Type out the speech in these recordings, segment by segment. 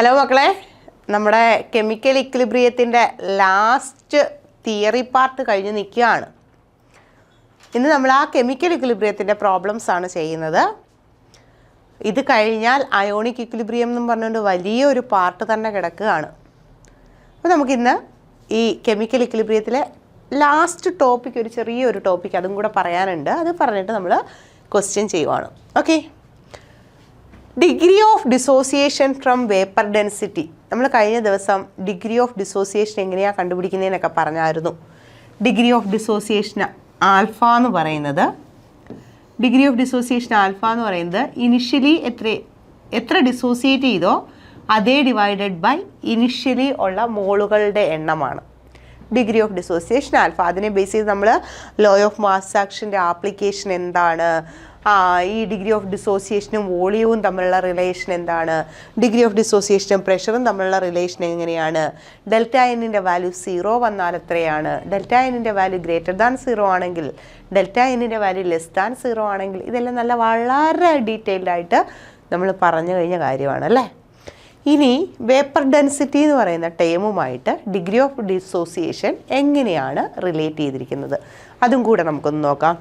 Hello മക്കളെ, നമ്മുടെ chemical ഇക്വിലിബ്രിയത്തിൻ്റെ last theory part കഴിഞ്ഞ് നിൽക്കുകയാണ്. ഇന്ന് നമ്മൾ ആ കെമിക്കൽ ഇക്വിലിബ്രിയത്തിൻ്റെ പ്രോബ്ലംസ് ആണ് ചെയ്യുന്നത്. ഇത് കഴിഞ്ഞാൽ അയോണിക് ഇക്വിലിബ്രിയം എന്നും പറഞ്ഞുകൊണ്ട് വലിയൊരു പാർട്ട് തന്നെ കിടക്കുകയാണ്. അപ്പോൾ നമുക്കിന്ന് ഈ കെമിക്കൽ ഇക്വിലിബ്രിയത്തിലെ ലാസ്റ്റ് ടോപ്പിക്, ഒരു ചെറിയൊരു ടോപ്പിക് അതും കൂടെ പറയാനുണ്ട്. അത് പറഞ്ഞിട്ട് നമ്മൾ ക്വസ്റ്റ്യൻ ചെയ്യുവാണ്. Okay, degree of dissociation from vapour density. നമ്മൾ കഴിഞ്ഞ ദിവസം ഡിഗ്രി ഓഫ് ഡിസോസിയേഷൻ എങ്ങനെയാണ് കണ്ടുപിടിക്കുന്നതെന്നൊക്കെ പറഞ്ഞായിരുന്നു. ഡിഗ്രി ഓഫ് ഡിസോസിയേഷൻ ആൽഫ എന്ന് പറയുന്നത്, ഇനിഷ്യലി എത്ര ഡിസോസിയേറ്റ് ചെയ്തോ അതേ ഡിവൈഡഡ് ബൈ ഇനിഷ്യലി ഉള്ള മോളുകളുടെ എണ്ണമാണ് ഡിഗ്രി ഓഫ് ഡിസോസിയേഷൻ ആൽഫ. അതിനെ ബേസ് ചെയ്ത് നമ്മൾ ലോ ഓഫ് മാസ് ആക്ഷൻ്റെ ആപ്ലിക്കേഷൻ എന്താണ്, ഈ ഡിഗ്രി ഓഫ് ഡിസോസിയേഷനും വോളിയവും തമ്മിലുള്ള റിലേഷൻ എന്താണ്, ഡിഗ്രി ഓഫ് ഡിസോസിയേഷനും പ്രഷറും തമ്മിലുള്ള റിലേഷൻ എങ്ങനെയാണ്, ഡെൽറ്റ എന്നിൻ്റെ വാല്യൂ 0 വന്നാൽ എത്രയാണ്, ഡെൽറ്റ എന്നിൻ്റെ വാല്യൂ ഗ്രേറ്റർ ദാൻ 0 ആണെങ്കിൽ, ഡെൽറ്റ എന്നിൻ്റെ വാല്യൂ ലെസ് ദാൻ 0 ആണെങ്കിൽ, ഇതെല്ലാം വളരെ ഡീറ്റെയിൽഡ് ആയിട്ട് നമ്മൾ പറഞ്ഞു കഴിഞ്ഞ കാര്യമാണ് അല്ലേ. ഇനി വേപ്പർ ഡെൻസിറ്റി എന്ന് പറയുന്ന ടേമുമായിട്ട് ഡിഗ്രി ഓഫ് ഡിസോസിയേഷൻ എങ്ങനെയാണ് റിലേറ്റ് ചെയ്തിരിക്കുന്നത് അതും കൂടെ നമുക്കൊന്ന് നോക്കാം.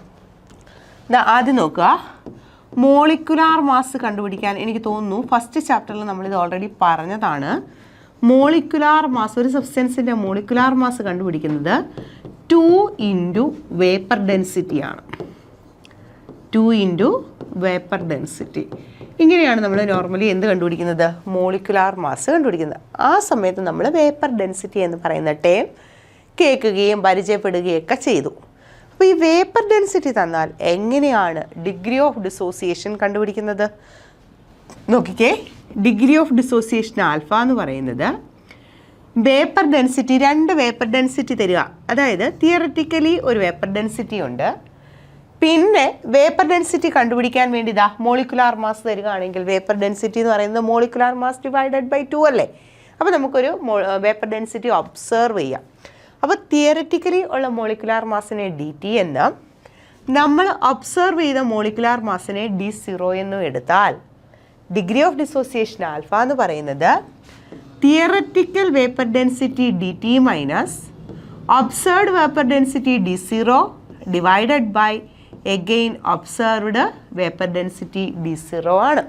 ആദ്യം നോക്കുക, മോളിക്കുലാർ മാസ് കണ്ടുപിടിക്കാൻ എനിക്ക് തോന്നുന്നു ഫസ്റ്റ് ചാപ്റ്ററിൽ നമ്മളിത് ഓൾറെഡി പറഞ്ഞതാണ്. മോളിക്കുലാർ മാസ്, ഒരു സബ്സ്റ്റൻസിൻ്റെ മോളിക്കുലാർ മാസ് കണ്ടുപിടിക്കുന്നത് 2 ഇൻറ്റു വേപ്പർ ഡെൻസിറ്റിയാണ്. 2 ഇൻറ്റു വേപ്പർ ഡെൻസിറ്റി. ഇങ്ങനെയാണ് നമ്മൾ നോർമലി എന്ത് കണ്ടുപിടിക്കുന്നത്, മോളിക്കുലാർ മാസ് കണ്ടുപിടിക്കുന്നത്. ആ സമയത്ത് നമ്മൾ വേപ്പർ ഡെൻസിറ്റി എന്ന് പറയുന്ന ടേം കേൾക്കുകയും പരിചയപ്പെടുകയൊക്കെ ചെയ്തു. അപ്പോൾ ഈ വേപ്പർ ഡെൻസിറ്റി തന്നാൽ എങ്ങനെയാണ് ഡിഗ്രി ഓഫ് ഡിസോസിയേഷൻ കണ്ടുപിടിക്കുന്നത് നോക്കിക്കേ. ഡിഗ്രി ഓഫ് ഡിസോസിയേഷൻ ആൽഫ എന്ന് പറയുന്നത് വേപ്പർ ഡെൻസിറ്റി, 2 വേപ്പർ ഡെൻസിറ്റി തരിക. അതായത് തിയററ്റിക്കലി ഒരു വേപ്പർ ഡെൻസിറ്റി ഉണ്ട്, പിന്നെ വേപ്പർ ഡെൻസിറ്റി കണ്ടുപിടിക്കാൻ വേണ്ടി മോളിക്കുലാർ മാസ് തരികയാണെങ്കിൽ വേപ്പർ ഡെൻസിറ്റി എന്ന് പറയുന്നത് മോളിക്കുലാർ മാസ് ഡിവൈഡഡ് ബൈ 2 അല്ലേ. അപ്പോൾ നമുക്കൊരു വേപ്പർ ഡെൻസിറ്റി ഒബ്സർവ് ചെയ്യാം. അപ്പോൾ തിയററ്റിക്കലി ഉള്ള മോളിക്കുലാർ മാസിനെ dt എന്നും നമ്മൾ ഒബ്സർവ് ചെയ്ത മോളിക്കുലാർ മാസിനെ d0 എന്നും എടുത്താൽ ഡിഗ്രി ഓഫ് ഡിസോസിയേഷൻ ആൽഫ എന്ന് പറയുന്നത് theoretical vapour density dt minus observed vapour density d0 divided by again observed vapour density d0 ആണ്.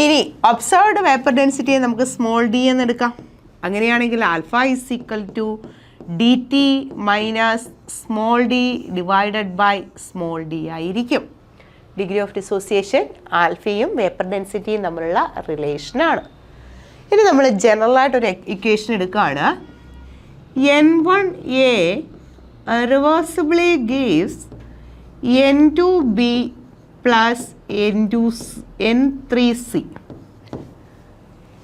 ഇനി ഒബ്സർവ്ഡ് വേപ്പർ ഡെൻസിറ്റിയെ നമുക്ക് സ്മോൾ d എന്ന് എടുക്കാം. അങ്ങനെയാണെങ്കിൽ alpha is equal to dt minus small d divided by small d ആയിരിക്കും. Degree of dissociation ആൽഫയും vapour ഡെൻസിറ്റിയും തമ്മിലുള്ള റിലേഷനാണ്. ഇനി നമ്മൾ ജനറലായിട്ടൊരു ഇക്വേഷൻ എടുക്കുകയാണ്. N1A റിവേഴ്സിബിളി gives N2B plus N3C.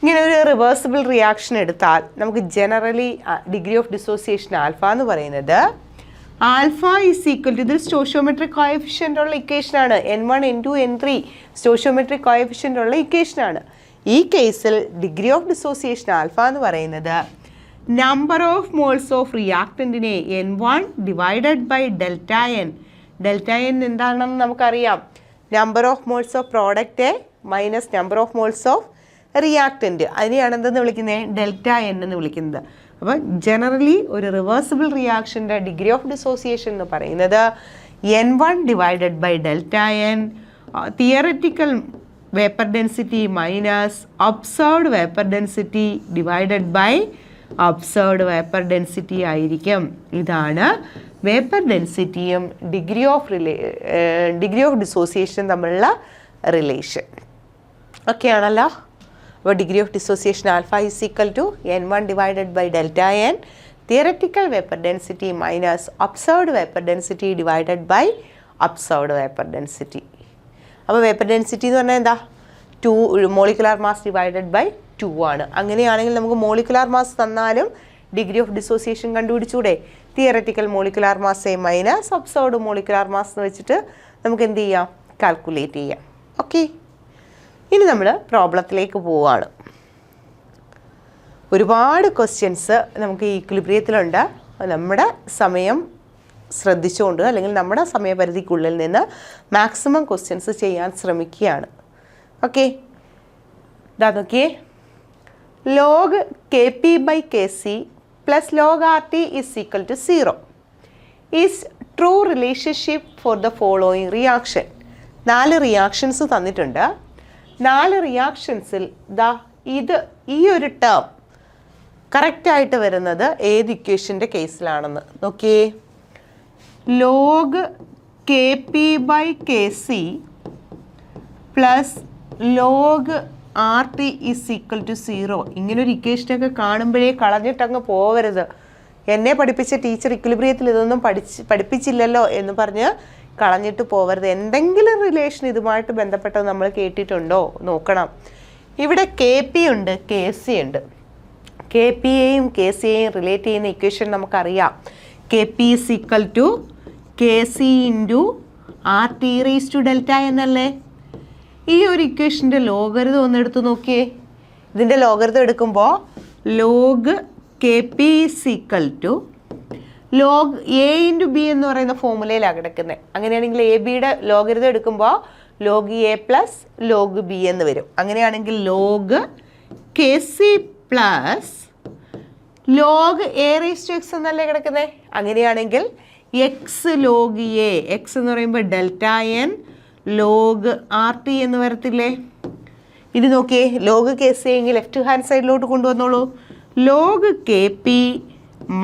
ഇങ്ങനെ ഒരു റിവേഴ്സിബിൾ റിയാക്ഷൻ എടുത്താൽ നമുക്ക് generally degree of dissociation alpha എന്ന് പറയുന്നത് ആൽഫ ഈസ് ഈക്വൽ ടു, ഇത് സ്റ്റോഷിയോമെട്രിക് കോഎഫിഷ്യൻ്റ് ഉള്ള ഇക്വേഷനാണ്. N1 N2 N3 stoichiometric coefficient ഉള്ള ഇക്വേഷനാണ്. ഈ കേസിൽ ഡിഗ്രി ഓഫ് ഡിസോസിയേഷൻ ആൽഫ എന്ന് പറയുന്നത് നമ്പർ ഓഫ് മോൾസ് ഓഫ് റിയാക്ടൻറ്റിനെ N1 divided by delta N. Delta N എന്താണെന്ന് നമുക്കറിയാം, number of moles of product minus number of moles of reactant. അതിനെയാണ് എന്തെന്ന് വിളിക്കുന്നത്, ഡെൽറ്റ എൻ എന്ന് വിളിക്കുന്നത്. അപ്പോൾ ജനറലി ഒരു റിവേഴ്സിബിൾ റിയാക്ഷൻ്റെ ഡിഗ്രി ഓഫ് ഡിസോസിയേഷൻ എന്ന് പറയുന്നത് N1 divided by delta N theoretical vapour density minus observed vapour density divided by observed vapour density ആയിരിക്കും. ഇതാണ് വേപ്പർ ഡെൻസിറ്റിയും ഡിഗ്രി ഓഫ് ഡിസോസിയേഷൻ തമ്മിലുള്ള റിലേഷൻ. ഓക്കെ ആണല്ലോ. അപ്പോൾ degree of dissociation alpha is equal to N1 divided by delta N theoretical vapour density minus observed vapour density divided by observed vapour density. അപ്പോൾ vapour density എന്ന് പറഞ്ഞാൽ എന്താ, 2 molecular mass divided by 2 ആണ്. അങ്ങനെയാണെങ്കിൽ നമുക്ക് molecular mass തന്നാലും degree of dissociation കണ്ടുപിടിച്ചൂടെ. Theoretical molecular mass minus observed molecular mass എന്ന് വെച്ചിട്ട് നമുക്ക് എന്ത് ചെയ്യാം, കാൽക്കുലേറ്റ് ചെയ്യാം. ഓക്കെ, ഇനി നമ്മൾ പ്രോബ്ലത്തിലേക്ക് പോവുകയാണ്. ഒരുപാട് ക്വസ്റ്റ്യൻസ് നമുക്ക് ഈ ഇക്വിലിബ്രിയത്തിലുണ്ട്. നമ്മുടെ സമയം ശ്രദ്ധിച്ചുകൊണ്ട് അല്ലെങ്കിൽ നമ്മുടെ സമയപരിധിക്കുള്ളിൽ നിന്ന് മാക്സിമം ക്വസ്റ്റ്യൻസ് ചെയ്യാൻ ശ്രമിക്കുകയാണ്. ഓക്കെ, ഇതാ നോക്കിയേ, log K P by K C plus log R T is equal to 0 is true relationship for the following reaction. 4 reactions തന്നിട്ടുണ്ട്. 4 റിയാക്ഷൻസിൽ ദാ ഈ ഒരു ടേം കറക്റ്റായിട്ട് വരുന്നത് ഏത് ഇക്വേഷൻ്റെ കേസിലാണെന്ന് നോക്കിയേ. Log K P by K C plus log R T is equal to 0. ഇങ്ങനൊരു ഇക്വേഷനൊക്കെ കാണുമ്പോഴേ കളഞ്ഞിട്ടങ്ങ് പോവരുത്. എന്നെ പഠിപ്പിച്ച ടീച്ചർ ഇക്വിലിബ്രിയത്തിൽ ഇതൊന്നും പഠിപ്പിച്ചില്ലല്ലോ എന്ന് പറഞ്ഞ് കളഞ്ഞിട്ട് പോവരുത്. എന്തെങ്കിലും റിലേഷൻ ഇതുമായിട്ട് ബന്ധപ്പെട്ടത് നമ്മൾ കേട്ടിട്ടുണ്ടോ നോക്കണം. ഇവിടെ കെ പി ഉണ്ട്, കെ സി ഉണ്ട്. കെ പിയെയും കെ സിയെയും റിലേറ്റ് ചെയ്യുന്ന ഇക്വേഷൻ നമുക്കറിയാം. K P is equal to K C into R T raise to delta എന്നല്ലേ. ഈ ഒരു ഇക്വേഷൻ്റെ ലോഗരിതം ഒന്ന് എടുത്ത് നോക്കിയേ. ഇതിൻ്റെ ലോഗരിതം എടുക്കുമ്പോൾ log K P is equal to log A into B എന്ന് പറയുന്ന ഫോമുലയിലാണ് കിടക്കുന്നത്. അങ്ങനെയാണെങ്കിൽ എ ബിയുടെ ലോഗരിതം എടുക്കുമ്പോൾ log A plus log B എന്ന് വരും. അങ്ങനെയാണെങ്കിൽ log K C plus log A raise to X എന്നല്ലേ കിടക്കുന്നത്. അങ്ങനെയാണെങ്കിൽ എക്സ് ലോഗ് എ, എക്സ് എന്ന് പറയുമ്പോൾ delta N log R T എന്ന് വരത്തില്ലേ. ഇനി നോക്കിയേ, ലോഗ് കെ സി എങ്കിൽ ലെഫ്റ്റ് ഹാൻഡ് സൈഡിലോട്ട് കൊണ്ടുവന്നോളൂ. Log K P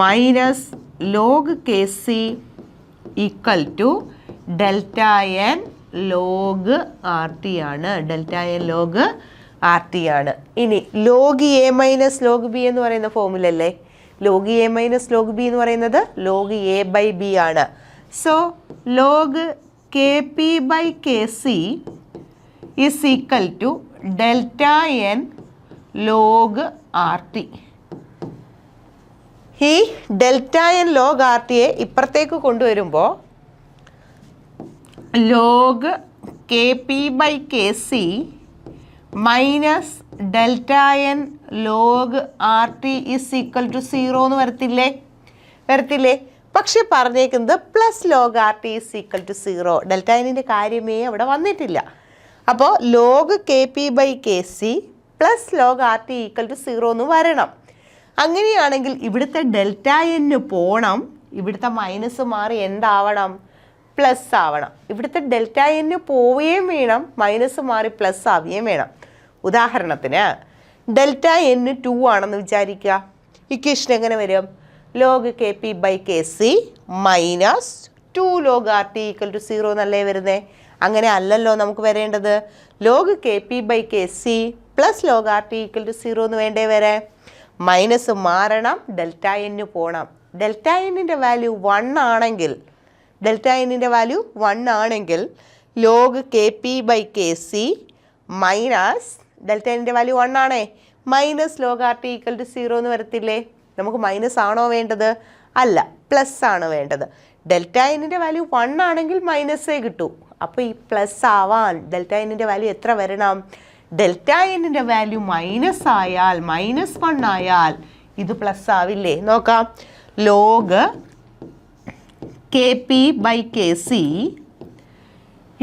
minus log K C equal to delta N log R T ആണ്. Delta N log R T ആണ്. ഇനി log A minus log B എന്ന് പറയുന്ന ഫോമുല അല്ലേ. Log A minus log B എന്ന് പറയുന്നത് ലോഗ് എ ബൈ ബി ആണ്. So log K P by K C is equal to delta N log R T. ഈ delta N log R ടിയെ ഇപ്പുറത്തേക്ക് കൊണ്ടുവരുമ്പോൾ log K P by K C minus delta N log R T is equal to 0 എന്ന് വരത്തില്ലേ. പക്ഷെ പറഞ്ഞേക്കുന്നത് plus log R T is equal to 0. Delta എന്നിൻ്റെ കാര്യമേ അവിടെ വന്നിട്ടില്ല. അപ്പോൾ log K P by K C plus log R T equal to 0 എന്ന് വരണം. അങ്ങനെയാണെങ്കിൽ ഇവിടുത്തെ ഡെൽറ്റ എന്ന് പോകണം, ഇവിടുത്തെ മൈനസ് മാറി എന്താവണം, പ്ലസ് ആവണം. ഇവിടുത്തെ ഡെൽറ്റ എന്ന് പോവുകയും വേണം, മൈനസ് മാറി പ്ലസ് ആവുകയും വേണം. ഉദാഹരണത്തിന് ഡെൽറ്റ n 2 ആണെന്ന് വിചാരിക്കുക. ഇക്വേഷൻ എങ്ങനെ വരും? Log K P by K C minus 2 log R T equal to 0 എന്നല്ലേ വരുന്നത്. അങ്ങനെ അല്ലല്ലോ നമുക്ക് വരേണ്ടത്. Log K P by K C plus log R T equal to 0 എന്ന് വേണ്ടേ വരെ. മൈനസ് മാറണം, ഡെൽറ്റ n പോകണം. ഡെൽറ്റ എന്നിൻ്റെ വാല്യൂ 1 ആണെങ്കിൽ log K P by K C minus delta എന്നിൻ്റെ വാല്യൂ 1 ആണേ, minus log R T equal to 0 എന്ന് വരത്തില്ലേ. നമുക്ക് മൈനസ് ആണോ വേണ്ടത്? അല്ല, പ്ലസ് ആണ് വേണ്ടത്. ഡെൽറ്റ എന്നിൻ്റെ വാല്യൂ 1 ആണെങ്കിൽ മൈനസേ കിട്ടൂ. അപ്പോൾ ഈ പ്ലസ് ആവാൻ ഡെൽറ്റ എന്നിൻ്റെ വാല്യൂ എത്ര വരണം? ഡെൽറ്റ എന്നിൻ്റെ വാല്യൂ മൈനസ് ആയാൽ, -1 ആയാൽ ഇത് പ്ലസ് ആവില്ലേ? നോക്കാം. Log K P by K C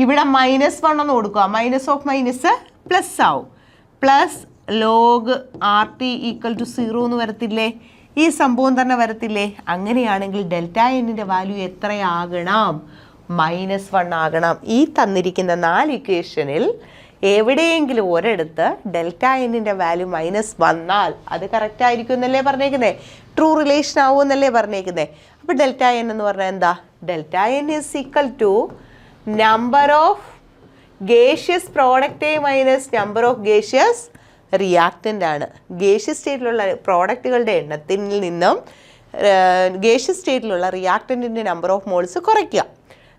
ഇവിടെ -1 എന്ന് കൊടുക്കുക. മൈനസ് ഓഫ് മൈനസ് പ്ലസ് ആവും. Plus log R T equal to 0 എന്ന് വരത്തില്ലേ. ഈ സംഭവം തന്നെ വരത്തില്ലേ. അങ്ങനെയാണെങ്കിൽ ഡെൽറ്റ എന്നിൻ്റെ വാല്യൂ എത്രയാകണം? -1 ആകണം. ഈ തന്നിരിക്കുന്ന 4 ഇക്വേഷനിൽ എവിടെയെങ്കിലും ഒരിടത്ത് ഡെൽറ്റ എന്നിൻ്റെ വാല്യൂ മൈനസ് വന്നാൽ അത് കറക്റ്റ് ആയിരിക്കും എന്നല്ലേ പറഞ്ഞേക്കുന്നത്. ട്രൂ റിലേഷൻ ആവും എന്നല്ലേ പറഞ്ഞേക്കുന്നത്. അപ്പോൾ ഡെൽറ്റ എൻ എന്ന് പറഞ്ഞാൽ എന്താ? Delta N is equal to number of gaseous product minus number of gaseous reactant ആണ്. ഗേഷ്യസ് സ്റ്റേറ്റിലുള്ള പ്രോഡക്റ്റുകളുടെ എണ്ണത്തിൽ നിന്നും ഗേഷ്യസ് സ്റ്റേറ്റിലുള്ള റിയാക്റ്റൻറ്റിൻ്റെ നമ്പർ ഓഫ് മോൾസ് കുറയ്ക്കുക.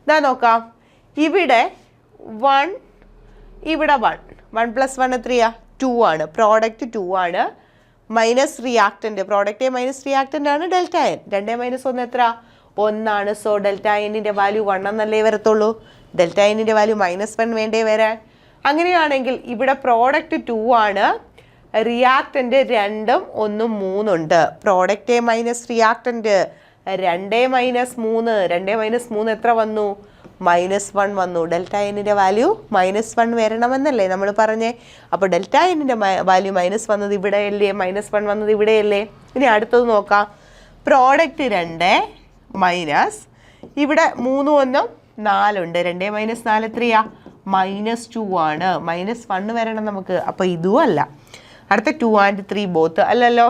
ഇതാ നോക്കാം. ഇവിടെ 1, ഇവിടെ 1 പ്ലസ് 1 എത്രയാ? 2 ആണ്. പ്രോഡക്റ്റ് 2 ആണ്. Minus reactant, product minus reactant ആണ് ഡെൽറ്റ എൻ. 2 - 1 എത്ര? 1 ആണ്. സോ ഡെൽറ്റ എന്നിൻ്റെ വാല്യൂ 1 എന്നല്ലേ വരത്തുള്ളൂ. ഡെൽറ്റ എന്നിൻ്റെ വാല്യൂ -1 വേണ്ടേ വരാൻ. അങ്ങനെയാണെങ്കിൽ ഇവിടെ പ്രോഡക്റ്റ് 2 ആണ്, റിയാക്റ്റൻ്റ് 2ഉം 1ഉം 3 ഉണ്ട്. പ്രോഡക്റ്റ് മൈനസ് റിയാക്റ്റൻ്റ് 2 - 3, 2 - 3 എത്ര വന്നു? -1 വന്നു. ഡെൽറ്റ എന്നിൻ്റെ വാല്യൂ -1 വരണമെന്നല്ലേ നമ്മൾ പറഞ്ഞേ. അപ്പോൾ ഡെൽറ്റ എന്നിൻ്റെ വാല്യൂ മൈനസ് വന്നത് ഇവിടെയല്ലേ, -1 വന്നത് ഇവിടെയല്ലേ. ഇനി അടുത്തത് നോക്കാം. പ്രോഡക്റ്റ് 2 മൈനസ് ഇവിടെ 3 1 4 ഉണ്ട്. 2 - 4 എത്രയാ? -2 ആണ്. -1 വരണം നമുക്ക്. അപ്പോൾ ഇതും അല്ല. അടുത്ത 2 and 3 ബോത്ത് അല്ലല്ലോ.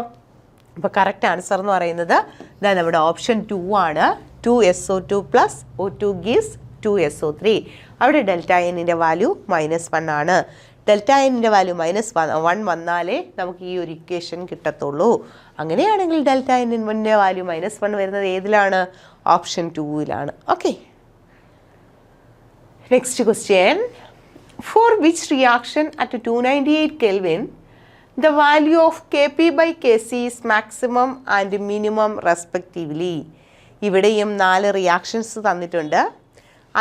അപ്പോൾ കറക്റ്റ് ആൻസർ എന്ന് പറയുന്നത് ഇതാ നമ്മുടെ ഓപ്ഷൻ 2 ആണ്. 2SO2 + O2 gives 2SO3. അവിടെ ഡെൽറ്റ എന്നിൻ്റെ വാല്യൂ -1 ആണ്. ഡെൽറ്റ എന്നിൻ്റെ വാല്യൂ -1 വന്നാലേ നമുക്ക് ഈ ഒരു ഇക്വേഷൻ കിട്ടത്തുള്ളൂ. അങ്ങനെയാണെങ്കിൽ ഡെൽറ്റ എന്നിൻ്റെ വാല്യൂ -1 വരുന്നത് ഏതിലാണ്? ഓപ്ഷൻ 2-ലാണ്. Okay, next question. For which reaction at 298 Kelvin the value of Kp/Kc is maximum and minimum respectively. ഇവിടെയും 4 റിയാക്ഷൻസ് തന്നിട്ടുണ്ട്.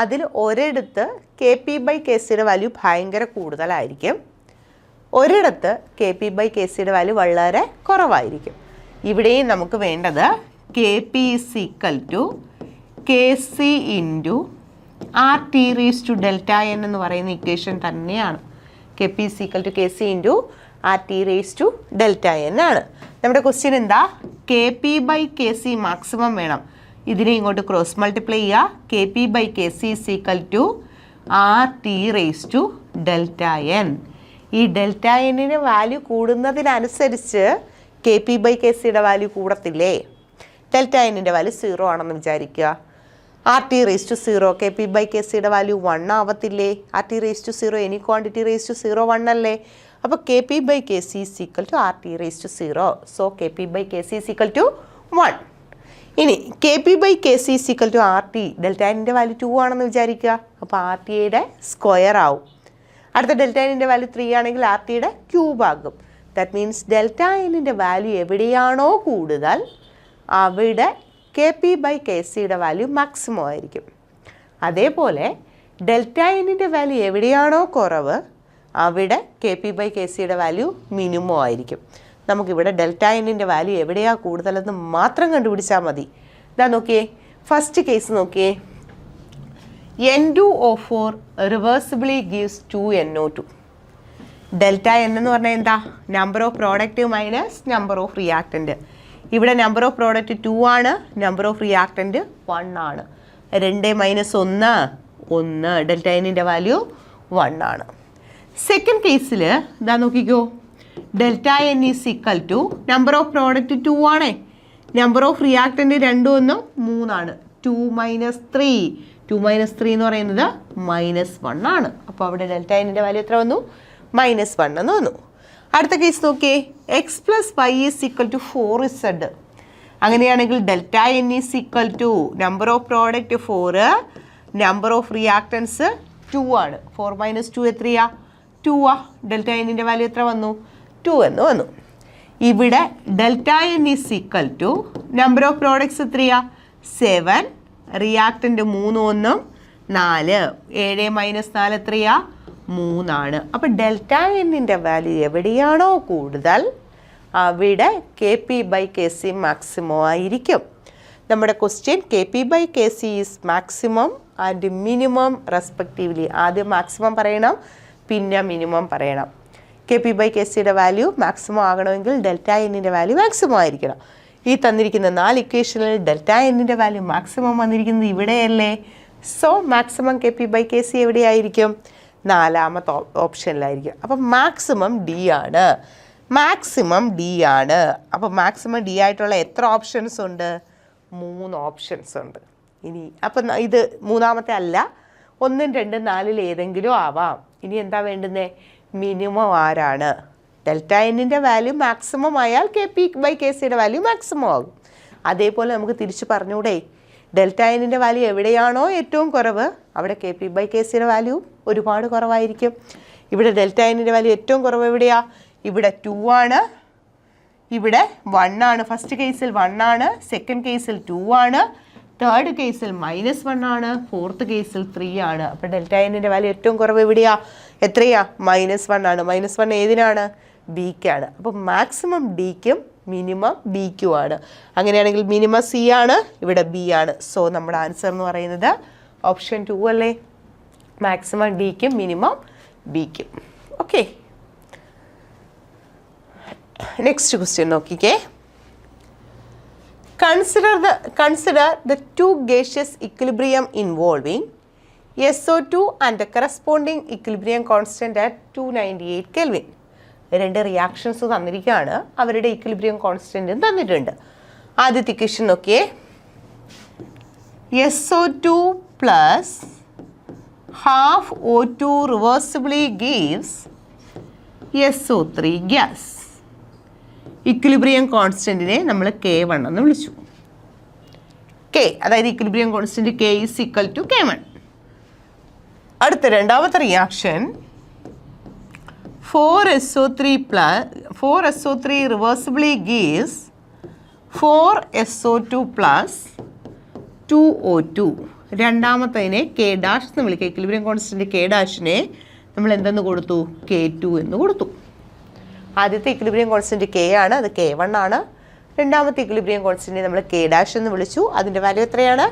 അതിൽ ഒരിടത്ത് Kp/Kcയുടെ വാല്യൂ ഭയങ്കര കൂടുതലായിരിക്കും, ഒരിടത്ത് Kp/Kcയുടെ വാല്യൂ വളരെ കുറവായിരിക്കും. ഇവിടെയും നമുക്ക് വേണ്ടത് Kp = Kc × RT⁻Δn എന്ന് പറയുന്ന ഇക്വേഷൻ തന്നെയാണ്. Kp = Kc × RT⁻Δn ആണ്. നമ്മുടെ ക്വസ്റ്റ്യൻ എന്താ? Kp/Kc മാക്സിമം വേണം. ഇതിനെ ഇങ്ങോട്ട് ക്രോസ് മൾട്ടിപ്ലൈ ചെയ്യുക. Kp/Kc = RT⁻Δn. ഈ ഡെൽറ്റ എന്നിന് വാല്യൂ കൂടുന്നതിനനുസരിച്ച് Kp/Kcയുടെ വാല്യൂ കൂടത്തില്ലേ? ഡെൽറ്റ എന്നിൻ്റെ വാല്യൂ 0 ആണെന്ന് വിചാരിക്കുക. RT⁻0 Kp/Kcയുടെ വാല്യൂ 1 ആവത്തില്ലേ? RT⁻0 എനി ക്വാണ്ടിറ്റി ⁻0 1 അല്ലേ? അപ്പോൾ Kp/Kc = RT⁻0. So Kp/Kc = 1. ഇനി Kp/Kc = RT, ഡെൽറ്റ എന്നിൻ്റെ വാല്യൂ 2 ആണെന്ന് വിചാരിക്കുക. അപ്പോൾ RTയുടെ സ്ക്വയർ ആവും. അടുത്ത ഡെൽറ്റ എന്നിൻ്റെ വാല്യൂ 3 ആണെങ്കിൽ RTയുടെ ക്യൂബ് ആകും. ദാറ്റ് മീൻസ് ഡെൽറ്റ എന്നിൻ്റെ വാല്യൂ എവിടെയാണോ കൂടുതൽ അവിടെ Kp/Kcയുടെ വാല്യൂ മാക്സിമം ആയിരിക്കും. അതേപോലെ ഡെൽറ്റ എന്നിൻ്റെ വാല്യൂ എവിടെയാണോ കുറവ് അവിടെ Kp/Kcയുടെ വാല്യൂ മിനിമം ആയിരിക്കും. നമുക്കിവിടെ ഡെൽറ്റ എന്നിൻ്റെ വാല്യൂ എവിടെയാണ് കൂടുതലെന്ന് മാത്രം കണ്ടുപിടിച്ചാൽ മതി. ഇതാ നോക്കിയേ, ഫസ്റ്റ് കേസ് നോക്കിയേ. N2O4 റിവേഴ്സിബിളി gives 2NO2. Delta n എന്ന് പറഞ്ഞാൽ എന്താ? Number of product minus number of reactant. ഇവിടെ നമ്പർ ഓഫ് പ്രോഡക്റ്റ് 2 ആണ്, നമ്പർ ഓഫ് റിയാക്റ്റൻറ്റ് 1 ആണ്. 2 - 1 1. ഡെൽറ്റ എന്നിൻ്റെ വാല്യൂ 1 ആണ്. സെക്കൻഡ് കേസിൽ ഇതാ നോക്കിക്കോ, delta n = number of product 2 ആണേ, നമ്പർ ഓഫ് റിയാക്റ്റൻറ്റ് 2 1 3 ആണ്. 2 - 3 എന്ന് പറയുന്നത് -1 ആണ്. അപ്പോൾ അവിടെ ഡെൽറ്റ എന്നിൻ്റെ വാല്യൂ എത്ര വന്നു? -1 എന്ന് വന്നു. അടുത്ത കേസ് നോക്കിയേ, x + y = 4z. അങ്ങനെയാണെങ്കിൽ delta n = number of product 4, number of reactance 2 ആണ്. 4 - 2 എത്രയാ? 2 ആ. ഡെൽറ്റ എന്നിൻ്റെ വാല്യൂ എത്ര വന്നു? 2 എന്ന് വന്നു. ഇവിടെ delta n = number of products എത്രയാ? 7, റിയാക്റ്റൻറ്റ് 3 1 4. 7 - 4 എത്രയാ? 3 ആണ്. അപ്പോൾ ഡെൽറ്റ എന്നിൻ്റെ വാല്യൂ എവിടെയാണോ കൂടുതൽ അവിടെ Kp/Kc മാക്സിമം ആയിരിക്കും. നമ്മുടെ question Kp/Kc is maximum and minimum respectively. ആദ്യം മാക്സിമം പറയണം, പിന്നെ മിനിമം പറയണം. Kp/Kcയുടെ വാല്യൂ മാക്സിമം ആകണമെങ്കിൽ ഡെൽറ്റ എന്നിൻ്റെ വാല്യൂ മാക്സിമം ആയിരിക്കണം. ഈ തന്നിരിക്കുന്ന 4 ഇക്വേഷനിൽ ഡെൽറ്റ എന്നിൻ്റെ വാല്യൂ മാക്സിമം വന്നിരിക്കുന്നത് ഇവിടെയല്ലേ? സോ മാക്സിമം Kp/Kc എവിടെയായിരിക്കും? 4ാമത്തെ ഓപ്ഷനിലായിരിക്കും. അപ്പം മാക്സിമം D ആണ്. അപ്പോൾ മാക്സിമം D ആയിട്ടുള്ള എത്ര ഓപ്ഷൻസ് ഉണ്ട്? 3 ഓപ്ഷൻസ് ഉണ്ട്. ഇനി അപ്പം ഇത് 3ാമത്തെ അല്ല, 1 2 4 ഏതെങ്കിലും ആവാം. ഇനി എന്താ വേണ്ടുന്നത്? മിനിമം ആരാണ്? ഡെൽറ്റ എന്നിൻ്റെ വാല്യൂ മാക്സിമം ആയാൽ Kp/Kcയുടെ വാല്യൂ മാക്സിമം ആകും. അതേപോലെ നമുക്ക് തിരിച്ച് പറഞ്ഞൂടെ, ഡെൽറ്റ എന്നിൻ്റെ വാല്യൂ എവിടെയാണോ ഏറ്റവും കുറവ് അവിടെ Kp/Kcയുടെ വാല്യൂ ഒരുപാട് കുറവായിരിക്കും. ഇവിടെ ഡെൽറ്റ എന്നിൻ്റെ വാല്യൂ ഏറ്റവും കുറവ് എവിടെയാ? ഇവിടെ 2 ആണ്, ഇവിടെ 1 ആണ്. ഫസ്റ്റ് കേസിൽ 1 ആണ്, സെക്കൻഡ് കേസിൽ 2 ആണ്, തേർഡ് കേസിൽ -1 ആണ്, ഫോർത്ത് കേസിൽ 3 ആണ്. അപ്പോൾ ഡെൽറ്റ എന്നിൻ്റെ വാല്യൂ ഏറ്റവും കുറവ് എവിടെയാ? എത്രയാ? -1 ആണ്. -1 ഏതിനാണ്? ബിക്കാണ്. അപ്പോൾ മാക്സിമം ഡിക്കും മിനിമം ബിക്കും ആണ്. അങ്ങനെയാണെങ്കിൽ മിനിമം സി ആണ്, ഇവിടെ ബി ആണ്. സോ നമ്മുടെ ആൻസർ എന്ന് പറയുന്നത് ഓപ്ഷൻ 2 അല്ലേ? മാക്സിമം ഡിക്കും മിനിമം ബിക്കും. ഓക്കെ, നെക്സ്റ്റ് ക്വസ്റ്റ്യൻ നോക്കിക്കേ. Consider the two gaseous equilibrium involving SO2 and the corresponding equilibrium constant at 298 Kelvin. രണ്ട് റിയാക്ഷൻസ് തന്നിരിക്കുകയാണ്, അവരുടെ ഇക്വിലിബ്രിയം കോൺസ്റ്റൻറ്റും തന്നിട്ടുണ്ട്. ആദ്യത്തെ ഇക്വേഷൻ നോക്കിയേ. SO2 plus half O2 reversibly gives SO3 gas. Equilibrium കോൺസ്റ്റൻറ്റിനെ നമ്മൾ K1 എന്ന് വിളിച്ചു. K, അതായത് equilibrium constant K is equal to K1. അടുത്ത രണ്ടാമത്തെ reaction 4SO3 reversibly gives 4SO2 plus 2O2. രണ്ടാമത്തതിനെ K ഡാഷ് എന്ന് വിളിക്കുക. ഇക്വിലിബ്രിയം കോൺസ്റ്റൻറ്റ് K ഡാഷിനെ നമ്മൾ എന്തെന്ന് കൊടുത്തു? K2 എന്ന് കൊടുത്തു. ആദ്യത്തെ ഇക്വിലിബ്രിയം കോൺസ്റ്റൻറ്റ് K ആണ്, അത് K1 ആണ്. രണ്ടാമത്തെ ഇക്വിലിബ്രിയം കോൺസ്റ്റൻറ്റിനെ നമ്മൾ K ഡാഷ് എന്ന് വിളിച്ചു. അതിൻ്റെ വാല്യൂ എത്രയാണ്?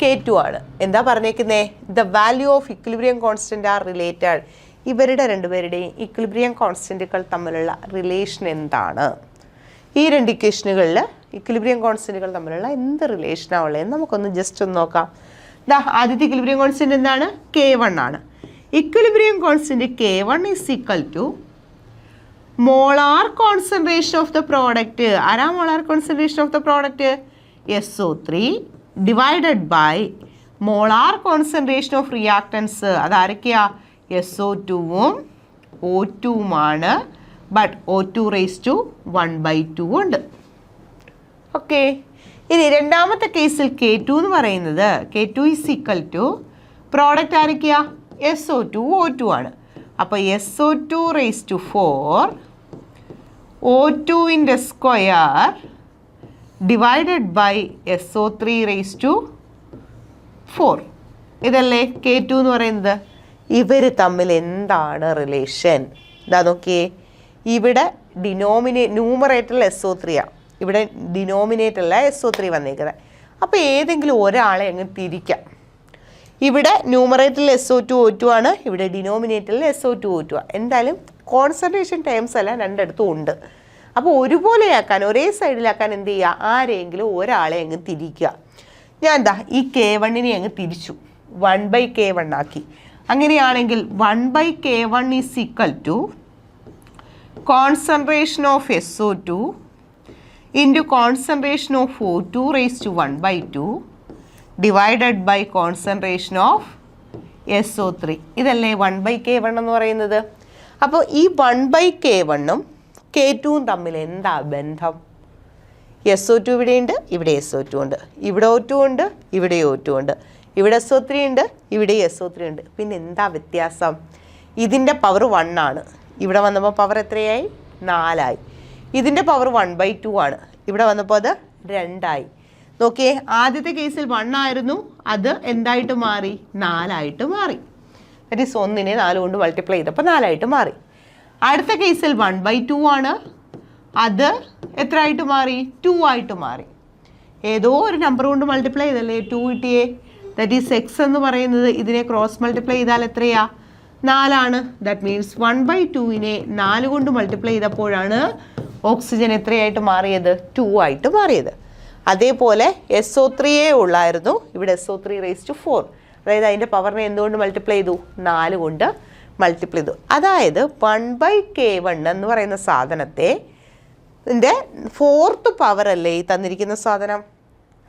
K2 ആണ്. എന്താ പറഞ്ഞേക്കുന്നത്? The value of equilibrium constant are related. ഇവരുടെ രണ്ടുപേരുടെയും ഇക്വിലിബ്രിയം കോൺസ്റ്റൻറ്റുകൾ തമ്മിലുള്ള റിലേഷൻ എന്താണ്? ഈ രണ്ട് ഇക്വേഷനുകളിൽ ഇക്വിലിബ്രിയം കോൺസ്റ്റൻറ്റുകൾ തമ്മിലുള്ള എന്ത് റിലേഷനാണ് ഉള്ളതെന്ന് നമുക്കൊന്ന് ജസ്റ്റ് ഒന്ന് നോക്കാം. ആദ്യത്തെ ഇക്വിലിബ്രിയം കോൺസ്റ്റൻറ്റ് എന്താണ്? K1 ആണ്. Equilibrium constant K1 is equal to molar concentration of the product. ആരാ molar concentration of the product? SO3 divided by molar concentration of reactants. അതാരൊക്കെയാ? SO2ഉം O2ഉമാണ്. ബട്ട് O2 റേസ് ടു 1/2 ഉണ്ട്. ഓക്കെ, ഇനി രണ്ടാമത്തെ കേസിൽ K2 എന്ന് പറയുന്നത് K2 is equal to product ആരൊക്കെയാ? SO2 O2 ആണ്. അപ്പോൾ SO2 റേസ് ടു 4 O2ൻ്റെ square divided by SO3 raise to 4. ഇതല്ലേ K2 എന്ന് പറയുന്നത്. ഇവർ തമ്മിൽ എന്താണ് റിലേഷൻ? ഇതാ നോക്കിയേ, ഇവിടെ ന്യൂമറേറ്ററിൽ SO3 ആണ്, ഇവിടെ ഡിനോമിനേറ്ററിൽ SO3 വന്നേക്കുന്നത്. അപ്പോൾ ഏതെങ്കിലും ഒരാളെ അങ്ങ് തിരിക്കാം. ഇവിടെ ന്യൂമറേറ്ററിൽ SO2 O2 ആണ്, ഇവിടെ ഡിനോമിനേറ്ററിൽ SO2 O2 ആണ്. എന്തായാലും കോൺസെൻട്രേഷൻ ടേംസ് എല്ലാം രണ്ടിടത്തും ഉണ്ട്. അപ്പോൾ ഒരുപോലെയാക്കാൻ, ഒരേ സൈഡിലാക്കാൻ എന്ത് ചെയ്യുക? ആരെങ്കിലും ഒരാളെ അങ്ങ് തിരിക്കുക. ഞാൻ എന്താ ഈ K1നെ അങ്ങ് തിരിച്ചു, 1/K1 ആക്കി. അങ്ങനെയാണെങ്കിൽ 1/K1 is equal to concentration of SO2 into concentration of O2 raise to 1/2 divided by concentration of SO3. ഇതല്ലേ 1/K1 എന്ന് പറയുന്നത്. അപ്പോൾ ഈ 1/K1ഉം K2ഉം തമ്മിൽ എന്താ ബന്ധം? SO2 ഇവിടെയുണ്ട്, ഇവിടെ SO2 ഉണ്ട്, ഇവിടെ O2 ഉണ്ട്, ഇവിടെ O2 ഉണ്ട്, ഇവിടെ SO3 ഉണ്ട്, ഇവിടെ SO3 ഉണ്ട്. പിന്നെ എന്താ വ്യത്യാസം? ഇതിൻ്റെ പവർ 1 ആണ്, ഇവിടെ വന്നപ്പോൾ പവർ എത്രയായി? 4 ആയി. ഇതിൻ്റെ പവർ 1/2 ആണ്, ഇവിടെ വന്നപ്പോൾ അത് 2 ആയി. നോക്കിയേ, ആദ്യത്തെ കേസിൽ 1 ആയിരുന്നു, അത് എന്തായിട്ട് മാറി? 4 ആയിട്ട് മാറി. ദാറ്റ് ഈസ് 1നെ 4 കൊണ്ട് മൾട്ടിപ്ലൈ ചെയ്തപ്പോൾ 4 ആയിട്ട് മാറി. അടുത്ത കേസിൽ 1/2 ആണ്, അത് എത്ര ആയിട്ട് മാറി? 2 ആയിട്ട് മാറി. ഏതോ ഒരു നമ്പർ കൊണ്ട് മൾട്ടിപ്ലൈ ചെയ്തല്ലേ 2 കിട്ടിയേ. ദാറ്റ് ഈസ് എക്സ് എന്ന് പറയുന്നത് ഇതിനെ ക്രോസ് മൾട്ടിപ്ലൈ ചെയ്താൽ എത്രയാ? 4 ആണ്. ദാറ്റ് മീൻസ് 1/2നെ 4 കൊണ്ട് മൾട്ടിപ്ലൈ ചെയ്തപ്പോഴാണ് ഓക്സിജൻ എത്രയായിട്ട് മാറിയത്? 2 ആയിട്ട് മാറിയത്. അതേപോലെ SO3 ഉള്ളായിരുന്നു, ഇവിടെ SO3 റേസ് ടു 4. അതായത് അതിൻ്റെ പവറിനെ എന്തുകൊണ്ട് മൾട്ടിപ്ലൈ ചെയ്തു? 4 കൊണ്ട് മൾട്ടിപ്ലൈ ചെയ്തു. അതായത് 1/K1 എന്ന് പറയുന്ന സാധനത്തെ ഇതിൻ്റെ 4th പവർ അല്ലേ ഈ തന്നിരിക്കുന്ന സാധനം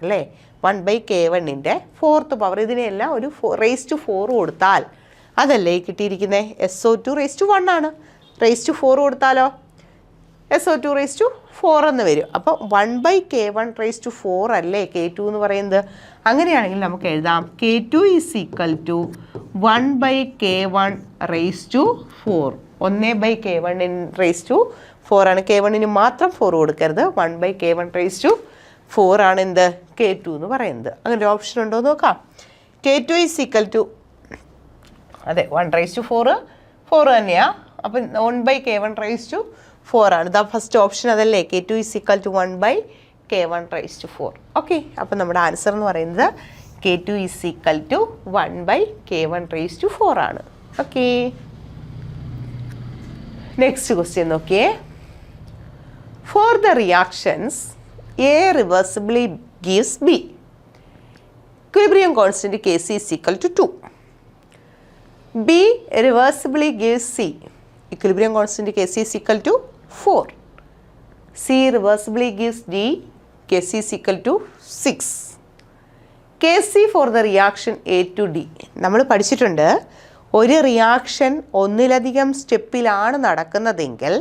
അല്ലേ? 1/K1ൻ്റെ 4th പവർ. ഇതിനെല്ലാം ഒരു റേസ് ടു 4 കൊടുത്താൽ അതല്ലേ കിട്ടിയിരിക്കുന്നത്? SO2 റേസ് ടു 1 ആണ്. റേസ് ടു 4 കൊടുത്താലോ SO2 റേസ് ടു 4 എന്ന് വരും. അപ്പോൾ 1/K1 റേസ് ടു 4 അല്ലേ K2 എന്ന് പറയുന്നത്? അങ്ങനെയാണെങ്കിൽ നമുക്ക് എഴുതാം K2 is equal to 1/K1 raise to 4. 1/K1 raise to 4 ആണ്. K1ന് മാത്രം 4 കൊടുക്കരുത്. 1/K1 റേസ് ടു 4 ആണ് എന്ത്? K2 എന്ന് പറയുന്നത്. അങ്ങനെ ഒരു ഓപ്ഷൻ ഉണ്ടോ എന്ന് നോക്കാം. K2 ഈസ് ഈക്വൽ ടു, അതെ 1 റേസ് ടു 4 തന്നെയാണ്. അപ്പം 1/K1 റേസ് ടു 4 ആണ്. ഇതാ ഫസ്റ്റ് ഓപ്ഷൻ അതല്ലേ? K2 is equal to 1/K1 raise to 4. Okay, അപ്പം നമ്മുടെ ആൻസർ എന്ന് പറയുന്നത് K2 is equal to 1 by K1 raised to 4 ആണ്. ഓക്കെ, നെക്സ്റ്റ് ക്വസ്റ്റ്യൻ നോക്കിയേ. For the reactions A reversibly gives B. Equilibrium constant Kc is equal to 2. B reversibly gives C. Equilibrium constant Kc is equal to 4. C reversibly gives D. Kc is equal to 6. Kc for the reaction A to D. നമ്മൾ പഠിച്ചിട്ടുണ്ട്, ഒരു reaction ഒന്നിലധികം സ്റ്റെപ്പിലാണ് നടക്കുന്നതെങ്കിൽ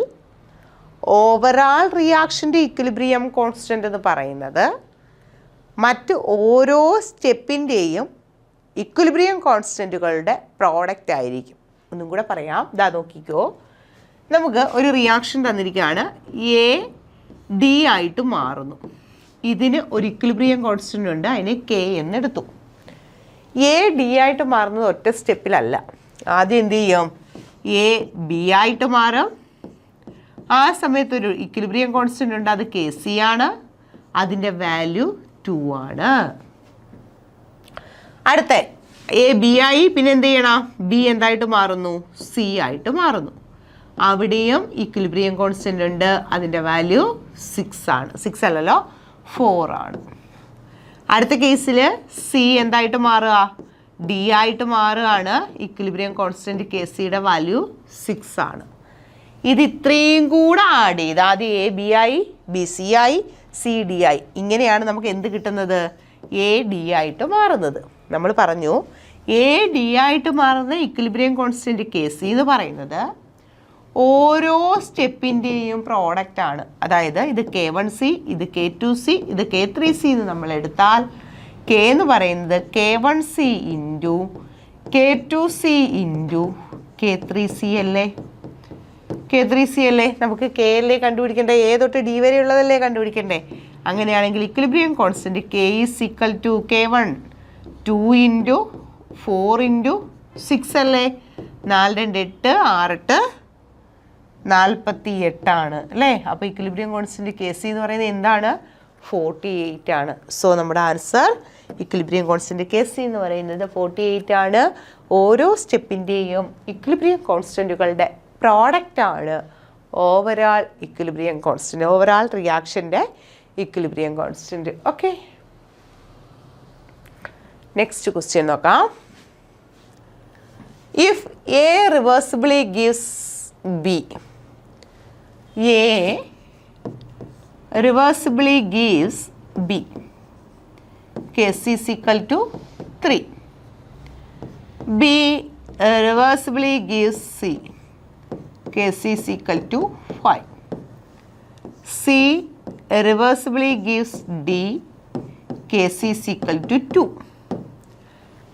overall റിയാക്ഷൻ്റെ equilibrium constant എന്ന് പറയുന്നത് മറ്റ് ഓരോ സ്റ്റെപ്പിൻ്റെയും ഇക്വിലിബ്രിയം കോൺസ്റ്റൻറ്റുകളുടെ പ്രോഡക്റ്റ് ആയിരിക്കും. ഒന്നും കൂടെ പറയാം, ഇതാ നോക്കിക്കോ. നമുക്ക് ഒരു റിയാക്ഷൻ തന്നിരിക്കുകയാണ്, എ ഡി ആയിട്ട് മാറുന്നു. ഇതിന് ഒരു ഇക്വിലിബ്രിയം കോൺസ്റ്റൻ്റ് ഉണ്ട്, അതിന് കെ എന്നെടുത്തു. എ ഡി ആയിട്ട് മാറുന്നത് ഒറ്റ സ്റ്റെപ്പിലല്ല. ആദ്യം എന്ത് ചെയ്യും, എ ബി ആയിട്ട് മാറും. ആ സമയത്തൊരു ഇക്വിലിബ്രിയം കോൺസ്റ്റൻ്റ് ഉണ്ട്, അത് കെ സി ആണ്. അതിൻ്റെ വാല്യൂ 2 ആണ്. അടുത്ത എ ബി ആയി, പിന്നെ എന്ത് ചെയ്യണം, ബി എന്തായിട്ട് മാറുന്നു, സി ആയിട്ട് മാറുന്നു. അവിടെയും ഇക്വിലിബ്രിയം കോൺസ്റ്റൻ്റ് ഉണ്ട്, അതിൻ്റെ വാല്യൂ 6 ആണ്. 6 അല്ലല്ലോ, 4 ആണ്. അടുത്ത കേസിൽ സി എന്തായിട്ട് മാറുക, ഡി ആയിട്ട് മാറുകയാണ്. ഇക്വിലിബ്രിയം കോൺസ്റ്റൻ്റ് കെ സിയുടെ വാല്യൂ 6 ആണ്. ഇത് ഇത്രയും കൂടെ ആഡ് ചെയ്ത് ആദ്യം എ ബി ആയി, ബി സി ആയി, സി ഡി ആയി, ഇങ്ങനെയാണ് നമുക്ക് എന്ത് കിട്ടുന്നത്, എ ഡി ആയിട്ട് മാറുന്നത്. നമ്മൾ പറഞ്ഞു എ ഡി ആയിട്ട് മാറുന്ന ഇക്വിലിബ്രിയം കോൺസ്റ്റൻ്റ് കെ സി എന്ന് പറയുന്നത് ഓരോ സ്റ്റെപ്പിൻ്റെയും പ്രോഡക്റ്റാണ്. അതായത് ഇത് K1C, ഇത് K2C, ഇത് K3C എന്ന് നമ്മൾ എടുത്താൽ കെ എന്ന് പറയുന്നത് K1C into K2C into K3C അല്ലേ, K3C അല്ലേ. നമുക്ക് കെ അല്ലേ കണ്ടുപിടിക്കണ്ടേ, എ തൊട്ട് ഡി വരെ ഉള്ളതല്ലേ കണ്ടുപിടിക്കണ്ടേ. അങ്ങനെയാണെങ്കിൽ equilibrium constant K is equal to K1 2 into 4 into 6 അല്ലേ. 4 2 8 6 48 ആണ് അല്ലേ. അപ്പോൾ ഇക്വിലിബ്രിയം കോൺസ്റ്റൻറ്റ് കെ സി എന്ന് പറയുന്നത് എന്താണ്, 48 ആണ്. സോ നമ്മുടെ answer equilibrium constant K C എന്ന് പറയുന്നത് 48 ആണ്. ഓരോ സ്റ്റെപ്പിൻ്റെയും ഇക്വിലിബ്രിയം കോൺസ്റ്റൻറ്റുകളുടെ പ്രോഡക്റ്റാണ് ഓവറാൾ ഇക്വിലിബ്രിയം കോൺസ്റ്റൻറ്റ്, ഓവറാൾ റിയാക്ഷൻ്റെ equilibrium constant. Okay, next question നോക്കാം. If A reversibly gives B, A reversibly gives B, Kc is equal to 3. B reversibly gives C, Kc is equal to 5. C reversibly gives D, Kc is equal to 2.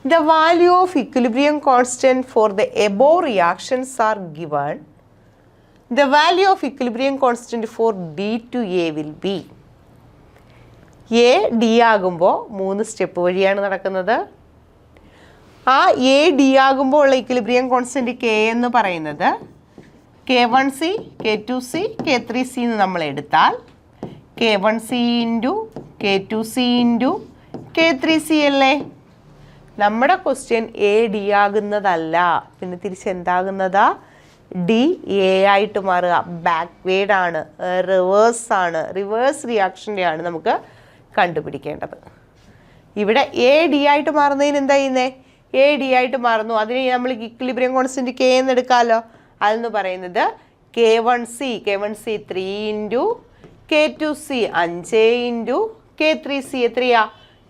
The value of equilibrium constant for the above reactions are given. The value of equilibrium constant for D to A will be. A D ആകുമ്പോൾ 3 step വഴിയാണ് നടക്കുന്നത്. ആ A D ആകുമ്പോൾ ഉള്ള equilibrium constant K എന്ന് പറയുന്നത് K1C, K2C, K3C എന്ന് നമ്മൾ എടുത്താൽ K1C into K2C into K3C അല്ലേ. നമ്മുടെ ക്വസ്റ്റ്യൻ എ ഡി ആകുന്നതല്ല, പിന്നെ തിരിച്ചെന്താകുന്നതാ, ഡി എ ആയിട്ട് മാറുക. ബാക്ക്വേഡ് ആണ്, റിവേഴ്സ് ആണ്, റിവേഴ്സ് റിയാക്ഷൻ്റെ ആണ് നമുക്ക് കണ്ടുപിടിക്കേണ്ടത്. ഇവിടെ എ ഡി ആയിട്ട് മാറുന്നതിന് എന്താ ചെയ്യുന്നത്, എ ഡി ആയിട്ട് മാറുന്നു, അതിന് നമ്മൾ ഇക്വിലിബ്രിയം കോൺസ്റ്റൻറ്റ് കെ എന്ന് എടുക്കാമല്ലോ. അതെന്ന് പറയുന്നത് K1C 3 into K2C 5 into K3C എത്രയാ,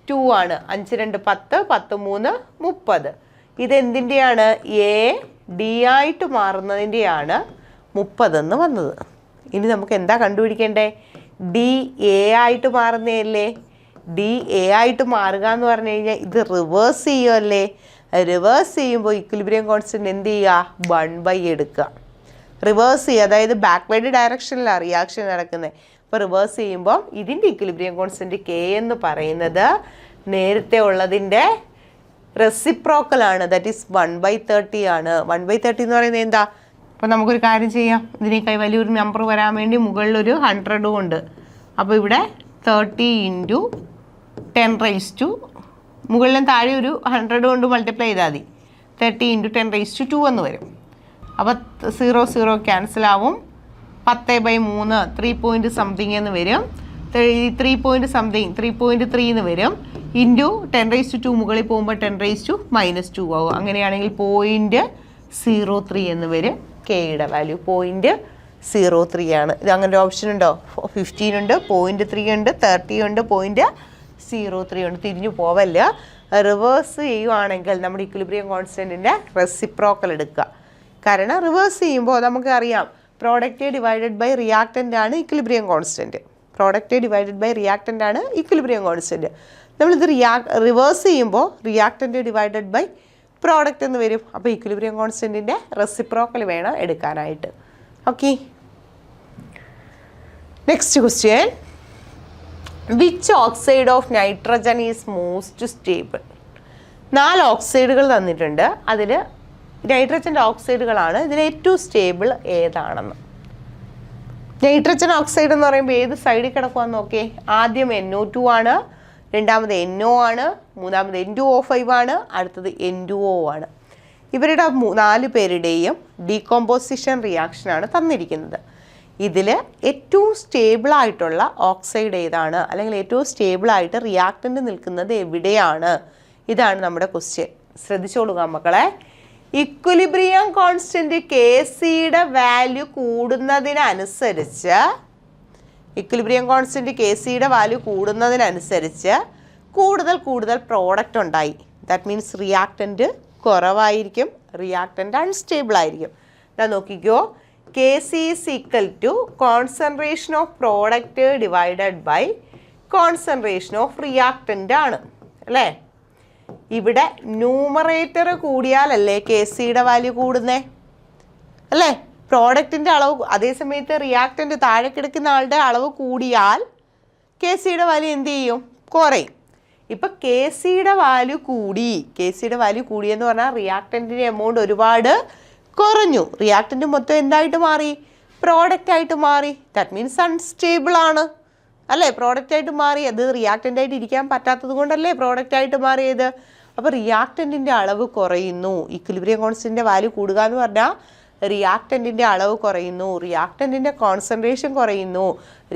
2 ആണ്. 5 2 10, 10 3 30. ഇതെന്തിൻ്റെയാണ്, എ ഡി ആയിട്ട് മാറുന്നതിൻ്റെയാണ് 30 എന്ന് വന്നത്. ഇനി നമുക്ക് എന്താ കണ്ടുപിടിക്കേണ്ടേ, ഡി എ ആയിട്ട് മാറുന്നതല്ലേ. ഡി എ ആയിട്ട് മാറുക എന്ന് പറഞ്ഞു കഴിഞ്ഞാൽ ഇത് റിവേഴ്സ് ചെയ്യുമല്ലേ. റിവേഴ്സ് ചെയ്യുമ്പോൾ ഇക്വിലിബ്രിയം കോൺസ്റ്റൻറ്റ് എന്ത് ചെയ്യുക, 1/, എടുക്കുക. റിവേഴ്സ് ചെയ്യുക, അതായത് ബാക്ക്വേർഡ് ഡയറക്ഷനിലാണ് റിയാക്ഷൻ നടക്കുന്നത്. അപ്പോൾ റിവേഴ്സ് ചെയ്യുമ്പോൾ ഇതിൻ്റെ ഇക്വിലിബ്രിയം കോൺസ്റ്റൻറ്റ് കെ എന്ന് പറയുന്നത് നേരത്തെ ഉള്ളതിൻ്റെ റെസിപ്രോക്കലാണ്, ദാറ്റ് ഈസ് 1/30 ആണ്. 1/30 എന്ന് പറയുന്നത് എന്താ, അപ്പോൾ നമുക്കൊരു കാര്യം ചെയ്യാം, ഇതിനേക്കായി വലിയൊരു നമ്പർ വരാൻ വേണ്ടി മുകളിലൊരു 100 ഉണ്ട്. അപ്പോൾ ഇവിടെ 30 ഇൻറ്റു 10⁻⁻⁴ മുകളിലും താഴെ ഒരു 100 കൊണ്ട് മൾട്ടിപ്ലൈ ചെയ്താൽ മതി. 30 × 10⁻² എന്ന് വരും. അപ്പോൾ 0 0 ക്യാൻസൽ ആവും. 10/3 3 പോയിൻറ്റ് സംതിങ് എന്ന് വരും. 3 പോയിൻറ്റ് സംതിങ് 3.3 എന്ന് വരും. ഇൻറ്റു 10⁻² മുകളിൽ പോകുമ്പോൾ 10⁻² ആവും. അങ്ങനെയാണെങ്കിൽ 0.03 എന്ന് വരും. കെയുടെ വാല്യൂ 0.03 ആണ്. ഇത് അങ്ങനെ ഒരു ഓപ്ഷൻ ഉണ്ടോ? 15 ഉണ്ട്, 0.3 ഉണ്ട്, 30 ഉണ്ട്, 0.03 ഉണ്ട്. തിരിഞ്ഞു പോവല്ല. റിവേഴ്സ് ചെയ്യുവാണെങ്കിൽ നമ്മുടെ ഇക്വിലിബ്രിയം കോൺസ്റ്റൻറ്റിൻ്റെ റെസിപ്രോക്കൽ എടുക്കുക. കാരണം റിവേഴ്സ് ചെയ്യുമ്പോൾ നമുക്കറിയാം പ്രോഡക്റ്റ് ഡിവൈഡഡ് ബൈ റിയാക്റ്റൻ്റ് ആണ് equilibrium constant. Product divided by reactant ആണ് ഇക്വിലിബ്രിയം കോൺസ്റ്റൻറ്റ്. നമ്മളിത് റിവേഴ്സ് ചെയ്യുമ്പോൾ റിയാക്റ്റൻ്റ് ഡിവൈഡഡ് ബൈ പ്രോഡക്റ്റ് എന്ന് വരും. അപ്പോൾ ഇക്വിലിബ്രിയം കോൺസ്റ്റൻറ്റിൻ്റെ റെസിപ്രോക്കൽ വേണം എടുക്കാനായിട്ട്. Okay, next question. Which oxide of nitrogen is most stable? 4 ഓക്സൈഡുകൾ തന്നിട്ടുണ്ട്. അതിൽ നൈട്രജൻ്റെ ഓക്സൈഡുകളാണ്. ഇതിൽ ഏറ്റവും സ്റ്റേബിൾ ഏതാണെന്ന്. നൈട്രജൻ ഓക്സൈഡ് എന്ന് പറയുമ്പോൾ ഏത് സൈഡിൽ കിടക്കുമെന്ന് നോക്കിയേ. ആദ്യം NO2 ആണ്, രണ്ടാമത് NO ആണ്, മൂന്നാമത് N2O5 ആണ്, അടുത്തത് N2O ആണ്. ഇവരുടെ 4 പേരുടെയും ഡീകോമ്പോസിഷൻ റിയാക്ഷനാണ് തന്നിരിക്കുന്നത്. ഇതിൽ ഏറ്റവും സ്റ്റേബിളായിട്ടുള്ള ഓക്സൈഡ് ഏതാണ്, അല്ലെങ്കിൽ ഏറ്റവും സ്റ്റേബിളായിട്ട് റിയാക്റ്റൻ്റ് നിൽക്കുന്നത് എവിടെയാണ്? ഇതാണ് നമ്മുടെ ക്വസ്റ്റ്യൻ. ശ്രദ്ധിച്ചോളുക മക്കളെ. ഇക്വിലിബ്രിയം കോൺസ്റ്റൻറ്റ് Kcയുടെ വാല്യൂ കൂടുന്നതിനനുസരിച്ച് കൂടുതൽ പ്രോഡക്റ്റ് ഉണ്ടായി. ദാറ്റ് മീൻസ് റിയാക്റ്റൻ്റ് കുറവായിരിക്കും, റിയാക്റ്റൻ്റ് അൺസ്റ്റേബിൾ ആയിരിക്കും. ഞാൻ നോക്കിക്കോ, Kc is equal to concentration of product divided by concentration of reactant ആണ് അല്ലേ. ഇവിടെ ന്യൂമറേറ്റർ കൂടിയാലല്ലേ Kcയുടെ വാല്യൂ കൂടുന്നേ അല്ലേ. പ്രോഡക്റ്റിൻ്റെ അളവ്, അതേസമയത്ത് റിയാക്റ്റൻ്റ് താഴെ കിടക്കുന്ന ആളുടെ അളവ് കൂടിയാൽ Kcയുടെ വാല്യൂ എന്ത് ചെയ്യും? കുറയും. ഇപ്പം Kcയുടെ വാല്യൂ കൂടിയെന്ന് പറഞ്ഞാൽ റിയാക്റ്റൻറ്റിൻ്റെ എമൗണ്ട് ഒരുപാട് കുറഞ്ഞു. റിയാക്റ്റൻ്റ് മൊത്തം എന്തായിട്ട് മാറി? പ്രോഡക്റ്റായിട്ട് മാറി. ദാറ്റ് മീൻസ് അൺസ്റ്റേബിൾ ആണ് അല്ലേ. പ്രോഡക്റ്റായിട്ട് മാറി. അത് റിയാക്റ്റൻ്റായിട്ട് ഇരിക്കാൻ പറ്റാത്തത് കൊണ്ടല്ലേ പ്രോഡക്റ്റായിട്ട് മാറിയത്. അപ്പോൾ റിയാക്റ്റൻറ്റിൻ്റെ അളവ് കുറയുന്നു. ഇക്വിലിബ്രിയം കോൺസ്റ്റൻറ്റിൻ്റെ വാല്യൂ കൂടുക എന്ന് പറഞ്ഞാൽ റിയാക്റ്റൻറ്റിൻ്റെ അളവ് കുറയുന്നു, റിയാക്റ്റൻറ്റിൻ്റെ കോൺസെൻട്രേഷൻ കുറയുന്നു,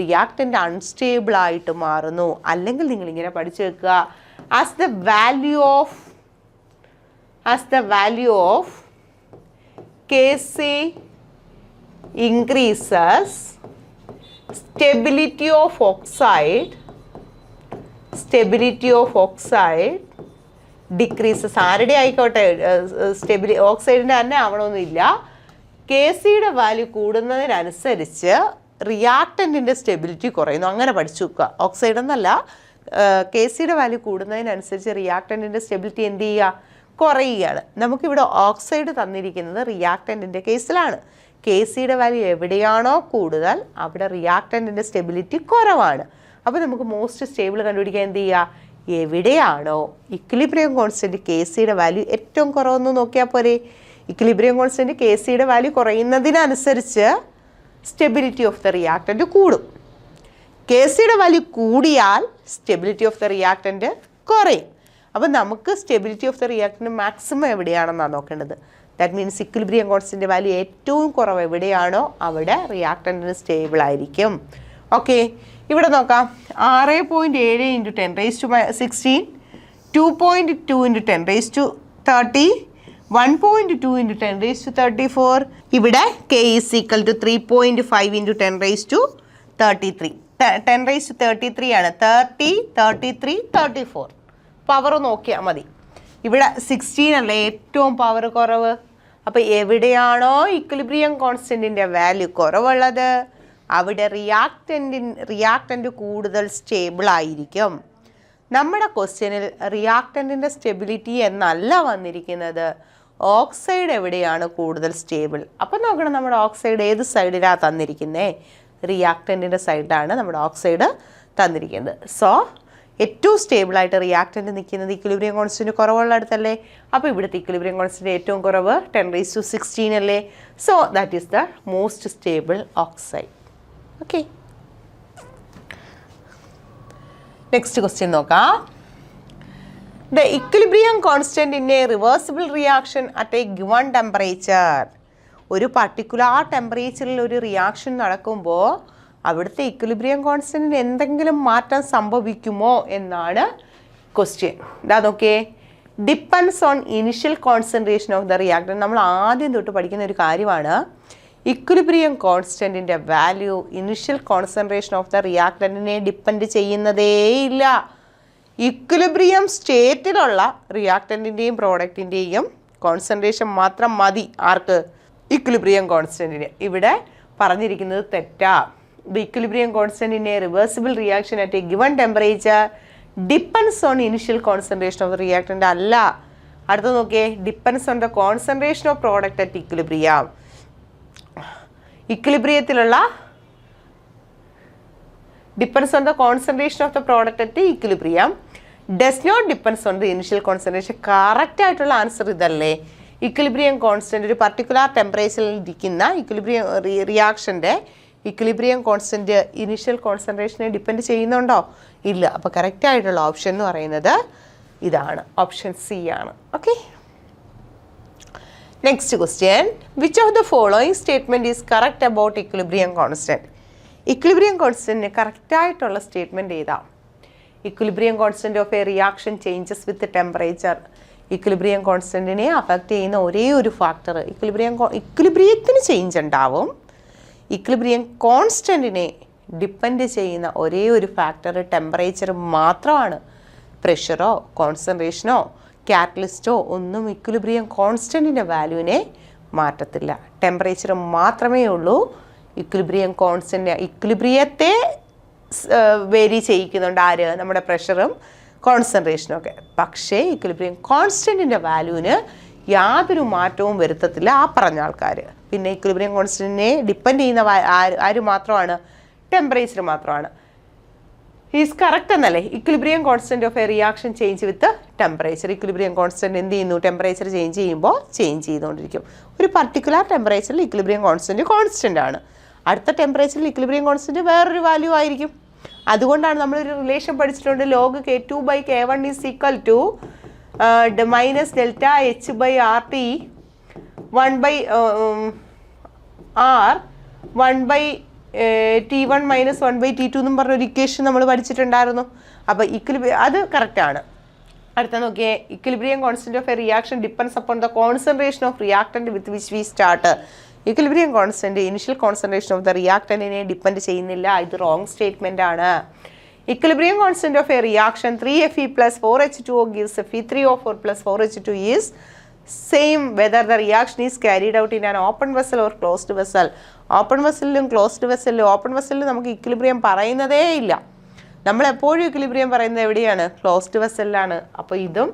റിയാക്റ്റൻ്റ് അൺസ്റ്റേബിൾ ആയിട്ട് മാറുന്നു. അല്ലെങ്കിൽ നിങ്ങളിങ്ങനെ പഠിച്ചു വെക്കുക, as the value of Kc increases, stability of oxide decreases. ആരുടെ ആയിക്കോട്ടെ, ഓക്സൈഡിൻ്റെ തന്നെ ആവണമെന്നില്ല. Kcയുടെ വാല്യൂ കൂടുന്നതിനനുസരിച്ച് റിയാക്റ്റൻറ്റിൻ്റെ സ്റ്റെബിലിറ്റി കുറയുന്നു. അങ്ങനെ പഠിച്ചു വെക്കുക. ഓക്സൈഡ് എന്നല്ല, Kcയുടെ വാല്യൂ കൂടുന്നതിനനുസരിച്ച് റിയാക്റ്റൻറ്റിൻ്റെ സ്റ്റെബിലിറ്റി എന്ത് ചെയ്യുക? കുറയുകയാണ്. നമുക്കിവിടെ ഓക്സൈഡ് തന്നിരിക്കുന്നത് റിയാക്റ്റൻറ്റിൻ്റെ കേസിലാണ്. Kcയുടെ വാല്യൂ എവിടെയാണോ കൂടുതൽ അവിടെ റിയാക്റ്റൻറ്റിൻ്റെ സ്റ്റെബിലിറ്റി കുറവാണ്. അപ്പോൾ നമുക്ക് മോസ്റ്റ് സ്റ്റേബിൾ കണ്ടുപിടിക്കാൻ എന്ത് ചെയ്യുക? എവിടെയാണോ ഇക്വിലിബ്രിയം കോൺസ്റ്റൻറ്റ് Kcയുടെ വാല്യൂ ഏറ്റവും കുറവെന്ന് നോക്കിയാൽ പോരെ. ഇക്വിലിബ്രിയം കോൺസ്റ്റൻറ്റ് Kcയുടെ വാല്യൂ കുറയുന്നതിനനുസരിച്ച് സ്റ്റെബിലിറ്റി ഓഫ് ദ റിയാക്റ്റൻറ്റ് കൂടും. Kcയുടെ വാല്യൂ കൂടിയാൽ സ്റ്റെബിലിറ്റി ഓഫ് ദ റിയാക്റ്റൻറ്റ് കുറയും. അപ്പോൾ നമുക്ക് stability of the reactant maximum എവിടെയാണെന്നാണ് നോക്കേണ്ടത്. That means equilibrium constant value ഏറ്റവും കുറവ് എവിടെയാണോ അവിടെ റിയാക്റ്റൻറ്റിന് സ്റ്റേബിൾ ആയിരിക്കും. ഓക്കെ, ഇവിടെ നോക്കാം. 6.7 × 10⁻16, 2.2 × 10⁻30, 1.2 × 10⁻34. ഇവിടെ K is equal to 3.5 × 10⁻33. 10⁻33 ആണ്. 30, 33, 34. പവർ നോക്കിയാൽ മതി. ഇവിടെ 16 അല്ലേ ഏറ്റവും പവർ കുറവ്. അപ്പോൾ എവിടെയാണോ ഇക്വിലിബ്രിയം കോൺസ്റ്റൻറ്റിൻ്റെ വാല്യൂ കുറവുള്ളത് അവിടെ റിയാക്റ്റൻറ്റ് കൂടുതൽ സ്റ്റേബിൾ ആയിരിക്കും. നമ്മുടെ ക്വസ്റ്റ്യനിൽ റിയാക്റ്റൻറ്റിൻ്റെ സ്റ്റെബിലിറ്റി എന്നല്ല വന്നിരിക്കുന്നത്, ഓക്സൈഡ് എവിടെയാണ് കൂടുതൽ സ്റ്റേബിൾ. അപ്പോൾ നോക്കണം നമ്മുടെ ഓക്സൈഡ് ഏത് സൈഡിലാണ് തന്നിരിക്കുന്നത്? റിയാക്റ്റൻറ്റിൻ്റെ സൈഡിലാണ് നമ്മുടെ ഓക്സൈഡ് തന്നിരിക്കുന്നത്. സോ ഏറ്റവും സ്റ്റേബിളായിട്ട് റിയാക്റ്റൻറ്റ് നിൽക്കുന്നത് ഇക്വിലിബ്രിയം കോൺസ്റ്റൻറ്റ് കുറവുള്ള അടുത്തല്ലേ. അപ്പോൾ ഇവിടുത്തെ ഇക്വിലിബ്രിയം കോൺസ്റ്റൻറ്റ് ഏറ്റവും കുറവ് 10⁻16 അല്ലേ. So that is the most stable oxide. Okay, next question നോക്കാം. The equilibrium constant in a reversible reaction at a given temperature. ഒരു പർട്ടിക്കുലർ ടെമ്പറേച്ചറിൽ ഒരു റിയാക്ഷൻ നടക്കുമ്പോൾ അവിടുത്തെ ഇക്വിലിബ്രിയം കോൺസ്റ്റൻറ്റിന് എന്തെങ്കിലും മാറ്റം സംഭവിക്കുമോ എന്നാണ് ക്വസ്റ്റ്യൻ. ഇതാ നോക്കിയേ, depends on initial concentration of the reactant. നമ്മൾ ആദ്യം തൊട്ട് പഠിക്കുന്ന ഒരു കാര്യമാണ്. ഇക്വിലിബ്രിയം കോൺസ്റ്റൻറ്റിൻ്റെ value initial concentration of the റിയാക്ടൻറ്റിനെ ഡിപ്പെൻഡ് ചെയ്യുന്നതേയില്ല. ഇക്വിലിബ്രിയം സ്റ്റേറ്റിലുള്ള റിയാക്ടൻറ്റിൻ്റെയും പ്രോഡക്റ്റിൻ്റെയും കോൺസെൻട്രേഷൻ മാത്രം മതി ആർക്ക്? ഇക്വിലിബ്രിയം കോൺസ്റ്റൻറ്റിന്. ഇവിടെ പറഞ്ഞിരിക്കുന്നത് തെറ്റാ. The equilibrium constant in a reversible reaction at a given temperature depends on initial concentration of the reactant അല്ല. അടുത്ത നോക്കിയേ, depends on the concentration of product at equilibrium. ഇക്വിലിബ്രിയത്തിലുള്ള depends on the concentration of the product at the equilibrium, does not depends on the initial concentration. Correct ആയിട്ടുള്ള answer ഇതല്ലേ? Equilibrium constant ഒരു particular ടെമ്പറേച്ചറിൽ ഇരിക്കുന്ന equilibrium റിയാക്ഷൻ്റെ equilibrium constant initial കോൺസെൻട്രേഷനെ depend ചെയ്യുന്നുണ്ടോ? ഇല്ല. അപ്പോൾ കറക്റ്റ് ആയിട്ടുള്ള ഓപ്ഷൻ എന്ന് പറയുന്നത് ഇതാണ്, ഓപ്ഷൻ സി ആണ്. Okay, next question. Which of the following statement is correct about equilibrium constant? Equilibrium കോൺസ്റ്റൻറ്റിന് കറക്റ്റായിട്ടുള്ള സ്റ്റേറ്റ്മെൻറ്റ് ഏതാ? Equilibrium constant of a reaction changes with temperature. Equilibrium കോൺസ്റ്റൻറ്റിനെ അഫക്റ്റ് ചെയ്യുന്ന ഒരേ ഒരു ഫാക്ടർ ഇക്വിലിബ്രിയത്തിന് ചേഞ്ച് ഉണ്ടാവും. ഇക്വിലിബ്രിയം കോൺസ്റ്റൻറ്റിനെ ഡിപ്പെൻഡ് ചെയ്യുന്ന ഒരേ ഒരു ഫാക്ടർ ടെമ്പറേച്ചർ മാത്രമാണ്. പ്രഷറോ കോൺസെൻട്രേഷനോ കാറ്റലിസ്റ്റോ ഒന്നും ഇക്വിലിബ്രിയം കോൺസ്റ്റൻറ്റിൻ്റെ വാല്യൂവിനെ മാറ്റത്തില്ല. ടെമ്പറേച്ചർ മാത്രമേ ഉള്ളൂ ഇക്വിലിബ്രിയം കോൺസ്റ്റൻറ്റ്. ഇക്വിലിബ്രിയത്തെ വേരി ചെയ്യിക്കുന്നുണ്ട് ആര്? നമ്മുടെ പ്രഷറും കോൺസെൻട്രേഷനും ഒക്കെ. പക്ഷേ ഇക്വിലിബ്രിയം കോൺസ്റ്റൻറ്റിൻ്റെ വാല്യൂവിന് യാതൊരു മാറ്റവും വരുത്തത്തില്ല ആ പറഞ്ഞ ആൾക്കാർ. പിന്നെ ഇക്വിലിബ്രിയം കോൺസ്റ്റൻറ്റിനെ ഡിപ്പെൻഡ് ചെയ്യുന്ന ആര് മാത്രമാണ്? ടെമ്പറേച്ചർ മാത്രമാണ്. ഈസ് കറക്റ്റ് എന്നല്ലേ? Equilibrium constant of a reaction change with temperature. Equilibrium constant എന്ത് ചെയ്യുന്നു? ടെമ്പറേച്ചർ ചേഞ്ച് ചെയ്യുമ്പോൾ ചേഞ്ച് ചെയ്തുകൊണ്ടിരിക്കും. ഒരു പർട്ടിക്കുലർ ടെമ്പറേച്ചറിൽ ഇക്വിലിബ്രിയം കോൺസ്റ്റൻറ്റ് കോൺസ്റ്റൻ്റ് ആണ്. അടുത്ത ടെമ്പറേച്ചറിൽ ഇക്വിലിബ്രിയം കോൺസ്റ്റൻറ്റ് വേറൊരു വാല്യൂ ആയിരിക്കും. അതുകൊണ്ടാണ് നമ്മളൊരു റിലേഷൻ പഠിച്ചിട്ടുണ്ട്, log K2/K1 is equal to minus delta H/RT 1/T1 minus 1/T2 എന്നും പറഞ്ഞൊരു ഇക്വേഷൻ നമ്മൾ പഠിച്ചിട്ടുണ്ടായിരുന്നു. അപ്പോൾ അത് കറക്റ്റാണ്. അടുത്ത നോക്കിയേ, equilibrium constant of a reaction depends upon the concentration of reactant with which we start. Equilibrium constant initial concentration of the റിയാക്ടൻറ്റിനെ depend ചെയ്യുന്നില്ല. ഇത് റോങ് സ്റ്റേറ്റ്മെൻ്റ് ആണ്. Equilibrium constant of a reaction 3Fe + 4H2O gives Fe3O4 + 4H2 is same whether the reaction is carried out in an open vessel or closed vessel. Open വെസലിലും closed വെസലിലും, open വെസലിൽ നമുക്ക് equilibrium പറയുന്നതേ ഇല്ല. നമ്മളെപ്പോഴും equilibrium പറയുന്നത് എവിടെയാണ്? ക്ലോസ്ഡ് വെസലിലാണ്. അപ്പോൾ ഇതും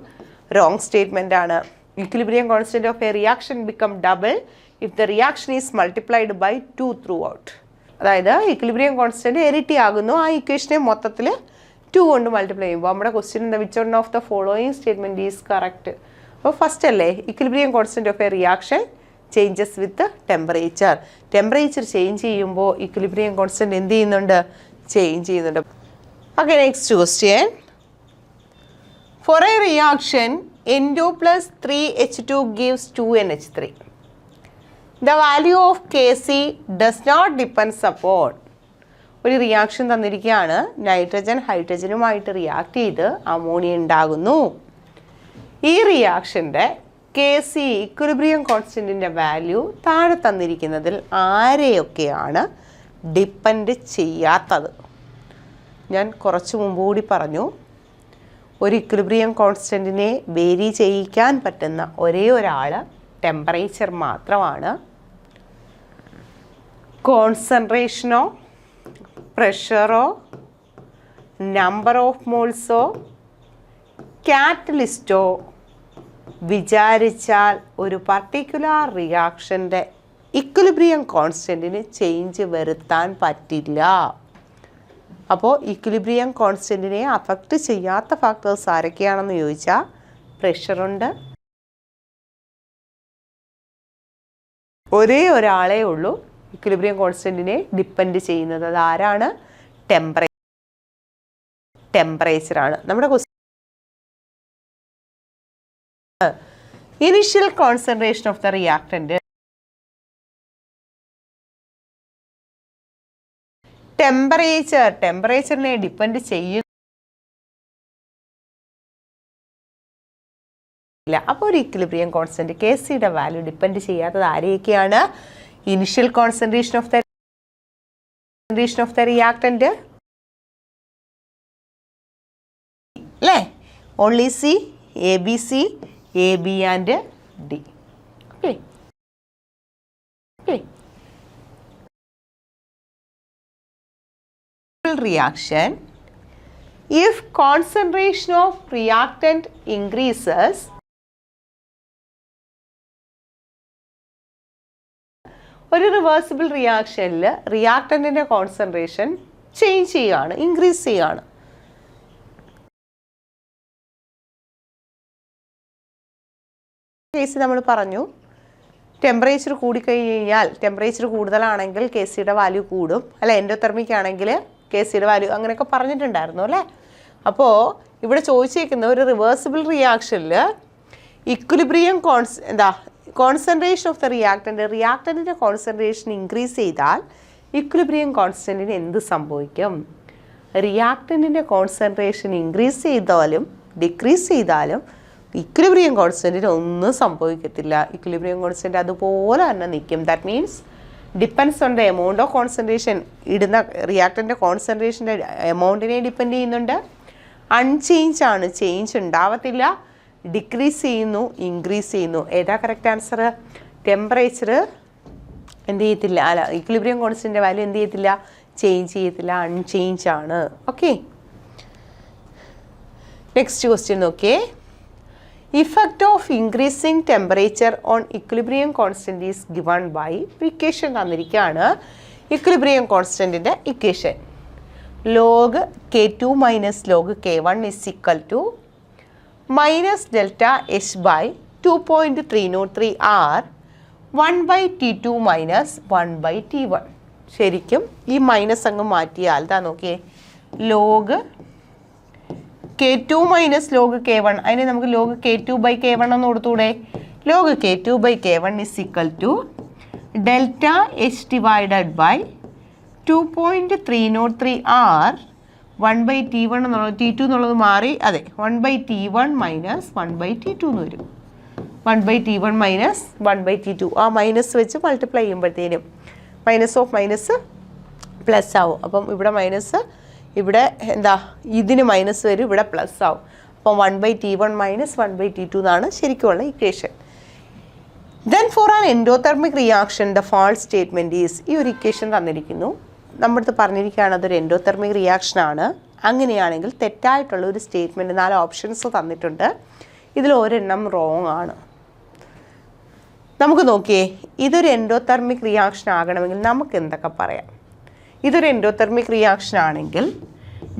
റോങ് സ്റ്റേറ്റ്മെൻ്റ് ആണ്. Equilibrium constant of a reaction become double if the reaction is multiplied by 2 throughout. അതായത് ഇക്വിലിബ്രിയം കോൺസ്റ്റൻറ്റ് ഇരട്ടി ആകുന്നു, ആ ഇക്വേഷനെ മൊത്തത്തിൽ 2 കൊണ്ട് മൾട്ടിപ്ലൈ ചെയ്യുമ്പോൾ. നമ്മുടെ ക്വസ്റ്റ്യൻ എന്താ? Which one of the following statement is correct? അപ്പോൾ ഫസ്റ്റ് അല്ലേ, equilibrium constant of a reaction changes with temperature. Temperature change ചെയ്യുമ്പോൾ ഇക്വിലിബ്രിയം കോൺസ്റ്റൻറ്റ് എന്ത് ചെയ്യുന്നുണ്ട്? ചേഞ്ച് ചെയ്യുന്നുണ്ട്. Okay, next question. For a reaction N2 + 3H2 gives 2NH3. The value of Kc does not depends upon. ഒരു reaction തന്നിരിക്കുകയാണ്, nitrogen ഹൈഡ്രജനുമായിട്ട് react ചെയ്ത് ammonia ഉണ്ടാകുന്നു. ഈ റിയാക്ഷൻ്റെ Kc equilibrium കോൺസ്റ്റൻറ്റിൻ്റെ വാല്യൂ താഴെ തന്നിരിക്കുന്നതിൽ ആരെയൊക്കെയാണ് ഡിപ്പെൻഡ് ചെയ്യാത്തത്? ഞാൻ കുറച്ച് മുമ്പ് കൂടി പറഞ്ഞു, ഒരു ഇക്വിലിബ്രിയം കോൺസ്റ്റൻറ്റിനെ വേരി ചെയ്യിക്കാൻ പറ്റുന്ന ഒരേ ഒരാൾ ടെമ്പറേച്ചർ മാത്രമാണ്. കോൺസെൻട്രേഷനോ പ്രഷറോ നമ്പർ ഓഫ് മോൾസോ കാറ്റലിസ്റ്റോ വിചാരിച്ചാൽ ഒരു പർട്ടിക്കുലർ റിയാക്ഷൻ്റെ ഇക്വിലിബ്രിയം കോൺസ്റ്റൻറ്റിന് ചേഞ്ച് വരുത്താൻ പറ്റില്ല. അപ്പോൾ ഇക്വിലിബ്രിയം കോൺസ്റ്റൻറ്റിനെ അഫക്റ്റ് ചെയ്യാത്ത ഫാക്ടേഴ്സ് ആരൊക്കെയാണെന്ന് ചോദിച്ചാൽ പ്രഷറുണ്ട്, ഒരേ ഒരാളേ ഉള്ളൂ ഇക്വിലിബ്രിയം കോൺസ്റ്റൻറ്റിനെ ഡിപ്പെൻഡ് ചെയ്യുന്നത്. അത് ആരാണ്? ടെമ്പറേച്ചറാണ്. നമ്മുടെ initial concentration of the reactant ടെമ്പറേച്ചറിനെ ഡിപ്പെൻഡ് ചെയ്യുന്നില്ല. അപ്പോൾ ഒരു ഇക്വിലിബ്രിയം കോൺസ്റ്റന്റ് Kcയുടെ വാല്യൂ ഡിപ്പെൻഡ് ചെയ്യാത്തത് ആരെയൊക്കെയാണ്? Initial concentration of the reactant അല്ലേ? Only C, A B C, A B and D. Okay okay. reaction, if concentration of reactant increases, ഒരു reversible റിയാക്ഷനിൽ റിയാക്ടന്റിന്റെ കോൺസെൻട്രേഷൻ ചേഞ്ച് ചെയ്യുകയാണ്, ഇൻക്രീസ് ചെയ്യുകയാണ്. കേസ് നമ്മൾ പറഞ്ഞു ടെമ്പറേച്ചർ കൂടിക്കഴിഞ്ഞ് കഴിഞ്ഞാൽ, ടെമ്പറേച്ചർ കൂടുതലാണെങ്കിൽ Kcയുടെ വാല്യൂ കൂടും അല്ലെ, എൻഡോതെർമിക് ആണെങ്കിൽ Kcയുടെ വാല്യൂ അങ്ങനെയൊക്കെ പറഞ്ഞിട്ടുണ്ടായിരുന്നു അല്ലേ. അപ്പോൾ ഇവിടെ ചോദിച്ചേക്കുന്ന ഒരു റിവേഴ്സിബിൾ റിയാക്ഷനിൽ ഇക്വിലിബ്രിയം കോൺസെൻട്രേഷൻ ഓഫ് ദ റിയാക്ടന്റിന്റെ കോൺസെൻട്രേഷൻ ഇൻക്രീസ് ചെയ്താൽ ഇക്വിലിബ്രിയം കോൺസ്റ്റന്റിന് എന്ത് സംഭവിക്കും? റിയാക്ടന്റിന്റെ കോൺസെൻട്രേഷൻ ഇൻക്രീസ് ചെയ്താലും ഡിക്രീസ് ചെയ്താലും ഇക്വിലിബ്രിയം കോൺസ്റ്റന്റിന് ഒന്നും സംഭവിക്കത്തില്ല. ഇക്വിലിബ്രിയം കോൺസ്റ്റന്റ് അതുപോലെ തന്നെ നിൽക്കും. That means depends on the amount of concentration. ഇടുന്ന റിയാക്ടൻ്റെ കോൺസെൻട്രേഷൻ്റെ എമൗണ്ടിനെ ഡിപ്പെൻഡ് ചെയ്യുന്നുണ്ട്. അൺചേഞ്ച് ആണ്, ചേഞ്ച് ഉണ്ടാവത്തില്ല. ഡിക്രീസ് ചെയ്യുന്നു, ഇൻക്രീസ് ചെയ്യുന്നു. ഏതാ കറക്റ്റ് ആൻസർ? ടെമ്പറേച്ചർ എന്ത് ചെയ്യത്തില്ല, അല്ല ഇക്വിലിബ്രിയം കോൺസ്റ്റൻ്റെ വാല്യൂ എന്ത് ചെയ്യത്തില്ല, ചേഞ്ച് ചെയ്യത്തില്ല, അൺചേഞ്ച് ആണ്. ഓക്കെ, നെക്സ്റ്റ് ക്വസ്റ്റ്യൻ നോക്കിയേ. Effect of increasing temperature on equilibrium constant is given by equation തന്നിരിക്കുകയാണ്. ഇക്വിലിബ്രിയം കോൺസ്റ്റന്റിൻ്റെ equation log K2 minus log K1 is equal to minus delta H by 2.303 R 1 by T2 minus 1 by T1. ശരിക്കും ഈ minus അങ്ങ് മാറ്റിയാൽ ഇതാ നോക്കിയേ, log K2 minus log K1, അതിനെ നമുക്ക് log K2 by K1 എന്ന് കൊടുത്തൂടെ. log K2 by K1 is equal to delta H divided by 2.303 R 1 by T1 എന്നുള്ളത് T2 എന്നുള്ളത് മാറി, അതെ 1 by T1 minus 1 by T2 എന്ന് വരും. 1 by T1 minus 1 by T2, ആ മൈനസ് വെച്ച് മൾട്ടിപ്ലൈ ചെയ്യുമ്പോഴത്തേനും മൈനസ് ഓഫ് മൈനസ് പ്ലസ് ആവും. അപ്പം ഇവിടെ മൈനസ്, ഇവിടെ എന്താ ഇതിന് മൈനസ് വരും, ഇവിടെ പ്ലസ് ആവും. അപ്പം 1 by T1 minus 1 by T2 എന്നാണ് ശരിക്കുള്ള equation. Then for an endothermic reaction the false statement is, ഈ ഒരു ഇക്വേഷൻ തന്നിരിക്കുന്നു, നമ്മുടെ അടുത്ത് പറഞ്ഞിരിക്കുകയാണ് അതൊരു എൻഡോതെർമിക് റിയാക്ഷനാണ്. അങ്ങനെയാണെങ്കിൽ തെറ്റായിട്ടുള്ള ഒരു സ്റ്റേറ്റ്മെൻറ്റ് 4 ഓപ്ഷൻസ് തന്നിട്ടുണ്ട്. ഇതിൽ ഒരെണ്ണം റോങ് ആണ്. നമുക്ക് നോക്കിയേ, ഇതൊരു എൻഡോതെർമിക് റിയാക്ഷൻ ആകണമെങ്കിൽ നമുക്ക് എന്തൊക്കെ പറയാം? ഇതൊരു എൻഡോതെർമിക് റിയാക്ഷൻ ആണെങ്കിൽ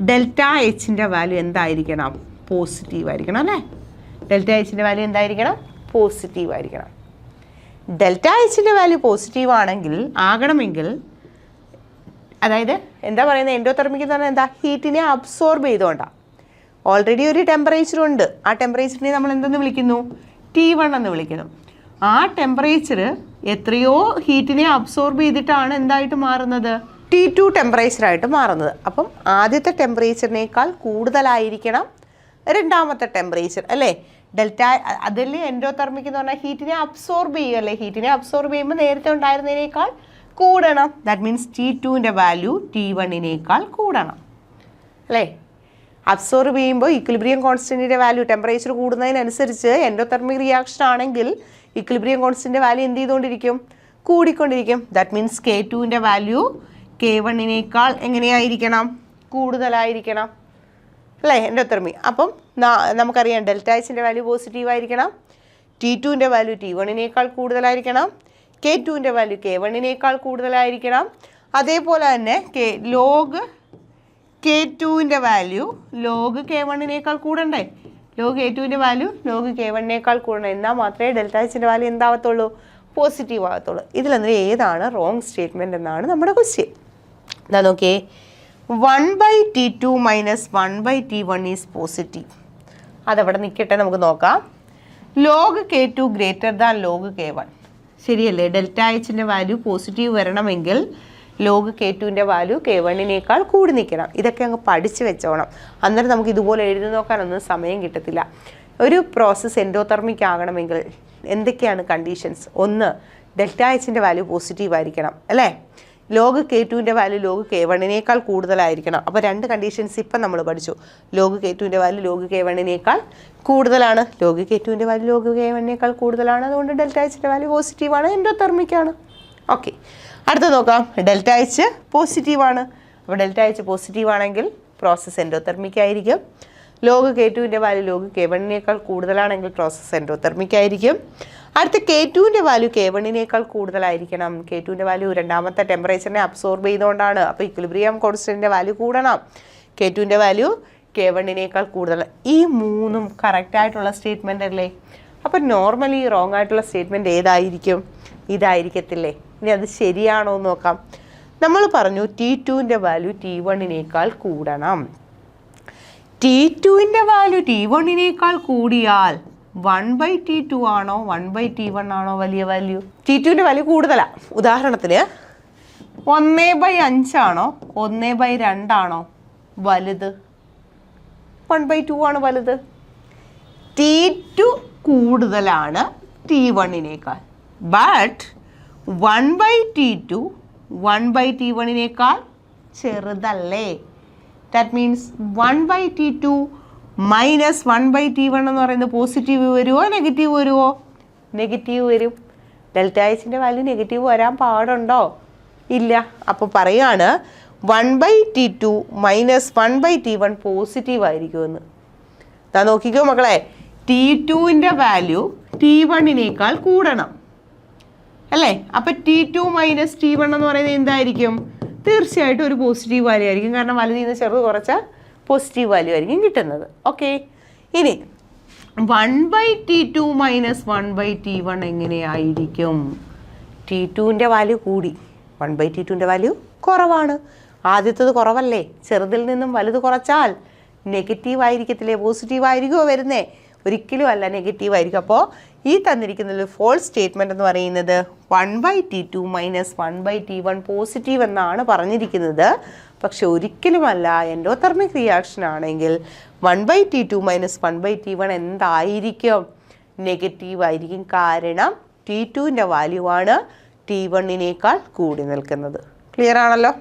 ഡെൽറ്റ എച്ചിൻ്റെ വാല്യൂ എന്തായിരിക്കണം? പോസിറ്റീവ് ആയിരിക്കണം അല്ലേ. ഡെൽറ്റ എച്ചിൻ്റെ വാല്യൂ എന്തായിരിക്കണം? പോസിറ്റീവ് ആയിരിക്കണം. ഡെൽറ്റ എച്ചിൻ്റെ വാല്യൂ പോസിറ്റീവ് ആണെങ്കിൽ ആകണമെങ്കിൽ, അതായത് എന്താ പറയുന്നത്, എൻഡോതെർമിക് എന്ന് പറഞ്ഞാൽ എന്താ, ഹീറ്റിനെ അബ്സോർബ് ചെയ്തുകൊണ്ടാണ്. ഓൾറെഡി ഒരു ടെമ്പറേച്ചർ ഉണ്ട്, ആ ടെമ്പറേച്ചറിനെ നമ്മൾ എന്തെന്ന് വിളിക്കുന്നു? T1 എന്ന് വിളിക്കുന്നു. ആ ടെമ്പറേച്ചർ എത്രയോ ഹീറ്റിനെ അബ്സോർബ് ചെയ്തിട്ടാണ് എന്തായിട്ട് മാറുന്നത്? T2 ടെമ്പറേച്ചറായിട്ട് മാറുന്നത്. അപ്പം ആദ്യത്തെ ടെമ്പറേച്ചറിനേക്കാൾ കൂടുതലായിരിക്കണം രണ്ടാമത്തെ ടെമ്പറേച്ചർ അല്ലേ. ഡെൽറ്റ അതിൽ എൻഡോതെർമിക് എന്ന് പറഞ്ഞാൽ ഹീറ്റിനെ അബ്സോർബ് ചെയ്യുകയല്ലേ. ഹീറ്റിനെ അബ്സോർബ് ചെയ്യുമ്പോൾ നേരത്തെ ഉണ്ടായിരുന്നതിനേക്കാൾ കൂടണം. ദാറ്റ് മീൻസ് T2ൻ്റെ വാല്യൂ T1നേക്കാൾ കൂടണം അല്ലേ. അബ്സോർബ് ചെയ്യുമ്പോൾ ഇക്വിലിബ്രിയം കോൺസ്റ്റൻറ്റിൻ്റെ വാല്യൂ ടെമ്പറേച്ചർ കൂടുന്നതിനനുസരിച്ച് എൻഡോതെർമിക് റിയാക്ഷൻ ആണെങ്കിൽ ഇക്വിലിബ്രിയം കോൺസ്റ്റൻറ്റിൻ്റെ വാല്യൂ എന്ത് ചെയ്തുകൊണ്ടിരിക്കും? കൂടിക്കൊണ്ടിരിക്കും. ദാറ്റ് മീൻസ് K2ൻ്റെ വാല്യൂ K1നേക്കാൾ എങ്ങനെയായിരിക്കണം? കൂടുതലായിരിക്കണം അല്ലേ എൻഡോതെർമി. അപ്പം നമുക്കറിയാം ഡെൽറ്റ എച്ചിൻ്റെ വാല്യൂ പോസിറ്റീവ് ആയിരിക്കണം, T2ൻ്റെ വാല്യൂ T1നേക്കാൾ കൂടുതലായിരിക്കണം, K2ൻ്റെ വാല്യൂ K1നേക്കാൾ കൂടുതലായിരിക്കണം. അതേപോലെ തന്നെ log K2ൻ്റെ വാല്യൂ log K1നേക്കാൾ കൂടണ്ടേ. log K2ൻ്റെ വാല്യൂ log K1നേക്കാൾ കൂടണം. എന്നാൽ മാത്രമേ ഡെൽറ്റ എച്ചിൻ്റെ വാല്യൂ എന്താവത്തുള്ളൂ? പോസിറ്റീവ് ആകത്തുള്ളൂ. ഇതിലെന്നാൽ ഏതാണ് റോങ് സ്റ്റേറ്റ്മെൻറ്റ് എന്നാണ് നമ്മുടെ ക്വസ്റ്റ്യൻ. എന്താ നോക്കിയേ, 1 by T2 minus 1 by T1 is positive. അതവിടെ നിൽക്കട്ടെ, നമുക്ക് നോക്കാം. Log K2 greater than log K1. ശരിയല്ലേ? ഡെൽറ്റ എച്ചിൻ്റെ വാല്യൂ പോസിറ്റീവ് വരണമെങ്കിൽ ലോഗ് K2ൻ്റെ വാല്യൂ K1നേക്കാൾ കൂടി നിൽക്കണം. ഇതൊക്കെ അങ്ങ് പഠിച്ച് വെച്ചോണം. അന്നേരം നമുക്ക് ഇതുപോലെ എഴുതി നോക്കാനൊന്നും സമയം കിട്ടത്തില്ല. ഒരു പ്രോസസ്സ് എൻഡോതെർമിക് ആകണമെങ്കിൽ എന്തൊക്കെയാണ് കണ്ടീഷൻസ്? ഒന്ന്, ഡെൽറ്റ എച്ചിൻ്റെ വാല്യൂ പോസിറ്റീവ് ആയിരിക്കണം അല്ലേ? ലോഗ് K2ൻ്റെ വാല്യൂ ലോഗ് K1നേക്കാൾ കൂടുതലായിരിക്കണം. അപ്പോൾ രണ്ട് കണ്ടീഷൻസ് ഇപ്പം നമ്മൾ പഠിച്ചു. ലോഗ് K2ൻ്റെ വാല്യൂ ലോഗ് K1നേക്കാൾ കൂടുതലാണ്. ലോഗ് K2ൻ്റെ വാല്യൂ ലോഗ് K1നേക്കാൾ കൂടുതലാണ്. അതുകൊണ്ട് ഡെൽറ്റ എച്ചിൻ്റെ വാല്യൂ പോസിറ്റീവാണ്, എൻഡോതെർമിക്കാണ്. ഓക്കെ, അടുത്ത നോക്കാം. ഡെൽറ്റ എച്ച് പോസിറ്റീവാണ്. അപ്പോൾ ഡെൽറ്റ എച്ച് പോസിറ്റീവ് ആണെങ്കിൽ പ്രോസസ്സ് എൻഡോതെർമിക് ആയിരിക്കും. ലോഗ് K2ൻ്റെ വാല്യൂ ലോഗ് K1നേക്കാൾ കൂടുതലാണെങ്കിൽ പ്രോസസ്സ് എൻഡോതെർമിക് ആയിരിക്കും. അടുത്ത K2ൻ്റെ വാല്യൂ K1നേക്കാൾ കൂടുതലായിരിക്കണം. K2ൻ്റെ വാല്യൂ രണ്ടാമത്തെ ടെമ്പറേച്ചറിനെ അബ്സോർബ് ചെയ്തുകൊണ്ടാണ്. അപ്പോൾ ഇക്വിലിബ്രിയം കോൺസ്റ്റൻറ്റിൻ്റെ വാല്യൂ കൂടണം. K2ൻ്റെ വാല്യൂ K1നേക്കാൾ കൂടുതൽ. ഈ മൂന്നും കറക്റ്റായിട്ടുള്ള സ്റ്റേറ്റ്മെൻ്റ് അല്ലേ? അപ്പോൾ നോർമലി റോങ് ആയിട്ടുള്ള സ്റ്റേറ്റ്മെൻറ്റ് ഏതായിരിക്കും? ഇതായിരിക്കത്തില്ലേ? ഇനി അത് ശരിയാണോ എന്ന് നോക്കാം. നമ്മൾ പറഞ്ഞു T2ൻ്റെ വാല്യൂ T1നേക്കാൾ കൂടണം. T2ൻ്റെ വാല്യൂ T1നേക്കാൾ കൂടിയാൽ 1/T2 ആണോ 1/T1 ആണോ വലിയ വാല്യൂ? T2ൻ്റെ വാല്യൂ കൂടുതലാണ്. ഉദാഹരണത്തിന് 1/5 ആണോ 1/2 ആണോ വലുത്? 1/2 ആണ് വലുത്. T2 കൂടുതലാണ് T1നേക്കാൾ. ബട്ട് 1/T2 1/T1നേക്കാൾ ചെറുതല്ലേ? That means 1/T2 minus 1/T1 എന്ന് പറയുന്നത് പോസിറ്റീവ് വരുമോ നെഗറ്റീവ് വരുമോ? നെഗറ്റീവ് വരും. ഡെൽറ്റ എച്ചിൻ്റെ വാല്യൂ നെഗറ്റീവ് വരാൻ പാടുണ്ടോ? ഇല്ല. അപ്പോൾ പറയാണ് 1/T2 മൈനസ് 1/T1 പോസിറ്റീവ് ആയിരിക്കുമെന്ന്. ഞാൻ നോക്കിക്കോ മക്കളെ, T2ൻ്റെ വാല്യൂ T1നേക്കാൾ കൂടണം അല്ലേ? അപ്പം T2 മൈനസ് T1 എന്ന് പറയുന്നത് എന്തായിരിക്കും? തീർച്ചയായിട്ടും ഒരു പോസിറ്റീവ് വാല്യൂ ആയിരിക്കും. കാരണം വലുതിൽ നിന്ന് ചെറുത് കുറച്ചാൽ പോസിറ്റീവ് വാല്യൂ ആയിരിക്കും കിട്ടുന്നത്. ഓക്കെ, ഇനി 1/T2 മൈനസ് 1/T1 എങ്ങനെയായിരിക്കും? T2ൻ്റെ വാല്യൂ കൂടി, 1/T2ൻ്റെ വാല്യൂ കുറവാണ്. ആദ്യത്തത് കുറവല്ലേ? ചെറുതിൽ നിന്നും വലുത് കുറച്ചാൽ നെഗറ്റീവ് ആയിരിക്കത്തില്ലേ? പോസിറ്റീവ് ആയിരിക്കുമോ വരുന്നേ? ഒരിക്കലും അല്ല, നെഗറ്റീവ് ആയിരിക്കും. അപ്പോൾ ഈ തന്നിരിക്കുന്നതിൽ ഫോൾസ് സ്റ്റേറ്റ്മെൻറ്റ് എന്ന് പറയുന്നത് 1/T2 മൈനസ് 1/T1 പോസിറ്റീവ് എന്നാണ് പറഞ്ഞിരിക്കുന്നത്. പക്ഷെ ഒരിക്കലുമല്ല. എൻഡോതെർമിക് റിയാക്ഷൻ ആണെങ്കിൽ 1/T2 മൈനസ് 1/T1 എന്തായിരിക്കും? നെഗറ്റീവ് ആയിരിക്കും. കാരണം T2ൻ്റെ വാല്യൂ ആണ് T1നേക്കാൾ കൂടി നിൽക്കുന്നത്. ക്ലിയർ ആണല്ലോ?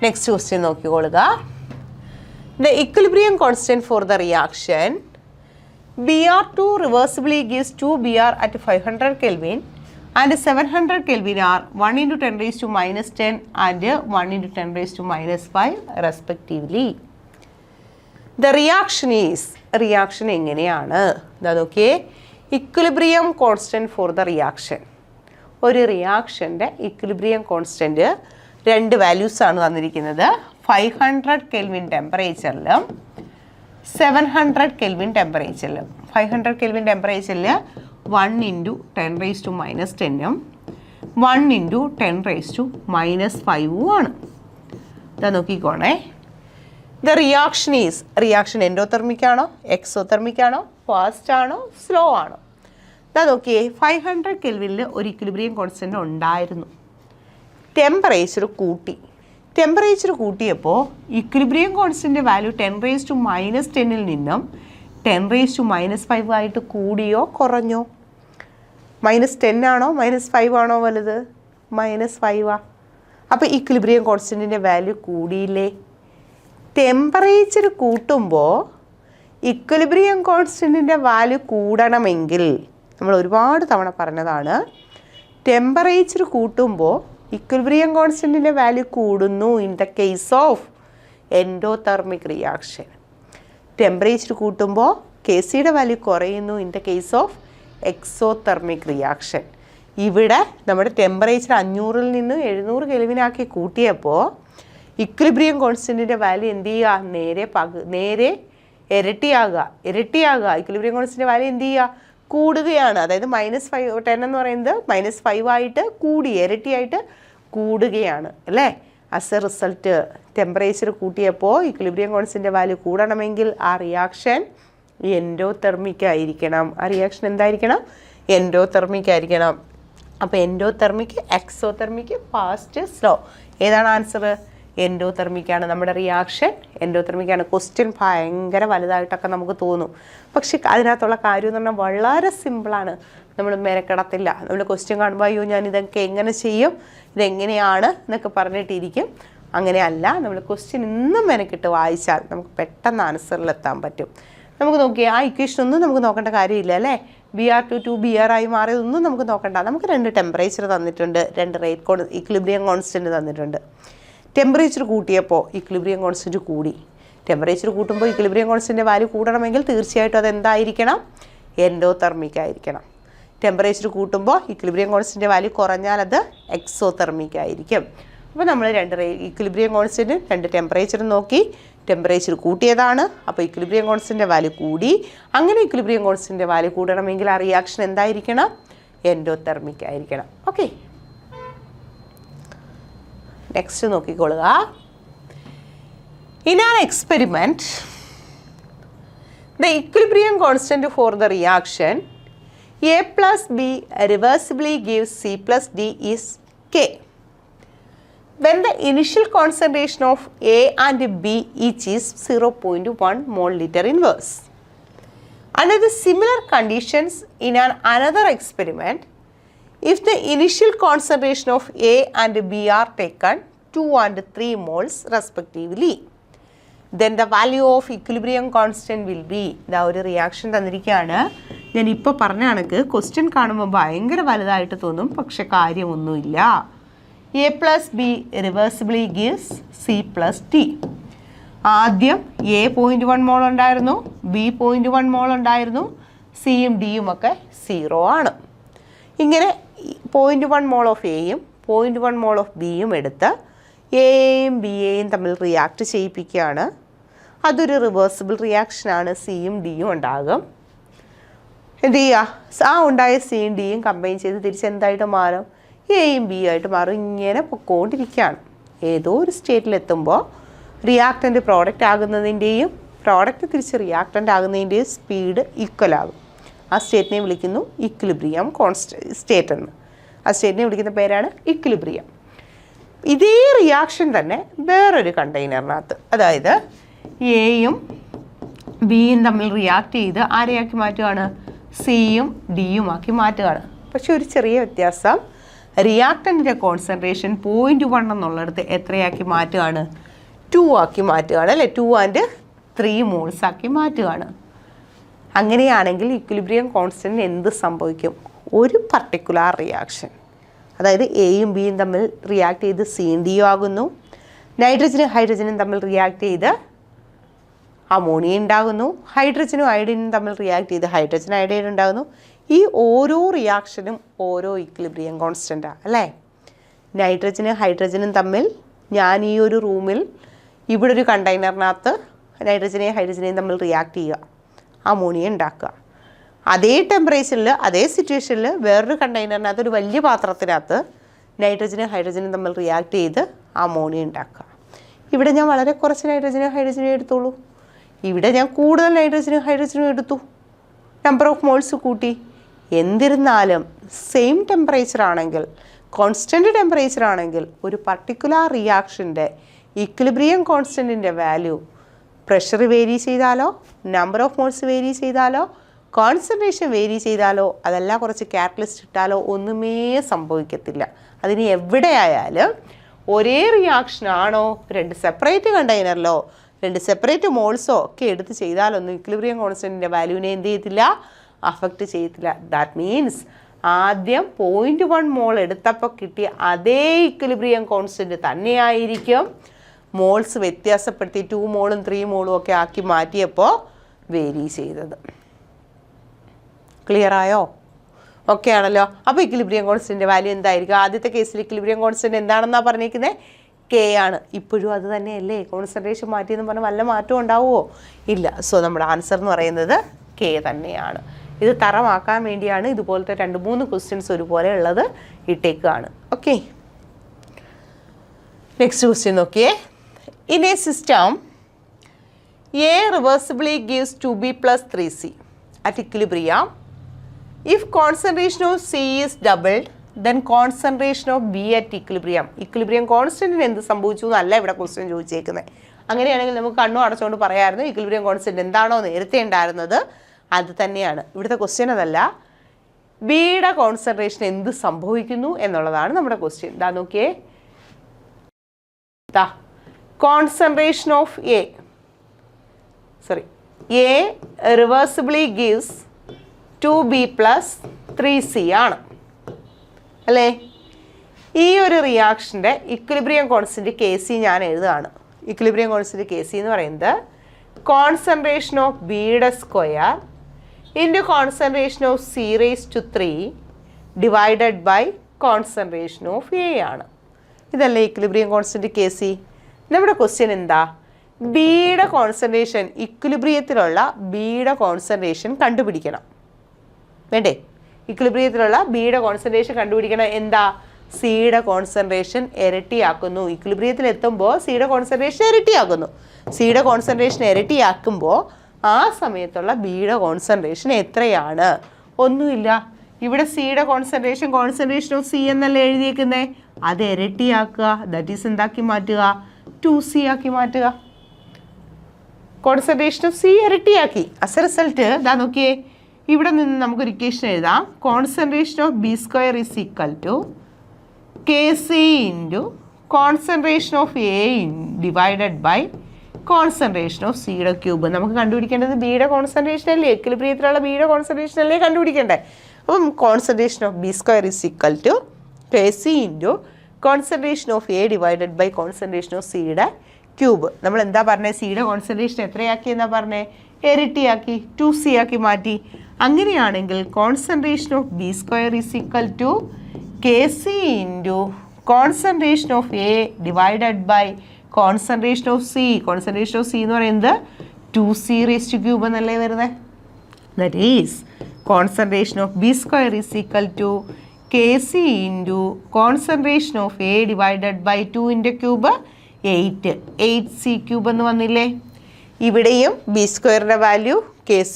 നെക്സ്റ്റ് ക്വസ്റ്റ്യൻ നോക്കിക്കൊള്ളുക. The equilibrium constant for the reaction Br2 reversibly gives 2 Br at 500 Kelvin and 700 Kelvin are 1 into 10 raised to minus 10 and 1 into 10 raised to minus 5 respectively. The reaction എങ്ങനെയാണ്? ഇതാ നോക്കിയേ, equilibrium constant for the reaction. ഒരു റിയാക്ഷൻ്റെ equilibrium constant രണ്ട് വാല്യൂസാണ് തന്നിരിക്കുന്നത്. 500 kelvin ടെമ്പറേച്ചറിലും 700 kelvin ടെമ്പറേച്ചറിലും. 500 kelvin ടെമ്പറേച്ചറിൽ 1 into 10 raised to minus 10ഉം 1 into 10 raised to minus 5ഉം ആണ്. ഇതാ നോക്കിക്കോണേ. ദ റിയാക്ഷൻ എൻഡോതെർമിക് ആണോ എക്സോതെർമിക് ആണോ ഫാസ്റ്റ് ആണോ സ്ലോ ആണോ? ഇതാ നോക്കിയേ, 500 കെൽവിനിൽ ഒരു ഇക്വിലിബ്രിയം കോൺസ്റ്റൻ്റ് ഉണ്ടായിരുന്നു. ടെമ്പറേച്ചർ കൂട്ടിയപ്പോൾ equilibrium constant value 10 raised to minus 10ൽ നിന്നും 10 raised to minus 5 ആയിട്ട് കൂടിയോ കുറഞ്ഞോ? -10 ആണോ -5 ആണോ വലുത്? -5 അപ്പോൾ ഇക്വിലിബ്രിയം കോൺസ്റ്റൻറ്റിൻ്റെ വാല്യൂ കൂടിയില്ലേ? ടെമ്പറേച്ചർ കൂട്ടുമ്പോൾ ഇക്വിലിബ്രിയം കോൺസ്റ്റൻറ്റിൻ്റെ വാല്യൂ കൂടണമെങ്കിൽ നമ്മൾ ഒരുപാട് തവണ പറഞ്ഞതാണ്, ടെമ്പറേച്ചർ കൂട്ടുമ്പോൾ ഇക്വിലിബ്രിയം കോൺസ്റ്റൻറ്റിൻ്റെ വാല്യൂ കൂടുന്നു in the case of endothermic reaction. Temperature കൂട്ടുമ്പോൾ Kcയുടെ വാല്യൂ കുറയുന്നു in the case of exothermic reaction. ഇവിടെ നമ്മുടെ ടെമ്പറേച്ചർ 500ൽ നിന്ന് 700 കെൽവിനാക്കി കൂട്ടിയപ്പോൾ ഇക്വിലിബ്രിയം കോൺസ്റ്റൻറ്റിൻ്റെ വാല്യൂ എന്ത് ചെയ്യുക? നേരെ ഇരട്ടിയാകുക. ഇക്വിലിബ്രിയം കോൺസ്റ്റൻറ്റിൻ്റെ വാല്യൂ എന്ത് ചെയ്യുക? കൂടുകയാണ്. അതായത് -10 എന്ന് പറയുന്നത് -5 ആയിട്ട് കൂടി, ഇരട്ടിയായിട്ട് കൂടുകയാണ് അല്ലേ? ആസ് എ റിസൾട്ട് ടെമ്പറേച്ചർ കൂട്ടിയപ്പോൾ ഇക്വിലിബ്രിയം കോൺസ്റ്റൻറ്റിൻ്റെ വാല്യൂ കൂടണമെങ്കിൽ ആ റിയാക്ഷൻ എൻഡോതെർമിക് ആയിരിക്കണം. ആ റിയാക്ഷൻ എന്തായിരിക്കണം? എൻഡോതെർമിക് ആയിരിക്കണം. അപ്പോൾ എൻഡോതെർമിക്, എക്സോതെർമിക്, ഫാസ്റ്റ്, സ്ലോ. ഏതാണ് ആൻസർ? എൻഡോതെർമിക്കാണ്. നമ്മുടെ റിയാക്ഷൻ എൻഡോതെർമിക്കാണ്. ക്വസ്റ്റ്യൻ ഭയങ്കര വലുതായിട്ടൊക്കെ നമുക്ക് തോന്നും, പക്ഷെ അതിനകത്തുള്ള കാര്യം എന്ന് പറഞ്ഞാൽ വളരെ സിമ്പിളാണ്. നമ്മൾ മെനക്കെടത്തില്ല. നമ്മൾ ക്വസ്റ്റ്യൻ കാണുമ്പോൾ അയ്യോ ഞാൻ ഇതൊക്കെ എങ്ങനെ ചെയ്യും, ഇതെങ്ങനെയാണ് എന്നൊക്കെ പറഞ്ഞിട്ടിരിക്കും. അങ്ങനെയല്ല, നമ്മൾ ക്വസ്റ്റ്യൻ ഇന്നും മെനക്കിട്ട് വായിച്ചാൽ നമുക്ക് പെട്ടെന്ന് ആൻസറിലെത്താൻ പറ്റും. നമുക്ക് നോക്കിയാൽ ആ ഇക്വേഷൻ ഒന്നും നമുക്ക് നോക്കേണ്ട കാര്യമില്ല അല്ലേ. BR2 to BR ആയി മാറിയതൊന്നും നമുക്ക് നോക്കണ്ട. നമുക്ക് 2 ടെമ്പറേച്ചർ തന്നിട്ടുണ്ട്, 2 ഇക്വിലിബ്രിയം കോൺസ്റ്റൻറ്റ് തന്നിട്ടുണ്ട്. ടെമ്പറേച്ചർ കൂട്ടിയപ്പോൾ ഇക്വിലിബ്രിയം കോൺസ്റ്റൻറ്റ് കൂടി. ടെമ്പറേച്ചർ കൂട്ടുമ്പോൾ ഇക്വിലിബ്രിയം കോൺസ്റ്റൻറ്റ് വാല്യൂ കൂടണമെങ്കിൽ തീർച്ചയായിട്ടും അതെന്തായിരിക്കണം? എൻഡോതെർമിക് ആയിരിക്കണം. ടെമ്പറേച്ചർ കൂട്ടുമ്പോൾ ഇക്വിലിബ്രിയം കോൺസ്റ്റൻറ്റ് വാല്യൂ കുറഞ്ഞാൽ അത് എക്സോതെർമിക് ആയിരിക്കും. അപ്പോൾ നമ്മൾ 2 ഇക്വിലിബ്രിയം കോൺസ്റ്റൻറ്റ് 2 ടെമ്പറേച്ചറും നോക്കി. ടെമ്പറേച്ചർ കൂട്ടിയതാണ്, അപ്പോൾ ഇക്വിലിബ്രിയം കോൺസ്റ്റൻറ്റ് വാല്യൂ കൂടി. അങ്ങനെ ഇക്വിലിബ്രിയം കോൺസ്റ്റൻറ്റ് വാല്യൂ കൂടണമെങ്കിൽ ആ റിയാക്ഷൻ എന്തായിരിക്കണം? എൻഡോതെർമിക് ആയിരിക്കണം. ഓക്കെ, നെക്സ്റ്റ് നോക്കിക്കൊള്ളുക. In an experiment the equilibrium constant for the reaction A plus B reversibly gives C plus D is K. When the initial concentration of A and B each is 0.1 mole liter inverse. Under the similar conditions in another experiment, if the initial concentration of A and B are taken 2 and 3 moles respectively, then the value of equilibrium constant will be. ഇതാ ഒരു reaction തന്നിരിക്കുകയാണ്. ഞാൻ ഇപ്പോൾ പറഞ്ഞ കണക്ക് question കാണുമ്പോൾ ഭയങ്കര വലുതായിട്ട് തോന്നും, പക്ഷെ കാര്യമൊന്നുമില്ല. A plus B reversibly gives C plus D. ആദ്യം A 0.1 മോൾ ഉണ്ടായിരുന്നു, B 0.1 മോൾ ഉണ്ടായിരുന്നു, സിയും ഡിയും ഒക്കെ 0 ആണ്. ഇങ്ങനെ 0.1 മോൾ ഓഫ് എയും 0.1 മോൾ ഓഫ് ബിയും എടുത്ത് എയും ബിയെയും തമ്മിൽ റിയാക്ട് ചെയ്യിപ്പിക്കുകയാണ്. അതൊരു റിവേഴ്സിബിൾ റിയാക്ഷനാണ്. സിയും ഡിയും ഉണ്ടാകും. എന്ത് ചെയ്യുക? ആ ഉണ്ടായ സിയും ഡിയും കമ്പൈൻ ചെയ്ത് തിരിച്ചെന്തായിട്ട് മാറും? എയും ബി ആയിട്ട് മാറും. ഇങ്ങനെ പൊക്കോണ്ടിരിക്കുകയാണ്. ഏതോ ഒരു സ്റ്റേറ്റിലെത്തുമ്പോൾ റിയാക്റ്റൻ്റ് പ്രോഡക്റ്റ് ആകുന്നതിൻ്റെയും പ്രോഡക്റ്റ് തിരിച്ച് റിയാക്റ്റൻ്റ് ആകുന്നതിൻ്റെയും സ്പീഡ് ഈക്വൽ ആകും. ആ സ്റ്റേറ്റിനെ വിളിക്കുന്നു ഇക്വിലിബ്രിയം സ്റ്റേറ്റ് എന്ന്. ആ സ്റ്റേറ്റിനെ വിളിക്കുന്ന പേരാണ് ഇക്വിലിബ്രിയം. ഇതേ റിയാക്ഷൻ തന്നെ വേറൊരു കണ്ടെയ്നറിനകത്ത്, അതായത് എയും ബിയും തമ്മിൽ റിയാക്ട് ചെയ്ത് ആരെയാക്കി മാറ്റുകയാണ്? സിയും ഡിയും ആക്കി മാറ്റുകയാണ്. പക്ഷെ ഒരു ചെറിയ വ്യത്യാസം, റിയാക്റ്റൻറ്റിൻ്റെ കോൺസെൻട്രേഷൻ 0.1 എന്നുള്ളിടത്ത് എത്രയാക്കി മാറ്റുകയാണ്? 2 ആക്കി മാറ്റുകയാണ് അല്ലേ. 2 and 3 മോൾസ് ആക്കി മാറ്റുകയാണ്. അങ്ങനെയാണെങ്കിൽ ഇക്വിലിബ്രിയം കോൺസ്റ്റൻറ്റിന് എന്ത് സംഭവിക്കും? ഒരു പർട്ടിക്കുലർ റിയാക്ഷൻ, അതായത് എയും ബിയും തമ്മിൽ റിയാക്ട് ചെയ്ത് സിയും ഡിയും ആകുന്നു. നൈട്രജനും ഹൈഡ്രജനും തമ്മിൽ റിയാക്ട് ചെയ്ത് അമോണിയ ഉണ്ടാകുന്നു. ഹൈഡ്രജനും അയഡിനും തമ്മിൽ റിയാക്ട് ചെയ്ത് ഹൈഡ്രജൻ അയഡൈഡ് ഉണ്ടാകുന്നു. ഈ ഓരോ റിയാക്ഷനും ഓരോ ഇക്വിലിബ്രിയം കോൺസ്റ്റൻ്റാണ് അല്ലേ. നൈട്രജനും ഹൈഡ്രജനും തമ്മിൽ ഞാൻ ഈ ഒരു റൂമിൽ ഇവിടെ ഒരു കണ്ടെയ്നറിനകത്ത് നൈട്രജനെയും ഹൈഡ്രജനെയും തമ്മിൽ റിയാക്ട് ചെയ്യുക, അമോണിയ ഉണ്ടാക്കുക. അതേ ടെമ്പറേച്ചറിൽ അതേ സിറ്റുവേഷനിൽ വേറൊരു കണ്ടെയ്നറിനകത്ത് ഒരു വലിയ പാത്രത്തിനകത്ത് നൈട്രജനും ഹൈഡ്രജനും തമ്മിൽ റിയാക്ട് ചെയ്ത് അമോണിയ ഉണ്ടാക്കുക. ഇവിടെ ഞാൻ വളരെ കുറച്ച് നൈട്രജനും ഹൈഡ്രജനും എടുത്തോളൂ, ഇവിടെ ഞാൻ കൂടുതൽ നൈട്രജനും ഹൈഡ്രജനും എടുത്തു, നമ്പർ ഓഫ് മോൾസ് കൂട്ടി. എന്നിരുന്നാലും സെയിം ടെമ്പറേച്ചർ ആണെങ്കിൽ, കോൺസ്റ്റൻറ്റ് ടെമ്പറേച്ചർ ആണെങ്കിൽ, ഒരു പർട്ടിക്കുലർ റിയാക്ഷൻ്റെ ഇക്വിലിബ്രിയം കോൺസ്റ്റൻറ്റിൻ്റെ വാല്യൂ പ്രഷർ വേരി ചെയ്താലോ, നമ്പർ ഓഫ് മോൾസ് വേരി ചെയ്താലോ, കോൺസെൻട്രേഷൻ വേരി ചെയ്താലോ, അതല്ല കുറച്ച് കാറ്റലിസ്റ്റ് ഇട്ടാലോ ഒന്നുമേ സംഭവിക്കത്തില്ല. അതിന് എവിടെയായാലും ഒരേ റിയാക്ഷനാണോ 2 സെപ്പറേറ്റ് കണ്ടെയ്നറിലോ 2 സെപ്പറേറ്റ് മോൾസോ ഒക്കെ എടുത്ത് ചെയ്താലൊന്നും ഇക്വിലിബ്രിയം കോൺസ്റ്റൻറ്റിൻ്റെ വാല്യൂവിനെ എന്ത് ചെയ്യത്തില്ല? അഫക്റ്റ് ചെയ്യത്തില്ല. ദാറ്റ് മീൻസ് ആദ്യം 0.1 മോൾ എടുത്തപ്പോൾ കിട്ടിയ അതേ ഇക്വിലിബ്രിയം കോൺസ്റ്റൻറ്റ് തന്നെയായിരിക്കും മോൾസ് വ്യത്യാസപ്പെടുത്തി 2 മോളും 3 മോളും ഒക്കെ ആക്കി മാറ്റിയപ്പോൾ വേരി ചെയ്തത്. ക്ലിയർ ആയോ? ഓക്കെ ആണല്ലോ. അപ്പോൾ ഇക്വിലിബ്രിയം കോൺസ്റ്റൻറ്റിൻ്റെ വാല്യൂ എന്തായിരിക്കും? ആദ്യത്തെ കേസിൽ ഇക്വിലിബ്രിയം കോൺസ്റ്റൻറ്റ് എന്താണെന്നാണ് പറഞ്ഞിരിക്കുന്നത്? കെ ആണ്. ഇപ്പോഴും അത് തന്നെയല്ലേ? കോൺസെൻട്രേഷൻ മാറ്റിയെന്ന് പറഞ്ഞാൽ വല്ല മാറ്റവും ഉണ്ടാവുമോ? ഇല്ല. സോ നമ്മുടെ ആൻസർ എന്ന് പറയുന്നത് കെ തന്നെയാണ്. ഇത് തറമാക്കാൻ വേണ്ടിയാണ് ഇതുപോലത്തെ 2-3 ക്വസ്റ്റ്യൻസ് ഒരുപോലെ ഉള്ളത് ഇട്ടേക്കാണ്. ഓക്കെ, നെക്സ്റ്റ് ക്വസ്റ്റ്യൻ നോക്കിയേ. In A system A reversibly gives 2B plus 3C at equilibrium. If concentration of C is doubled, then concentration of B at equilibrium. Equilibrium കോൺസ്റ്റൻറ്റിന് എന്ത് സംഭവിച്ചു എന്നല്ല ഇവിടെ ക്വസ്റ്റ്യൻ ചോദിച്ചേക്കുന്നത്. അങ്ങനെയാണെങ്കിൽ നമുക്ക് കണ്ണു അടച്ചുകൊണ്ട് പറയാമായിരുന്നു ഇക്വിലിബ്രിയം കോൺസ്റ്റൻറ്റ് എന്താണോ നേരത്തെ ഉണ്ടായിരുന്നത് അത് തന്നെയാണ്. ഇവിടുത്തെ ക്വസ്റ്റ്യൻ അതല്ല. ബിയുടെ കോൺസെൻട്രേഷൻ എന്ത് സംഭവിക്കുന്നു എന്നുള്ളതാണ് നമ്മുടെ ക്വസ്റ്റ്യൻ. ഇതാ നോക്കിയേ, concentration of A റിവേഴ്സിബിളി gives 2B plus 3C ആണ് അല്ലേ. ഈ ഒരു റിയാക്ഷൻ്റെ ഇക്വിലിബ്രിയം കോൺസ്റ്റൻറ്റ് KC ഞാൻ എഴുതുകയാണ്. ഇക്വിലിബ്രിയം കോൺസ്റ്റൻറ്റ് KC എന്ന് പറയുന്നത് കോൺസെൻട്രേഷൻ ഓഫ് ബിയുടെ square into concentration of C raised to 3 divided by concentration of A ആണ്. ഇതല്ലേ ഇക്വിലിബ്രിയം കോൺസ്റ്റൻറ്റ് KC. നമ്മുടെ ക്വസ്റ്റ്യൻ എന്താ? ബിയുടെ കോൺസെൻട്രേഷൻ, ഇക്വിലിബ്രിയത്തിലുള്ള ബിയുടെ കോൺസെൻട്രേഷൻ കണ്ടുപിടിക്കണം. വേണ്ടേ? ഇക്വിലിബ്രിയത്തിലുള്ള ബിയുടെ കോൺസെൻട്രേഷൻ കണ്ടുപിടിക്കണം. എന്താ? സിയുടെ കോൺസെൻട്രേഷൻ ഇരട്ടിയാക്കുന്നു. ഇക്വിലിബ്രിയത്തിൽ എത്തുമ്പോൾ സിയുടെ കോൺസെൻട്രേഷൻ ഇരട്ടിയാക്കുന്നു. സിയുടെ കോൺസെൻട്രേഷൻ ഇരട്ടിയാക്കുമ്പോൾ ആ സമയത്തുള്ള ബിയുടെ കോൺസെൻട്രേഷൻ എത്രയാണ്? ഒന്നുമില്ല. ഇവിടെ സിയുടെ കോൺസെൻട്രേഷൻ ഓഫ് സി എന്നല്ലേ എഴുതിയേക്കുന്നത്. അത് ഇരട്ടിയാക്കുക. ദാറ്റ് ഈസ് എന്താക്കി മാറ്റുക? 2C ആക്കി മാറ്റുക. കോൺസെൻട്രേഷൻ ഓഫ് സി ഇരട്ടിയാക്കി. ആസ് എ റിസൾട്ട് ഇതാ നോക്കിയേ, ഇവിടെ നിന്ന് നമുക്കൊരു ഇക്വേഷൻ എഴുതാം. Concentration of B square is equal to KC into concentration of A divided by concentration of സിയുടെ ക്യൂബ്. നമുക്ക് കണ്ടുപിടിക്കേണ്ടത് ബിയുടെ കോൺസെൻട്രേഷൻ അല്ലേ, ഇക്വിലിബ്രിയത്തിലുള്ള ബിയുടെ കോൺസെൻട്രേഷൻ അല്ലേ കണ്ടുപിടിക്കേണ്ടത്. അപ്പം concentration of B square is equal to KC into concentration of A divided by concentration of സിയുടെ ക്യൂബ്. നമ്മൾ എന്താ പറഞ്ഞത്? സിയുടെ കോൺസെൻട്രേഷൻ എത്രയാക്കി എന്നാ പറഞ്ഞത്? ഇരട്ടിയാക്കി, 2C ആക്കി മാറ്റി. അങ്ങനെയാണെങ്കിൽ concentration of B square is equal to KC into concentration of A divided by concentration of C. കോൺസെൻട്രേഷൻ ഓഫ് സി എന്ന് പറയുന്നത് 2C raised to ക്യൂബ് എന്നല്ലേ വരുന്നത്. That is concentration of B square is equal to KC into concentration of A divided by 2 into cube 8C cube എന്ന് വന്നില്ലേ. ഇവിടെയും B സ്ക്വയറിൻ്റെ value KC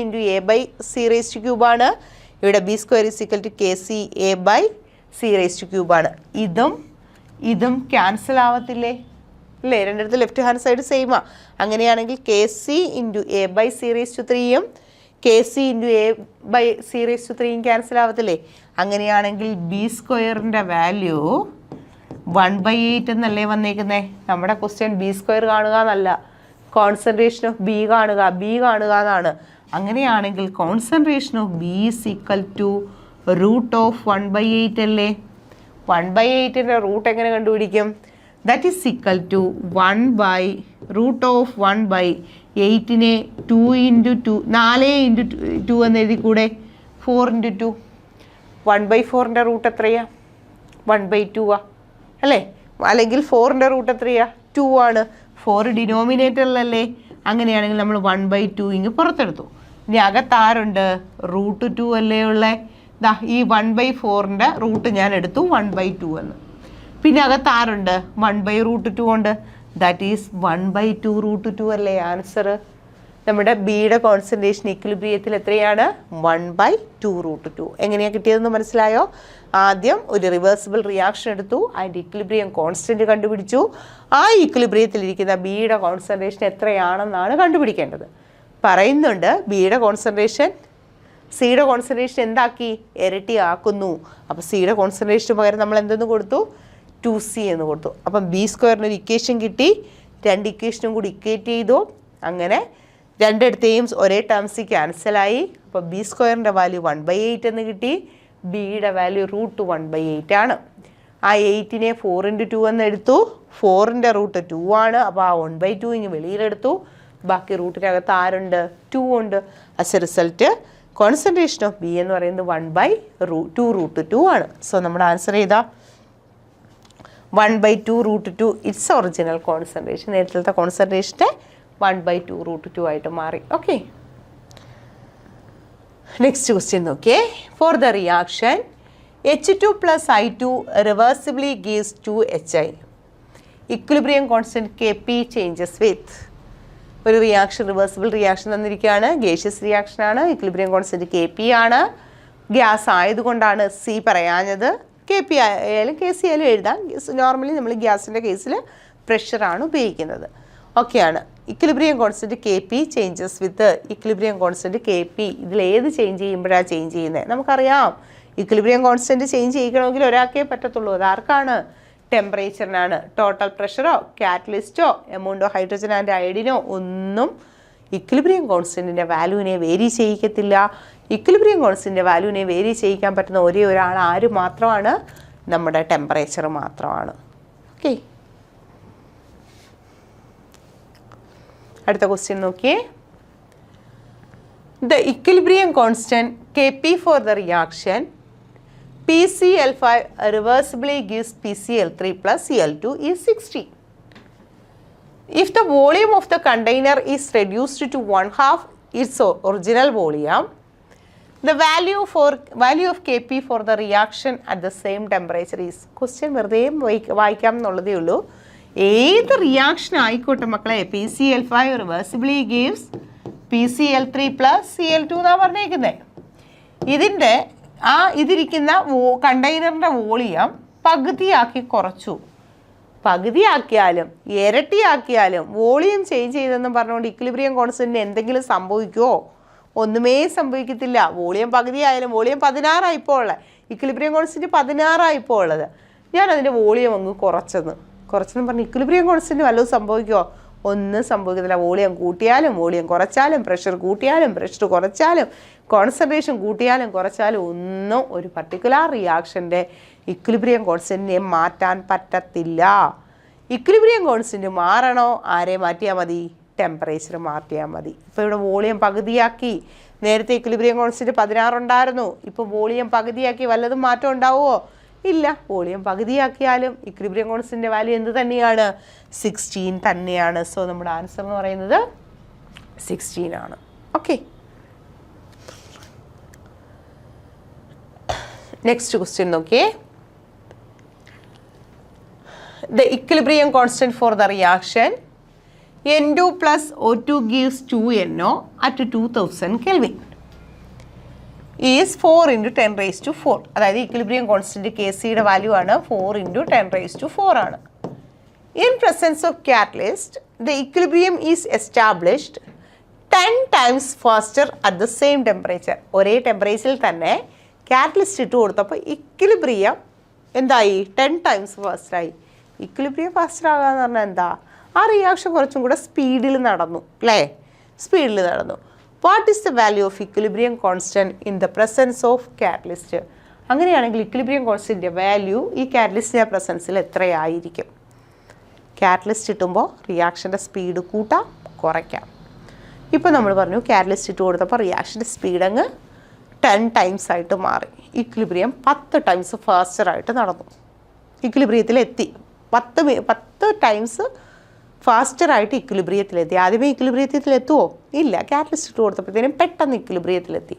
into A by C raised to ക്യൂബാണ്. ഇവിടെ B square is equal to KC A by C raised to ക്യൂബാണ്. ഇതും cancel ആവത്തില്ലേ അല്ലേ? രണ്ടിടത്ത് ലെഫ്റ്റ് ഹാൻഡ് സൈഡ് സെയിമാ. അങ്ങനെയാണെങ്കിൽ KC into A by C raised to 3യും KC into A by C raised to 3യും ക്യാൻസൽ ആവത്തില്ലേ? അങ്ങനെയാണെങ്കിൽ ബി സ്ക്വയറിൻ്റെ വാല്യൂ 1/8 എന്നല്ലേ വന്നേക്കുന്നത്. നമ്മുടെ ക്വസ്റ്റ്യൻ ബി സ്ക്വയർ കാണുക എന്നല്ല, കോൺസെൻട്രേഷൻ ഓഫ് ബി കാണുക എന്നാണ്. അങ്ങനെയാണെങ്കിൽ concentration of B is equal to root of 1/8 അല്ലേ. 1/8ൻ്റെ റൂട്ട് എങ്ങനെ കണ്ടുപിടിക്കും? ദാറ്റ് ഈസ് ഈക്വൽ ടു 1/√1/8നെ 2 ഇൻറ്റു 2 4 ഇൻറ്റു 2 എന്ന് എഴുതി കൂടെ. 4 ഇൻറ്റു 2 1/4ൻ്റെ റൂട്ട് എത്രയാ? 1/2 അല്ലേ? അല്ലെങ്കിൽ 4ൻ്റെ റൂട്ട് എത്രയാ? 2 ആണ്. 4 ഡിനോമിനേറ്ററിലല്ലേ. അങ്ങനെയാണെങ്കിൽ നമ്മൾ 1/2 ഇങ്ങ് പുറത്തെടുത്തു. ഇനി അകത്താരുണ്ട്? √2 അല്ലേ ഉള്ളത്. ദാ ഈ 1/4ൻ്റെ റൂട്ട് ഞാൻ എടുത്തു 1/2 എന്ന്. പിന്നെ അകത്താരുണ്ട്? 1/√2 ഉണ്ട്. ദാറ്റ് ഈസ് 1/2√2 അല്ലേ ആൻസർ. നമ്മുടെ ബിയുടെ കോൺസെൻട്രേഷൻ ഇക്വിലിബ്രിയത്തിൽ എത്രയാണ്? 1/2√2. എങ്ങനെയാണ് കിട്ടിയതെന്ന് മനസ്സിലായോ? ആദ്യം ഒരു റിവേഴ്സിബിൾ റിയാക്ഷൻ എടുത്തു, അതിൻ്റെ ഇക്വിലിബ്രിയം കോൺസ്റ്റൻറ്റ് കണ്ടുപിടിച്ചു. ആ ഇക്വിലിബ്രിയത്തിലിരിക്കുന്ന ബിയുടെ കോൺസെൻട്രേഷൻ എത്രയാണെന്നാണ് കണ്ടുപിടിക്കേണ്ടത്. പറയുന്നുണ്ട് ബിയുടെ കോൺസെൻട്രേഷൻ സിയുടെ കോൺസെൻട്രേഷൻ എന്താക്കി? ഇരട്ടിയാക്കുന്നു. അപ്പോൾ സിയുടെ കോൺസെൻട്രേഷന് പകരം നമ്മൾ എന്തെന്ന് കൊടുത്തു? 2C എന്ന് കൊടുത്തു. അപ്പം ബി സ്ക്വയറിനൊരു ഇക്വേഷൻ കിട്ടി. 2 ഇക്വേഷനും കൂടി ഇക്വേറ്റ് ചെയ്തു. അങ്ങനെ രണ്ടിടത്തെയും ഒരേ ടേംസ് ക്യാൻസലായി. അപ്പോൾ ബി സ്ക്വയറിൻ്റെ വാല്യൂ 1/8 എന്ന് കിട്ടി. ബിയുടെ വാല്യൂ √1/8 ആണ്. ആ 8നെ 4 ഇൻറ്റു 2 എന്ന് എടുത്തു. 4ൻ്റെ റൂട്ട് 2 ആണ്. അപ്പോൾ ആ 1/2 ഇങ്ങ് വെളിയിലെടുത്തു. ബാക്കി റൂട്ടിനകത്ത് ആരുണ്ട്? 2 ഉണ്ട്. As a result concentration of B എന്ന് പറയുന്നത് 1/2√2 ആണ്. സോ നമ്മുടെ ആൻസർ ചെയ്താ 1/2√2 ഇറ്റ്സ് ഒറിജിനൽ കോൺസെൻട്രേഷൻ. നേരത്തെ കോൺസെൻട്രേഷൻ്റെ 1/2√2 ആയിട്ട് മാറി. ഓക്കെ, നെക്സ്റ്റ് ക്വസ്റ്റ്യൻ നോക്കിയേ. For the reaction H2 plus I2 reversibly gives 2HI. Equilibrium constant Kp changes with. ഒരു റിയാക്ഷൻ റിവേഴ്സിബിൾ റിയാക്ഷൻ തന്നിരിക്കുകയാണ്, ഗേഷ്യസ് റിയാക്ഷൻ ആണ്, ഇക്വിലിബ്രിയം കോൺസ്റ്റന്റ് Kp ആണ്. ഗ്യാസ് ആയതുകൊണ്ടാണ് C പറയാഞ്ഞത്. Kp ആയാലും Kc ആയാലും എഴുതാം. നോർമലി നമ്മൾ ഗ്യാസിൻ്റെ കേസിൽ പ്രഷറാണ് ഉപയോഗിക്കുന്നത്. ഓക്കെയാണ്. Equilibrium constant Kp changes with equilibrium constant Kp. ഇതിലേത് ചേഞ്ച് ചെയ്യുമ്പോഴാണ് ചേഞ്ച് ചെയ്യുന്നത്? നമുക്കറിയാം, ഇക്വിലിബ്രിയം കോൺസ്റ്റന്റ് ചേഞ്ച് ചെയ്യിക്കണമെങ്കിൽ ഒരാൾക്കേ പറ്റത്തുള്ളൂ. അതാർക്കാണ്? ടെമ്പറേച്ചറിനാണ്. ടോട്ടൽ പ്രഷറോ കാറ്റലിസ്റ്റോ എമൗണ്ട് ഓഫ് ഹൈഡ്രജൻ ആൻഡ് അയഡിനോ ഒന്നും ഇക്വിലിബ്രിയം കോൺസ്റ്റന്റിൻ്റെ വാല്യൂവിനെ വേരി ചെയ്യിക്കത്തില്ല. ഇക്വിലിബ്രിയം കോൺസ്റ്റന്റിൻ്റെ വാല്യൂവിനെ വേരി ചെയ്യിക്കാൻ പറ്റുന്ന ഒരേ ഒരാൾ ആര് മാത്രമാണ്? നമ്മുടെ ടെമ്പറേച്ചർ മാത്രമാണ്. ഓക്കെ, അടുത്ത ക്വസ്റ്റ്യൻ നോക്കിയേ. The equilibrium constant Kp four the reaction PCl5 reversibly gives PCl3 plus Cl2 is 60. If the volume of the container is reduced to 1/2 its original volume, the value of Kp for the reaction at the same temperature is. Question വെറുതെ വായിക്കാം എന്നുള്ളതേ ഉള്ളൂ. ഏത് reaction ആയിക്കോട്ടെ മക്കളെ, PCl5 reversibly gives PCl3 plus Cl2 എന്നാണ് പറഞ്ഞേക്കുന്നത്. ഇതിൻ്റെ ഇതിരിക്കുന്ന കണ്ടെയ്നറിൻ്റെ വോളിയം പകുതിയാക്കി കുറച്ചു. പകുതിയാക്കിയാലും ഇരട്ടിയാക്കിയാലും വോളിയം ചേഞ്ച് ചെയ്തെന്ന് പറഞ്ഞുകൊണ്ട് ഇക്വിലിബ്രിയം കോൺസ്റ്റന്റിന് എന്തെങ്കിലും സംഭവിക്കുമോ? ഒന്നുമേ സംഭവിക്കത്തില്ല. വോളിയം പകുതിയായാലും വോളിയം 16 ഇപ്പോൾ ഉള്ളത്, ഇക്വിലിബ്രിയം കോൺസ്റ്റന്റ് 16 ഇപ്പോൾ ഉള്ളത്. ഞാൻ അതിൻ്റെ വോളിയം അങ്ങ് കുറച്ചെന്ന് പറഞ്ഞ് ഇക്വിലിബ്രിയം കോൺസ്റ്റന്റ് വല്ലതും സംഭവിക്കുമോ? ഒന്നും സംഭവിക്കത്തില്ല. വോളിയം കൂട്ടിയാലും വോളിയം കുറച്ചാലും പ്രഷർ കൂട്ടിയാലും പ്രഷർ കുറച്ചാലും കോൺസെൻട്രേഷൻ കൂട്ടിയാലും കുറച്ചാലും ഒന്നും ഒരു പർട്ടിക്കുലർ റിയാക്ഷൻ്റെ ഇക്വിലിബ്രിയം കോൺസ്റ്റന്റിനെ മാറ്റാൻ പറ്റത്തില്ല. ഇക്വിലിബ്രിയം കോൺസ്റ്റന്റ് മാറണോ? ആരെ മാറ്റിയാൽ മതി? ടെമ്പറേച്ചർ മാറ്റിയാൽ മതി. ഇപ്പോൾ ഇവിടെ വോളിയം പകുതിയാക്കി. നേരത്തെ ഇക്വിലിബ്രിയം കോൺസ്റ്റന്റ് 16 ഉണ്ടായിരുന്നു, ഇപ്പോൾ വോളിയം പകുതിയാക്കി. വല്ലതും മാറ്റം ഉണ്ടാവുമോ? ഇല്ല. വോളിയം പകുതിയാക്കിയാലും ഇക്വിലിബ്രിയം കോൺസ്റ്റന്റിൻ്റെ വാല്യൂ എന്ത് തന്നെയാണ്? 16 തന്നെയാണ്. സോ നമ്മുടെ ആൻസർ എന്ന് പറയുന്നത് 16 ആണ്. ഓക്കെ, നെക്സ്റ്റ് ക്വസ്റ്റ്യൻ നോക്കിയേ. The equilibrium constant four the reaction N2 plus O2 gives 2NO at 2000 Kelvin is 4 into 10 raised to 4. അതായത് ഇക്വിലിബ്രിയം കോൺസ്റ്റന്റ് Kcയുടെ വാല്യൂ ആണ് 4 into 10 raised to 4 ആണ്. In presence of catalyst, the equilibrium is established 10 times faster at the same temperature. ഒരേ ടെമ്പറേച്ചറിൽ തന്നെ catalyst ഇട്ട് കൊടുത്തപ്പോൾ equilibrium എന്തായി? 10 times ഫാസ്റ്ററായി. ഇക്വിലിബ്രിയം ഫാസ്റ്റർ ആകാന്ന് പറഞ്ഞാൽ എന്താ? ആ റിയാക്ഷൻ കുറച്ചും കൂടെ സ്പീഡിൽ നടന്നു അല്ലേ? സ്പീഡിൽ നടന്നു. What is the value of equilibrium constant in the presence of catalyst? അങ്ങനെയാണെങ്കിൽ ഇക്വിലിബ്രിയം കോൺസ്റ്റന്റിൻ്റെ വാല്യൂ ഈ കാറ്റലിസ്റ്റിൻ്റെ പ്രസൻസിൽ എത്രയായിരിക്കും? കാറ്റലിസ്റ്റ് ഇട്ടുമ്പോൾ റിയാക്ഷൻ്റെ സ്പീഡ് കൂട്ടാം കുറയ്ക്കാം. ഇപ്പോൾ നമ്മൾ പറഞ്ഞു കാറ്റലിസ്റ്റ് ഇട്ട് കൊടുത്തപ്പോൾ റിയാക്ഷൻ്റെ സ്പീഡ് അങ്ങ് 10 times ആയിട്ട് മാറി. ഇക്വിലിബ്രിയം 10 times ഫാസ്റ്ററായിട്ട് നടന്നു. ഇക്വിലിബ്രിയത്തിലെത്തി. 10 times ഫാസ്റ്ററായിട്ട് ഇക്വിലിബ്രിയത്തിലെത്തി. ആദ്യമേ ഇക്വിലിബ്രിയത്തിലെത്തുമോ? ഇല്ല. കാറ്റലിസ്റ്റ് ഇട്ട് കൊടുത്തപ്പോഴത്തേനും പെട്ടെന്ന് ഇക്വിലിബ്രിയത്തിലെത്തി.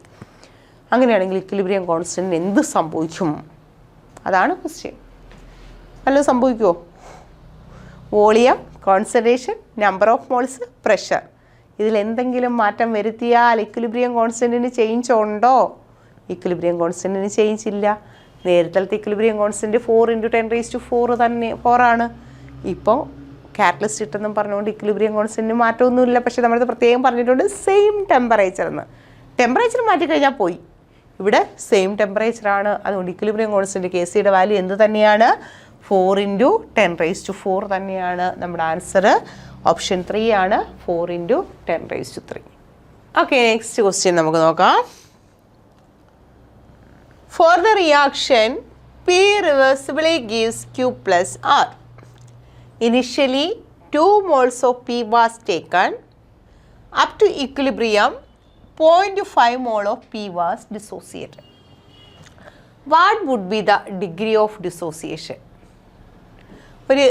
അങ്ങനെയാണെങ്കിൽ ഇക്വിലിബ്രിയം കോൺസ്റ്റന്റിന് എന്ത് സംഭവിക്കും? അതാണ് ക്വസ്റ്റ്യൻ. വല്ലതും സംഭവിക്കുമോ? Volume, concentration, number of moles, pressure, ഇതിലെന്തെങ്കിലും മാറ്റം വരുത്തിയാൽ ഇക്വിലിബ്രിയം കോൺസ്റ്റന്റിന് ചേഞ്ച് ഉണ്ടോ? ഇക്വിലിബ്രിയം കോൺസ്റ്റന്റിന് ചേഞ്ച് ഇല്ല. നേരത്തെ equilibrium constant 4 into 10 raised to 4 തന്നെ 4 ആണ്. ഇപ്പോൾ കാറ്റലിസ്റ്റ് ഇട്ടെന്നും പറഞ്ഞുകൊണ്ട് ഇക്വിലിബ്രിയം കോൺസ്റ്റന്റിന് മാറ്റമൊന്നുമില്ല. പക്ഷേ നമ്മളത് പ്രത്യേകം പറഞ്ഞിട്ടുണ്ട് സെയിം ടെമ്പറേച്ചർ എന്ന്. ടെമ്പറേച്ചർ മാറ്റിക്കഴിഞ്ഞാൽ പോയി. ഇവിടെ സെയിം ടെമ്പറേച്ചറാണ്. അതുകൊണ്ട് ഇക്വിലിബ്രിയം കോൺസ്റ്റന്റ് Kcയുടെ വാല്യൂ എന്ത് തന്നെയാണ്? 4 into 10 raised to 4 തന്നെയാണ്. നമ്മുടെ ആൻസർ ഓപ്ഷൻ 3 ആണ്. 4 into 10 raised to 3. Okay, next question നമുക്ക് നോക്കാം. For the reaction, P reversibly gives Q plus R. Initially, 2 moles of P was taken. Up to equilibrium, 0.5 mole of P was dissociated. What would be the degree of dissociation? ഒരു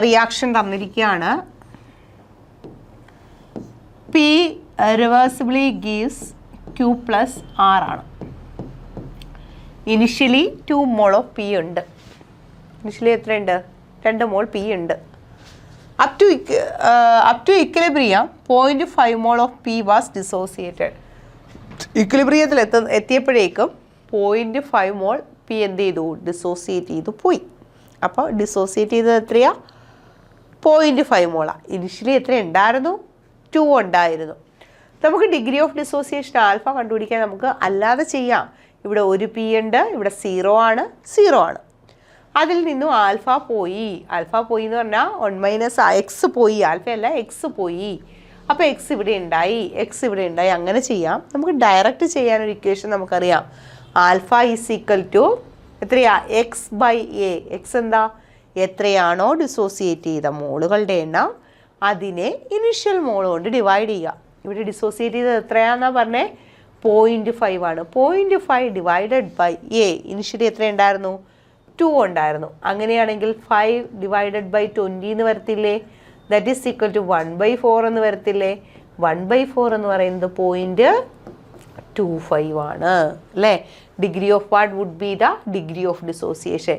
reaction തന്നിരിക്കുകയാണ്. P reversibly gives Q plus R ആണ്. Initially 2 mole of P ഉണ്ട്. Initially എത്രയുണ്ട്? 2 mole P ഉണ്ട്. up to equilibrium 0.5 mole of P was dissociated. ഇക്വിലിബ്രിയത്തിൽ എത്തിയപ്പോഴേക്കും 0.5 മോൾ P എന്ത് ചെയ്തു, dissociate ചെയ്തു പോയി. അപ്പോൾ ഡിസോസിയേറ്റ് ചെയ്തത് എത്രയാ, 0.5 മോളാണ്. ഇനിഷ്യലി എത്ര ഉണ്ടായിരുന്നു, 2 ഉണ്ടായിരുന്നു. നമുക്ക് ഡിഗ്രി ഓഫ് ഡിസോസിയേഷൻ ആൽഫ കണ്ടുപിടിക്കാൻ നമുക്ക് അല്ലാതെ ചെയ്യാം. ഇവിടെ ഒരു പി ഉണ്ട്, ഇവിടെ 0 ആണ്. അതിൽ നിന്നും ആൽഫ പോയി എന്ന് പറഞ്ഞാൽ 1 - എക്സ് പോയി, ആൽഫയല്ല എക്സ് പോയി. അപ്പോൾ എക്സ് ഇവിടെ ഉണ്ടായി, അങ്ങനെ ചെയ്യാം. നമുക്ക് ഡയറക്റ്റ് ചെയ്യാനൊരു ഇക്വേഷൻ നമുക്കറിയാം. ആൽഫ ഈസ് ഈക്വൽ ടു എത്രയാ, എക്സ് ബൈ എ. എക്സ് എന്താ, എത്രയാണോ ഡിസോസിയേറ്റ് ചെയ്ത മോളുകളുടെ എണ്ണം അതിനെ ഇനിഷ്യൽ മോൾ കൊണ്ട് ഡിവൈഡ് ചെയ്യുക. ഇവിടെ ഡിസോസിയേറ്റ് ചെയ്തത് എത്രയാണെന്നാ പറഞ്ഞേ, 0.5 ആണ്. 0.5 ഡിവൈഡഡ് ബൈ എ. ഇനിഷ്യലി എത്ര ഉണ്ടായിരുന്നു, 2 ഉണ്ടായിരുന്നു. അങ്ങനെയാണെങ്കിൽ 5 ഡിവൈഡഡ് ബൈ 20 എന്ന് വരത്തില്ലേ, ദാറ്റ് ഈസ് ഈക്വൽ ടു 1/4 എന്ന് വരത്തില്ലേ. 1/4 എന്ന് പറയുന്നത് 0.25 ആണ് അല്ലേ. Degree of what would be the degree of dissociation.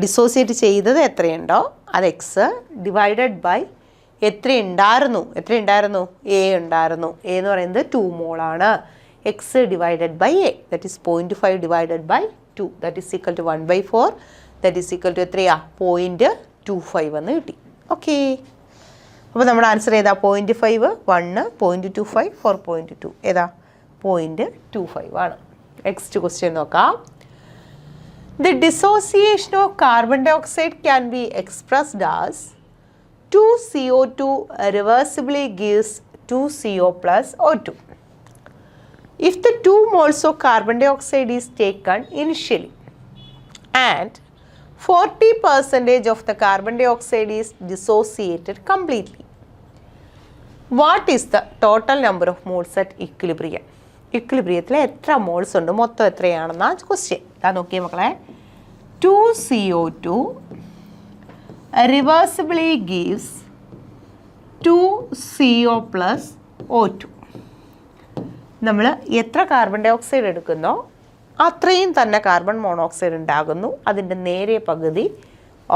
Dissociate ചെയ്തത് എത്രയുണ്ടോ അത് എക്സ് ഡിവൈഡഡ് ബൈ എത്ര ഉണ്ടായിരുന്നു, എ ഉണ്ടായിരുന്നു. എ എന്ന് പറയുന്നത് 2 മോളാണ്. X divided by A, that is 0.5 divided by 2, that is equal to 1/4, that is equal to എത്രയാ, 0.25 എന്ന് കിട്ടി. ഓക്കെ, അപ്പോൾ നമ്മുടെ ആൻസർ ഏതാ, 0.5, 1, 0.25, 4.2 ഏതാ, 0.25 ആണ്. നെക്സ്റ്റ് ക്വസ്റ്റ്യൻ നോക്കാം. The dissociation of carbon dioxide can be expressed as 2CO2 reversibly gives 2CO plus O2. If the 2 moles of carbon dioxide is taken initially and 40% of the carbon dioxide is dissociated completely, what is the total number of moles at equilibrium? ഇക്വിലിബ്രിയത്തിൽ എത്ര moles ഉണ്ട്, മൊത്തം എത്രയാണെന്നാണ് question. ഇതാ നോക്കിയേ മക്കളെ, 2CO2 റിവേഴ്സിബിളി gives 2CO plus O2. നമ്മൾ എത്ര carbon dye oxide എടുക്കുന്നോ അത്രയും തന്നെ കാർബൺ മോണോക്സൈഡ് ഉണ്ടാകുന്നു. അതിൻ്റെ നേരെ പകുതി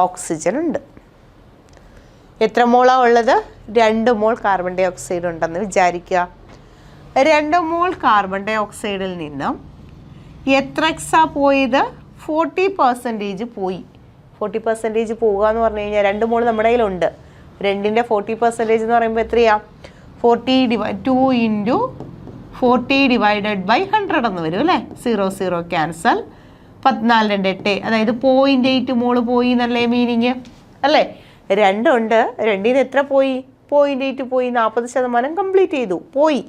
ഓക്സിജൻ ഉണ്ട്. എത്ര മോളാണ് ഉള്ളത്, 2 മോൾ കാർബൺ ഡൈ ഓക്സൈഡ് ഉണ്ടെന്ന് വിചാരിക്കുക. 2 മോൾ കാർബൺ ഡൈ ഓക്സൈഡിൽ നിന്നും എത്ര എക്സാ പോയത്, 40% പോയി. 40% പോവുക എന്ന് പറഞ്ഞു കഴിഞ്ഞാൽ 2 മോൾ നമ്മുടെ കയ്യിലുണ്ട്. 2ൻ്റെ 40% എന്ന് പറയുമ്പോൾ എത്രയാ, 2 ഇൻറ്റു 40 ഡിവൈഡഡ് ബൈ 100 എന്ന് വരും അല്ലേ. 0 ക്യാൻസൽ, 14 2 8, അതായത് 0.8 മോള് പോയി എന്നല്ലേ മീനിങ് അല്ലേ. 2 ഉണ്ട്, 2ന് എത്ര പോയി, 0.8 പോയി, 40% കംപ്ലീറ്റ് ചെയ്തു പോയി.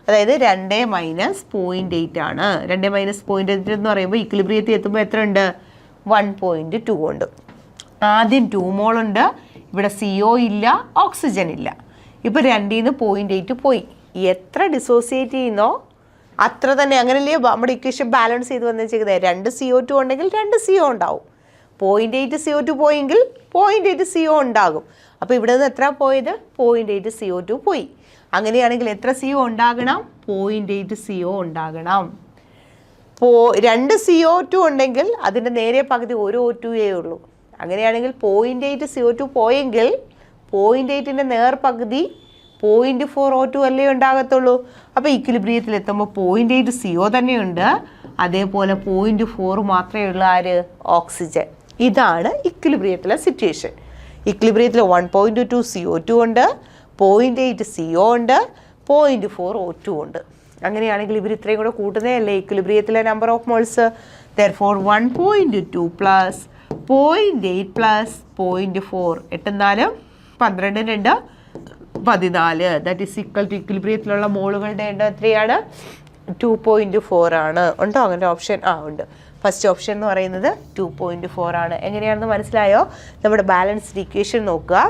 അതായത് 2 മൈനസ് 0.8 ആണ്. 2 മൈനസ് 0.8 എന്ന് പറയുമ്പോൾ ഇക്വിലിബ്രിയത്തിൽ എത്തുമ്പോൾ എത്ര ഉണ്ട്, 1.2 ഉണ്ട്. ആദ്യം 2 മോളുണ്ട്, ഇവിടെ CO ഇല്ല, ഓക്സിജൻ ഇല്ല. ഇപ്പോൾ 2ന് 0.8 പോയി. എത്ര ഡിസോസിയേറ്റ് ചെയ്യുന്നോ അത്ര തന്നെ, അങ്ങനെയല്ലേ നമ്മുടെ ഇക്വേഷൻ ബാലൻസ് ചെയ്ത് വന്നേക്കുന്നത്. 2 CO2 ഉണ്ടെങ്കിൽ 2 CO ഉണ്ടാവും. 0.8 CO2 പോയെങ്കിൽ 0.8 CO ഉണ്ടാകും. അപ്പോൾ ഇവിടെ നിന്ന് എത്ര പോയത്, 0.8 CO2 പോയി. അങ്ങനെയാണെങ്കിൽ എത്ര CO ഉണ്ടാകണം, 0.8 CO ഉണ്ടാകണം. 2 CO2 ഉണ്ടെങ്കിൽ അതിൻ്റെ നേരെ പകുതി ഒരു O2 ഉള്ളൂ. അങ്ങനെയാണെങ്കിൽ 0.8 CO2 പോയെങ്കിൽ 0.8ൻ്റെ നേർ പകുതി 0.4 O2 അല്ലേ ഉണ്ടാകത്തുള്ളൂ. അപ്പോൾ ഇക്വിലിബ്രിയത്തിൽ എത്തുമ്പോൾ 0.8 CO തന്നെയുണ്ട്, അതേപോലെ 0.4 മാത്രമേ ഉള്ളൂ ആര്, ഓക്സിജൻ. ഇതാണ് ഇക്വിലിബ്രിയത്തിലെ സിറ്റുവേഷൻ. ഇക്വിലിബ്രിയത്തിൽ 1.2 CO2 ഉണ്ട്, 0.8 CO ഉണ്ട്, 0.4 O2 ഉണ്ട്. അങ്ങനെയാണെങ്കിൽ ഇവർ ഇത്രയും കൂടെ കൂട്ടുന്നതല്ലേ ഇക്വിലിബ്രിയത്തിലെ number of moles. Therefore 1.2 plus 0.8 plus 0.4, 8 4 12 2 14, that is equal to ഇക്വിലിബ്രിയത്തിലുള്ള മോളുകളുടെ എണ്ണം എത്രയാണ്, 2.4 ആണ്. ഉണ്ടോ അങ്ങനെ ഓപ്ഷൻ? ഉണ്ട്. ഫസ്റ്റ് ഓപ്ഷൻ എന്ന് പറയുന്നത് 2.4 ആണ്. എങ്ങനെയാണെന്ന് മനസ്സിലായോ? നമ്മുടെ ബാലൻസ്ഡ് ഇക്വേഷൻ നോക്കുക.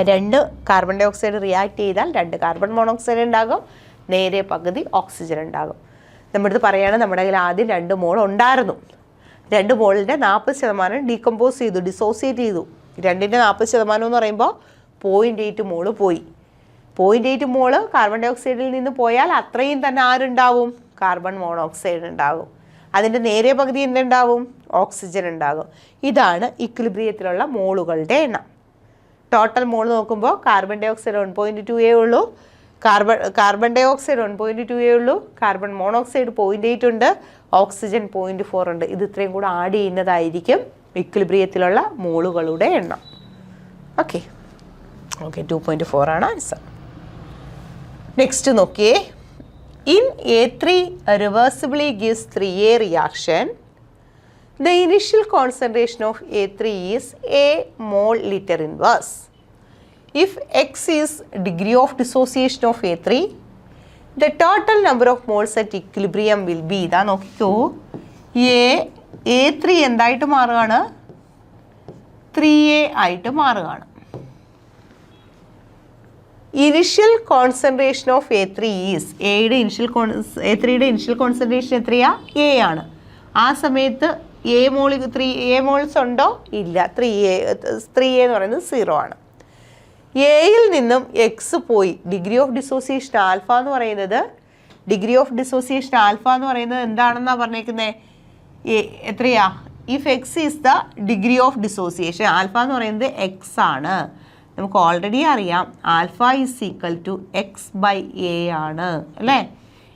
2 കാർബൺ ഡൈ ഓക്സൈഡ് റിയാക്ട് ചെയ്താൽ 2 കാർബൺ മോണോക്സൈഡ് ഉണ്ടാകും, നേരെ പകുതി ഓക്സിജൻ ഉണ്ടാകും. നമ്മുടെ അടുത്ത് പറയുകയാണ്, നമ്മുടെ കയ്യിൽ ആദ്യം 2 മോൾ ഉണ്ടായിരുന്നു. 2 മോളിൻ്റെ 40% ഡീകമ്പോസ് ചെയ്തു, ഡിസോസിയേറ്റ് ചെയ്തു. 2ൻ്റെ 40% എന്ന് പറയുമ്പോൾ 0.8 മോള് പോയി. 0.8 മോള് കാർബൺ ഡൈ ഓക്സൈഡിൽ നിന്ന് പോയാൽ അത്രയും തന്നെ ആരുണ്ടാവും, കാർബൺ മോണോക്സൈഡ് ഉണ്ടാകും. അതിൻ്റെ നേരെ പകുതി എന്തുണ്ടാവും, ഓക്സിജൻ ഉണ്ടാകും. ഇതാണ് ഇക്വിലിബ്രിയത്തിലുള്ള മോളുകളുടെ എണ്ണം. ടോട്ടൽ മോൾ നോക്കുമ്പോൾ കാർബൺ ഡൈ ഓക്സൈഡ് 1.2 ഉള്ളൂ, കാർബൺ ഡൈ ഓക്സൈഡ് 1.2 ഉള്ളൂ, കാർബൺ മോണോക്സൈഡ് 0.8 ഉണ്ട്, ഓക്സിജൻ 0.4 ഉണ്ട്. ഇത് ഇത്രയും കൂടെ ആഡ് ചെയ്യുന്നതായിരിക്കും ഇക്വിലിബ്രിയത്തിലുള്ള മോളുകളുടെ എണ്ണം. ഓക്കെ 2.4 ആണ് ആൻസർ. നെക്സ്റ്റ് നോക്കിയേ, in A3 റിവേഴ്സിബിളി gives 3A reaction. The initial concentration of A3 is a mole liter inverse. If X is degree of dissociation of A3, the total number of moles at equilibrium will be, ഇതാ നോക്കിക്കോ, A3 എന്തായിട്ട് മാറുകയാണ്, 3A ആയിട്ട് മാറുകയാണ്. Initial concentration of A3 is, A3യുടെ initial concentration എത്രയാ, A ആണ്. ആ സമയത്ത് A മോൾസ് ഉണ്ടോ, ഇല്ല, 3A എന്ന് പറയുന്നത് 0 ആണ്. എയിൽ നിന്നും എക്സ് പോയി, ഡിഗ്രി ഓഫ് ഡിസോസിയേഷൻ ആൽഫ എന്ന് പറയുന്നത്, എന്താണെന്നാണ് പറഞ്ഞേക്കുന്നത്, എത്രയാ, if X is the degree of dissociation, alpha എന്ന് പറയുന്നത് എക്സ് ആണ്. നമുക്ക് ഓൾറെഡി അറിയാം alpha is equal to x/a ആണ് അല്ലേ.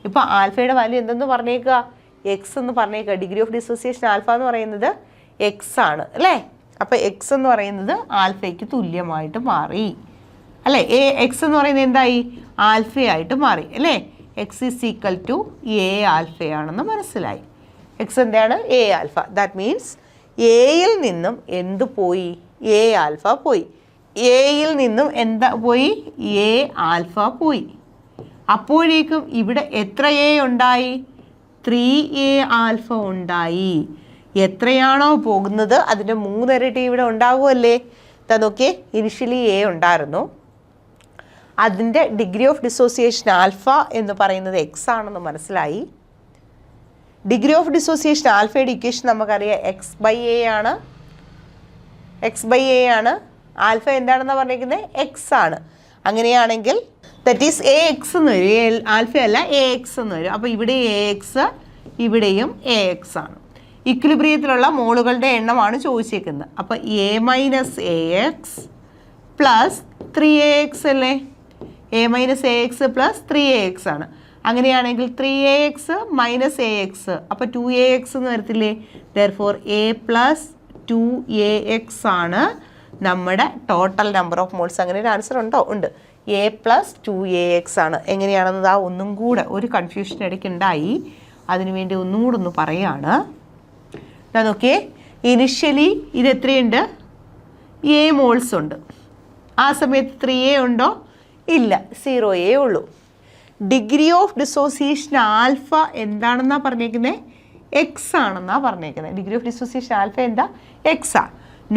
ഇപ്പോൾ ആൽഫയുടെ വാല്യൂ എന്തെന്ന് പറഞ്ഞേക്കുക, എക്സ് എന്ന് പറഞ്ഞേക്കുക. ഡിഗ്രി ഓഫ് ഡിസോസിയേഷൻ ആൽഫ എന്ന് പറയുന്നത് എക്സ് ആണ് അല്ലേ. അപ്പോൾ എക്സ് എന്ന് പറയുന്നത് ആൽഫയ്ക്ക് തുല്യമായിട്ട് മാറി അല്ലേ. എക്സ് എന്ന് പറയുന്നത് എന്തായി, ആൽഫയായിട്ട് മാറി അല്ലേ. X is equal to a ആൽഫയാണെന്ന് മനസ്സിലായി. എക്സ് എന്താണ്, എ ആൽഫ. ദാറ്റ് മീൻസ് എയിൽ നിന്നും എന്ത് പോയി, എ ആൽഫ പോയി. എയിൽ നിന്നും എന്താ പോയി, എ ആൽഫ പോയി. അപ്പോഴേക്കും ഇവിടെ എത്ര എ ഉണ്ടായി, 3A ആൽഫ ഉണ്ടായി. എത്രയാണോ പോകുന്നത് അതിൻ്റെ 3 ഇരട്ടി ഇവിടെ ഉണ്ടാകുമല്ലേ. ഇതാ നോക്കിയേ, ഇനിഷ്യലി എ ഉണ്ടായിരുന്നു, അതിൻ്റെ ഡിഗ്രി ഓഫ് ഡിസോസിയേഷൻ ആൽഫ എന്ന് പറയുന്നത് എക്സ് ആണെന്ന് മനസ്സിലായി. ഡിഗ്രി ഓഫ് ഡിസോസിയേഷൻ ആൽഫയുടെ ഇക്വേഷൻ നമുക്കറിയാം x/a ആണ്. ആൽഫ എന്താണെന്ന് പറഞ്ഞിരിക്കുന്നത്, എക്സ് ആണ്. അങ്ങനെയാണെങ്കിൽ ദറ്റ് ഈസ് AX എന്ന് വരും, ആൽഫ അല്ല AX എന്ന് വരും. അപ്പോൾ ഇവിടെ AX, ഇവിടെയും AX ആണ്. ഇക്വിലിബ്രിയത്തിലുള്ള മോളുകളുടെ എണ്ണമാണ് ചോദിച്ചേക്കുന്നത്. അപ്പോൾ A - AX പ്ലസ് 3AX അല്ലേ, A - AX പ്ലസ് 3AX ആണ്. അങ്ങനെയാണെങ്കിൽ 3AX - AX, അപ്പോൾ 2AX എന്ന് വരത്തില്ലേ. ദെർഫോർ A പ്ലസ് 2AX ആണ് നമ്മുടെ ടോട്ടൽ നമ്പർ ഓഫ് മോൾസ്. അങ്ങനെ ഒരു ആൻസർ ഉണ്ടോ, ഉണ്ട്. A പ്ലസ് 2AX ആണ്. എങ്ങനെയാണെന്ന് ഒന്നും കൂടെ ഒരു കൺഫ്യൂഷൻ ഇടയ്ക്കുണ്ടായി, അതിനുവേണ്ടി ഒന്നും കൂടെ ഒന്ന് പറയാണ്. ഇതാ നോക്കിയേ, ഇനിഷ്യലി ഇത് എത്രയുണ്ട്, A മോൾസ് ഉണ്ട്. ആ സമയത്ത് 3A ഉണ്ടോ, ഇല്ല, 0A ഉള്ളൂ. ഡിഗ്രി ഓഫ് ഡിസോസിയേഷൻ ആൽഫ എന്താണെന്നാണ് പറഞ്ഞേക്കുന്നത്, എക്സ് ആണെന്നാണ് പറഞ്ഞേക്കുന്നത്. ഡിഗ്രി ഓഫ് ഡിസോസിയേഷൻ ആൽഫ എന്താ, എക്സാ.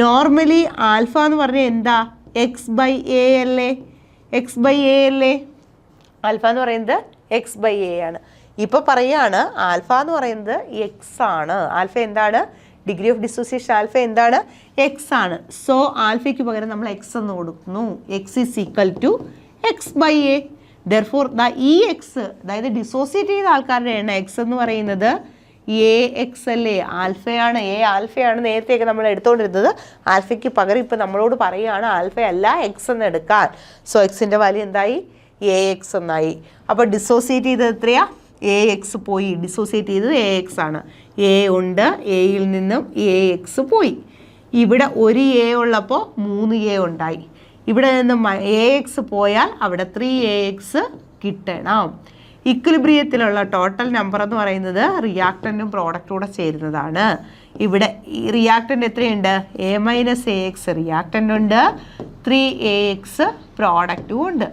നോർമലി ആൽഫ എന്ന് പറഞ്ഞാൽ എന്താ, x/a അല്ലേ. ആൽഫ എന്ന് പറയുന്നത് x/a ആണ്. ഇപ്പോൾ പറയുകയാണ് ആൽഫ എന്ന് പറയുന്നത് എക്സ് ആണ്. ആൽഫ എന്താണ്, ഡിഗ്രി ഓഫ് ഡിസോസിയേഷൻ ആൽഫ എന്താണ്, എക്സ് ആണ്. സോ ആൽഫയ്ക്ക് പകരം നമ്മൾ എക്സ് എന്ന് കൊടുക്കുന്നു. X is equal to x/a. Therefore ഈ എക്സ്, അതായത് ഡിസോസിയേറ്റ് ചെയ്ത ആൾക്കാരുടെ എണ്ണം എക്സ് എന്ന് പറയുന്നത് AX അല്ലേ, ആൽഫയാണ്. ആൽഫയാണ് നേരത്തെയൊക്കെ നമ്മൾ എടുത്തുകൊണ്ടിരുന്നത്. ആൽഫയ്ക്ക് പകരം ഇപ്പോൾ നമ്മളോട് പറയുകയാണ് ആൽഫ അല്ല എക്സ് എന്ന് എടുക്കാൻ. സോ എക്സിൻ്റെ വാല്യൂ എന്തായി, AX എന്നായി. അപ്പോൾ ഡിസോസിയേറ്റ് ചെയ്തത് എത്രയാ, AX പോയി. ഡിസോസിയേറ്റ് ചെയ്തത് AX ആണ്. A ഉണ്ട്, എയിൽ നിന്നും AX പോയി. ഇവിടെ ഒരു A ഉള്ളപ്പോൾ 3A ഉണ്ടായി. ഇവിടെ നിന്ന് AX പോയാൽ അവിടെ 3AX കിട്ടണം. ഇക്വിലിബ്രിയത്തിലുള്ള ടോട്ടൽ നമ്പർ എന്ന് പറയുന്നത് റിയാക്ടൻറ്റും പ്രോഡക്റ്റും കൂടെ ചേരുന്നതാണ്. ഇവിടെ ഈ റിയാക്ടൻ്റ് എത്രയുണ്ട്, A - AX റിയാക്ടൻ്റ് ഉണ്ട്, 3AX പ്രോഡക്റ്റും ഉണ്ട്.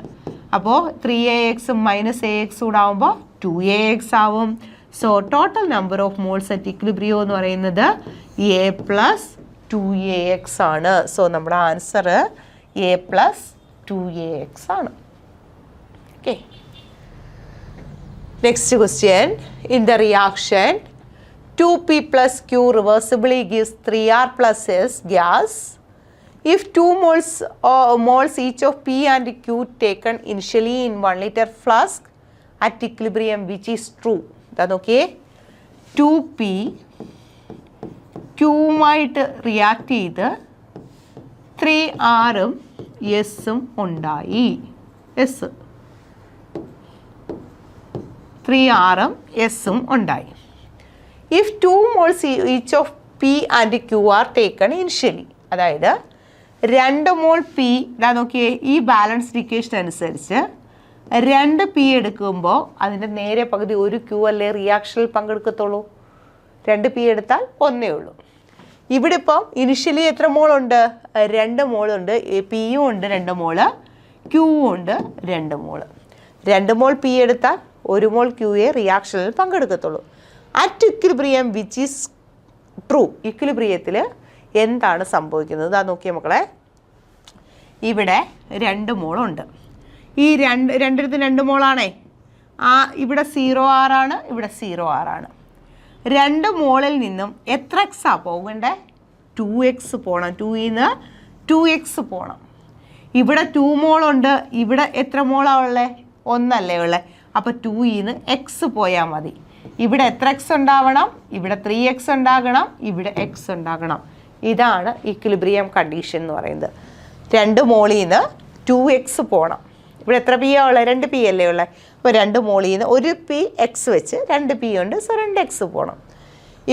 അപ്പോൾ 3AX -AX കൂടെ ആവുമ്പോൾ 2AX ആവും. So total number of moles at equilibrium എന്ന് പറയുന്നത് A പ്ലസ് 2AX ആണ്. സോ നമ്മുടെ ആൻസർ A പ്ലസ് 2AX ആണ്. Okay, next question. In the reaction 2P plus Q reversibly gives 3R plus S gas. If 2 moles each of P and Q taken initially in 1 liter flask at equilibrium, which is true? Then okay, 2P Q might react ചെയ്ത് 3R എസും ഉണ്ടായി. S 3Rഉം എസും ഉണ്ടായി. If 2 moles each of P and Q are taken initially, അതായത് 2 mol P, ഇതാ നോക്കിയേ, ഈ balanced equation അനുസരിച്ച് 2 P എടുക്കുമ്പോൾ അതിൻ്റെ നേരെ പകുതി 1 Q അല്ലേ റിയാക്ഷനിൽ പങ്കെടുക്കത്തുള്ളൂ. 2 P എടുത്താൽ ഒന്നേ ഉള്ളൂ. ഇവിടെ ഇപ്പം ഇനിഷ്യലി എത്ര മോളുണ്ട്? 2 മോളുണ്ട്. പിയും ഉണ്ട് 2 മോള്, ക്യൂവും ഉണ്ട് 2 മോള്. 2 മോൾ പി എടുത്താൽ 1 മോൾ ക്യൂയെ റിയാക്ഷനിൽ പങ്കെടുക്കത്തുള്ളൂ. At equilibrium which is true. ഇക്വിലിബ്രിയത്തിൽ എന്താണ് സംഭവിക്കുന്നത്? അതാ നോക്കിയ മക്കളെ, ഇവിടെ 2 മോളുണ്ട്. ഈ രണ്ടിടത്ത് 2 മോളാണേ. ഇവിടെ 0R ആണ്, ഇവിടെ 0R ആണ്. 2 മോളിൽ നിന്നും എത്ര എക്സാ പോകണ്ടേ? 2x പോകണം. 2ന്ന് 2x പോകണം. ഇവിടെ 2 മോളുണ്ട്. ഇവിടെ എത്ര മോളാണ് ഉള്ളത്? 1 അല്ലേ ഉള്ളത്. അപ്പോൾ 2ന്ന് x പോയാൽ മതി. ഇവിടെ എത്ര എക്സ് ഉണ്ടാവണം? ഇവിടെ 3x ഉണ്ടാകണം, ഇവിടെ x ഉണ്ടാകണം. ഇതാണ് ഇക്വിലിബ്രിയം കണ്ടീഷൻ എന്ന് പറയുന്നത്. 2 മോളിൽ നിന്ന് 2x പോകണം. ഇവിടെ എത്ര പി ആ ഉള്ളത്? 2 പി അല്ലേ ഉള്ളത്. അപ്പോൾ 2 മോളിൽ നിന്ന് 1 പി എക്സ് വെച്ച് 2 പി ഉണ്ട്. സോ 2x പോകണം.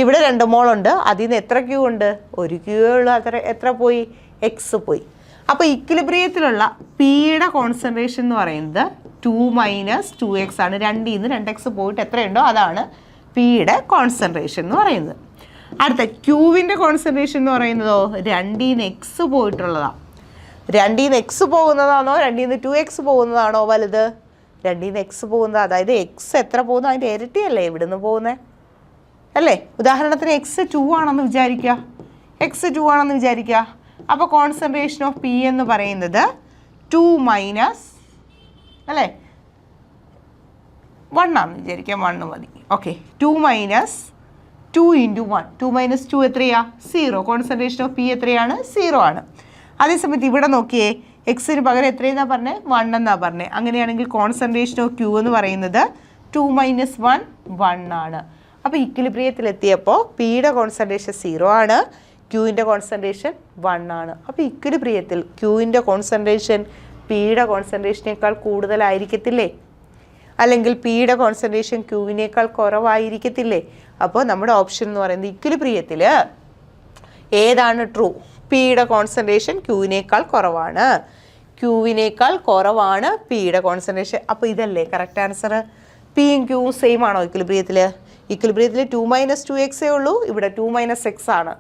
ഇവിടെ 2 മോളുണ്ട്. അതിൽ നിന്ന് എത്ര ക്യൂ ഉണ്ട്? 1 ക്യൂ ഉള്ളൂ. എത്ര പോയി? എക്സ് പോയി. അപ്പോൾ ഇക്വിലിബ്രിയത്തിലുള്ള പിയുടെ കോൺസെൻട്രേഷൻ എന്ന് പറയുന്നത് 2 - 2x ആണ്. 2ൽ നിന്ന് 2x പോയിട്ട് എത്രയുണ്ടോ അതാണ് പിയുടെ കോൺസെൻട്രേഷൻ എന്ന് പറയുന്നത്. അടുത്ത ക്യൂവിൻ്റെ കോൺസെൻട്രേഷൻ എന്ന് പറയുന്നതോ 2ൽ നിന്ന് x പോയിട്ടുള്ളതാണ്. 2ൽ നിന്ന് x പോകുന്നതാണോ 2ൽ നിന്ന് 2x പോകുന്നതാണോ വലുത്? 2ൽ നിന്ന് x പോകുന്നത്. അതായത് x എത്ര പോകുന്നു അതിൻ്റെ ഇരട്ടിയല്ലേ ഇവിടുന്ന് പോകുന്നത് അല്ലേ? ഉദാഹരണത്തിന് x 2 ആണെന്ന് വിചാരിക്കുക. x 2 ആണെന്ന് വിചാരിക്കുക. അപ്പോൾ കോൺസെൻട്രേഷൻ ഓഫ് പി എന്ന് പറയുന്നത് 2 മൈനസ് അല്ലേ 1 ആണെന്ന് വിചാരിക്കാം. 1 മതി. Okay, 2 minus 2 × 1. 2 മൈനസ് 2 എത്രയാ? 0. കോൺസെൻട്രേഷൻ ഓഫ് പി എത്രയാണ്? 0 ആണ്. അതേസമയത്ത് ഇവിടെ നോക്കിയേ, എക്സിന് പകരം എത്രയെന്നാണ് പറഞ്ഞത്? 1 എന്നാണ് പറഞ്ഞത്. അങ്ങനെയാണെങ്കിൽ കോൺസെൻട്രേഷൻ ഓഫ് ക്യൂ എന്ന് പറയുന്നത് 2 - 1 1 ആണ്. അപ്പോൾ ഇക്വിലിബ്രിയത്തിലെത്തിയപ്പോൾ പിയുടെ കോൺസെൻട്രേഷൻ 0 ആണ്, ക്യൂവിൻ്റെ കോൺസെൻട്രേഷൻ 1 ആണ്. അപ്പോൾ ഇക്വിലിബ്രിയത്തിൽ ക്യൂവിൻ്റെ കോൺസെൻട്രേഷൻ പിയുടെ കോൺസെൻട്രേഷനേക്കാൾ കൂടുതലായിരിക്കത്തില്ലേ? അല്ലെങ്കിൽ പിയുടെ കോൺസെൻട്രേഷൻ ക്യൂവിനേക്കാൾ കുറവായിരിക്കത്തില്ലേ? അപ്പോൾ നമ്മുടെ ഓപ്ഷൻ എന്ന് പറയുന്നത് ഇക്വിലിബ്രിയത്തിൽ ഏതാണ് ട്രൂ? പിയുടെ കോൺസെൻട്രേഷൻ ക്യൂവിനേക്കാൾ കുറവാണ്. ക്യൂവിനേക്കാൾ കുറവാണ് പിയുടെ കോൺസെൻട്രേഷൻ. അപ്പോൾ ഇതല്ലേ കറക്റ്റ് ആൻസർ? പിയും ക്യൂവും സെയിം ആണോ ഇക്വിലിബ്രിയത്തിൽ? ഇക്വിലിബ്രിയത്തിൽ 2 - 2x ഉള്ളൂ. ഇവിടെ 2 - x ആണ്.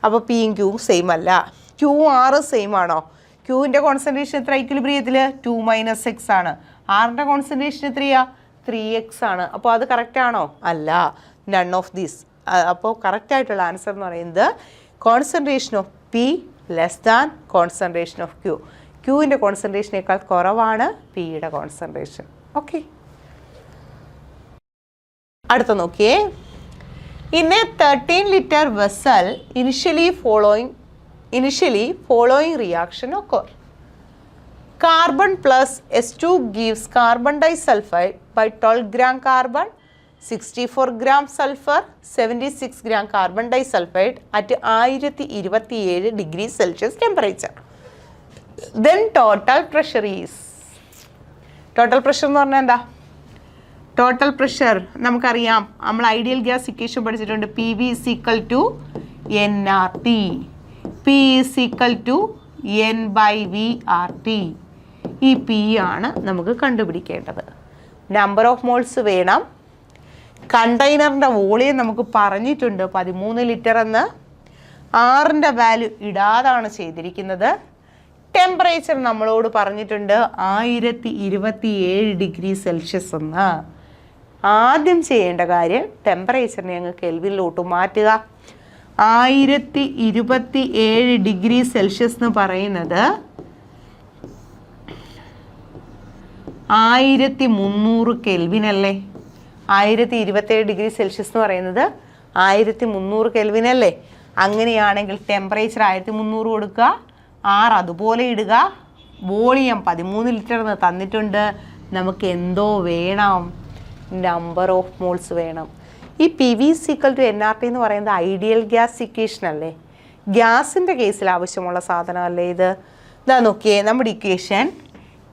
അപ്പോൾ പിയും ക്യൂവും സെയിം അല്ല. ക്യൂവും ആറും സെയിം ആണോ? ക്യൂവിൻ്റെ കോൺസെൻട്രേഷൻ എത്ര ഇക്വിലിബ്രിയത്തിൽ? 2 - x ആണ്. ആറിൻ്റെ കോൺസെൻട്രേഷൻ എത്രയാ? 3x ആണ്. അപ്പോൾ അത് കറക്റ്റ് ആണോ? അല്ല, നൺ ഓഫ് ദീസ്. അപ്പോൾ കറക്റ്റായിട്ടുള്ള ആൻസർ എന്ന് പറയുന്നത് concentration of P less than concentration of Q. ക്യൂവിൻ്റെ കോൺസെൻട്രേഷനേക്കാൾ കുറവാണ് പിയുടെ കോൺസെൻട്രേഷൻ. ഓക്കെ, അടുത്ത നോക്കിയേ. In a 13-liter vessel initially following reaction occur. Carbon plus S2 gives carbon disulfide by 12 gram carbon, 64 gram sulfur, 76 gram carbon disulfide at 1027 degrees Celsius temperature. Then total pressure is. Total pressure എന്ന് പറഞ്ഞാൽ എന്താ? Total pressure നമുക്കറിയാം. നമ്മൾ ideal gas equation പഠിച്ചിട്ടുണ്ട്. PV = nRT. P = n/VRT. ഈ P ആണ് നമുക്ക് കണ്ടുപിടിക്കേണ്ടത്. നമ്പർ ഓഫ് മോൾസ് വേണം. കണ്ടെയ്നറിൻ്റെ വോളിയം നമുക്ക് പറഞ്ഞിട്ടുണ്ട് 13 ലിറ്റർ എന്ന്. ആറിൻ്റെ വാല്യൂ ഇടാതാണ് ചെയ്തിരിക്കുന്നത്. ടെമ്പറേച്ചർ നമ്മളോട് പറഞ്ഞിട്ടുണ്ട് 1027 ഡിഗ്രി സെൽഷ്യസ് എന്ന്. ആദ്യം ചെയ്യേണ്ട കാര്യം ടെമ്പറേച്ചറിനെ അങ്ങ് കെൽവിനിലോട്ട് മാറ്റുക. 1027 ഡിഗ്രി സെൽഷ്യസ് എന്ന് പറയുന്നത് 1300 കെൽവിൻ അല്ലേ? 1027 ഡിഗ്രി സെൽഷ്യസ് എന്ന് പറയുന്നത് 1300 കെൽവിൻ അല്ലേ? അങ്ങനെയാണെങ്കിൽ ടെമ്പറേച്ചർ 1300 കൊടുക്കുക, ആർ അതുപോലെ ഇടുക. വോളിയം 13 ലിറ്റർ എന്ന് തന്നിട്ടുണ്ട്. നമുക്ക് എന്തോ വേണം? നമ്പർ ഓഫ് മോൾസ് വേണം. ഈ PV = nRT എന്ന് പറയുന്നത് ഐഡിയൽ ഗ്യാസ് ഇക്വേഷൻ അല്ലേ? ഗ്യാസിൻ്റെ കേസിൽ ആവശ്യമുള്ള സാധനമല്ലേ ഇത്? ഇതാ നോക്കിയേ, നമ്മുടെ equation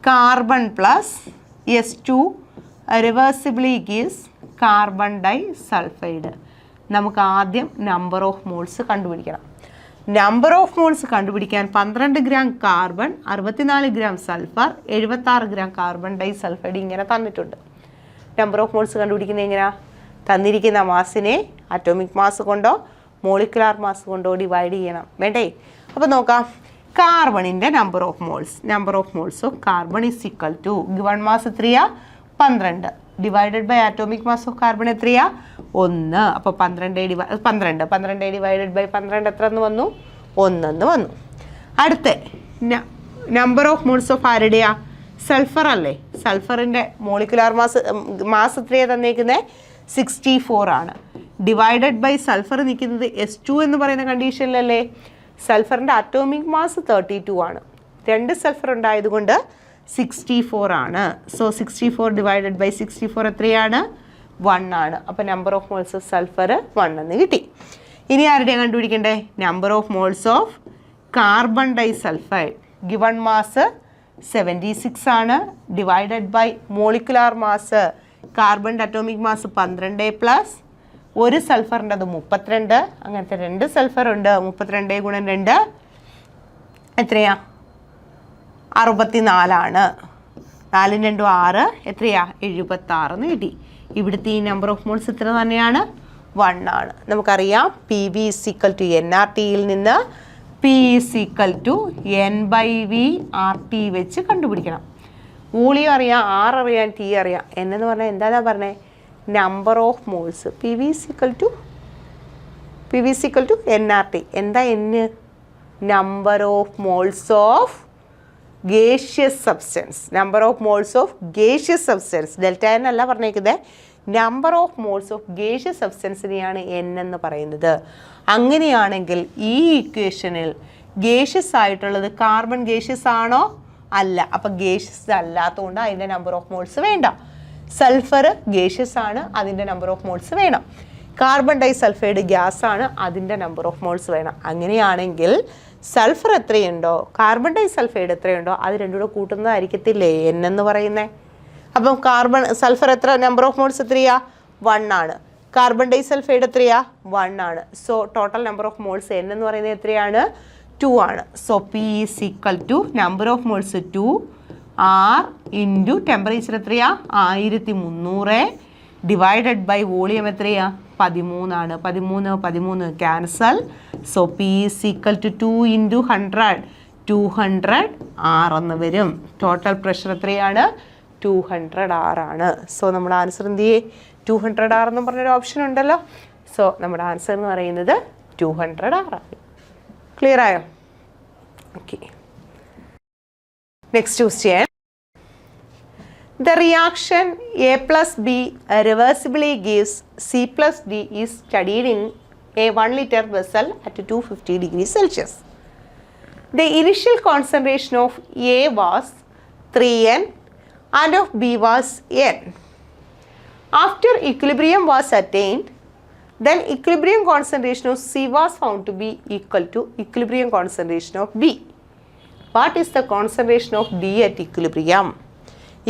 carbon plus S2 reversibly gives carbon disulphide. നമുക്ക് ആദ്യം നമ്പർ ഓഫ് മോൾസ് കണ്ടുപിടിക്കണം. നമ്പർ ഓഫ് മോൾസ് കണ്ടുപിടിക്കാൻ 12 gram carbon, 64 gram sulphur, 76 gram carbon disulphide ഇങ്ങനെ തന്നിട്ടുണ്ട്. നമ്പർ ഓഫ് മോൾസ് കണ്ടുപിടിക്കുന്നത് എങ്ങനെയാ? തന്നിരിക്കുന്ന മാസിനെ അറ്റോമിക് മാസ് കൊണ്ടോ മോളിക്കുലാർ മാസ് കൊണ്ടോ ഡിവൈഡ് ചെയ്യണം, വേണ്ടേ? അപ്പോൾ നോക്കാം. കാർബണിൻ്റെ number of moles of carbon is equal to given mass എത്രയാ? 12 divided by atomic mass of carbon എത്രയാ? 1. അപ്പോൾ 12 ഡിവൈഡഡ് ബൈ 12 എത്ര എന്ന് വന്നു? 1 എന്ന് വന്നു. അടുത്ത നമ്പർ ഓഫ് മോൾസ് ഓഫ് ആരുടെയാ? സൾഫർ അല്ലേ? സൾഫറിൻ്റെ മോളിക്കുലാർ മാസ് എത്രയാണ് തന്നേക്കുന്നത്? 64 ആണ്. ഡിവൈഡഡ് ബൈ സൾഫർ നിൽക്കുന്നത് S2 എന്ന് പറയുന്ന കണ്ടീഷനിലല്ലേ? സൾഫറിൻ്റെ അറ്റോമിക് മാസ് 32 ആണ്. 2 സൾഫർ ഉണ്ടായതുകൊണ്ട് 64 ആണ്. സോ 64 ഡിവൈഡഡ് ബൈ 64 എത്രയാണ്? 1 ആണ്. അപ്പോൾ number of moles of sulphur 1 എന്ന് കിട്ടി. ഇനി ആരുടെയാണ് കണ്ടുപിടിക്കണ്ടേ? Number of moles of carbon disulphide. Given mass 76 ആണ്. ഡിവൈഡഡ് ബൈ മോളിക്കുലാർ മാസ് കാർബണിൻ്റെ അറ്റോമിക് മാസ് 12 പ്ലസ് ഒരു സൾഫറിൻ്റെ അത് 32. അങ്ങനത്തെ 2 സൾഫർ ഉണ്ട്. 32 ഗുണം 2 എത്രയാ? 64 ആണ്. 4 2 6 എത്രയാ? 76 എന്ന് കിട്ടി. ഇവിടുത്തെ ഈ നമ്പർ ഓഫ് മോൾസ് എത്ര തന്നെയാണ്? 1 ആണ്. നമുക്കറിയാം PV = nRTയിൽ നിന്ന് P = N/V/RT വെച്ച് കണ്ടുപിടിക്കണം. വോളിയം അറിയാം, R അറിയാം, T അറിയാം. എന്നു പറഞ്ഞാൽ എന്താ പറഞ്ഞേ? Number of moles PV = nRT. എന്താ N? Number of moles of gaseous substance. Number of moles of gaseous substance. Δn അല്ല പറഞ്ഞേക്കുന്നത്. Number of moles of gaseous സബ്സ്റ്റൻസിനെയാണ് N എന്ന് പറയുന്നത്. അങ്ങനെയാണെങ്കിൽ ഈ ഇക്വേഷനിൽ ഗേഷ്യസ് ആയിട്ടുള്ളത് കാർബൺ ഗേഷ്യസ് ആണോ? അല്ല. അപ്പം ഗേഷ്യസ് അല്ലാത്തതുകൊണ്ട് അതിൻ്റെ നമ്പർ ഓഫ് മോൾസ് വേണ്ട. സൾഫർ ഗേഷ്യസ് ആണ്, അതിൻ്റെ നമ്പർ ഓഫ് മോൾസ് വേണം. കാർബൺ ഡൈ സൾഫൈഡ് ഗ്യാസ് ആണ്, അതിൻ്റെ നമ്പർ ഓഫ് മോൾസ് വേണം. അങ്ങനെയാണെങ്കിൽ സൾഫർ എത്രയുണ്ടോ കാർബൺ ഡൈ സൾഫൈഡ് എത്രയുണ്ടോ അത് രണ്ടും കൂടെ കൂട്ടുന്നതായിരിക്കത്തില്ലേ N എന്ന് പറയുന്നത്. അപ്പം സൾഫർ എത്ര നമ്പർ ഓഫ് മോൾസ് എത്രയാ? 1 ആണ്. കാർബൺ ഡൈ സൾഫൈഡ് എത്രയാ? 1 ആണ്. So total number of moles N എന്ന് പറയുന്നത് എത്രയാണ്? 2 ആണ്. So P = number of moles 2 R into temperature എത്രയാ? 1300 ഡിവൈഡഡ് ബൈ വോളിയം എത്രയാ? 13 ആണ്. 13 ക്യാൻസൽ. സോ P = 2 × 100 200 R എന്ന് വരും. ടോട്ടൽ പ്രഷർ എത്രയാണ്? 200 R ആണ്. സോ നമ്മുടെ ആൻസർ എന്ത് ചെയ്യേ? 200 R എന്ന് പറഞ്ഞൊരു ഓപ്ഷൻ ഉണ്ടല്ലോ. സോ നമ്മുടെ ആൻസർ എന്ന് പറയുന്നത് 200 R ആണ്. ക്ലിയർ ആയോ? Okay. Next question. The reaction A plus B reversibly gives C plus D is studied in a 1 liter vessel at 250 degrees Celsius. The initial concentration of A was 3N and of B was N. After equilibrium was attained, then equilibrium concentration of C was found to be equal to equilibrium concentration of B. What is the concentration of D at equilibrium?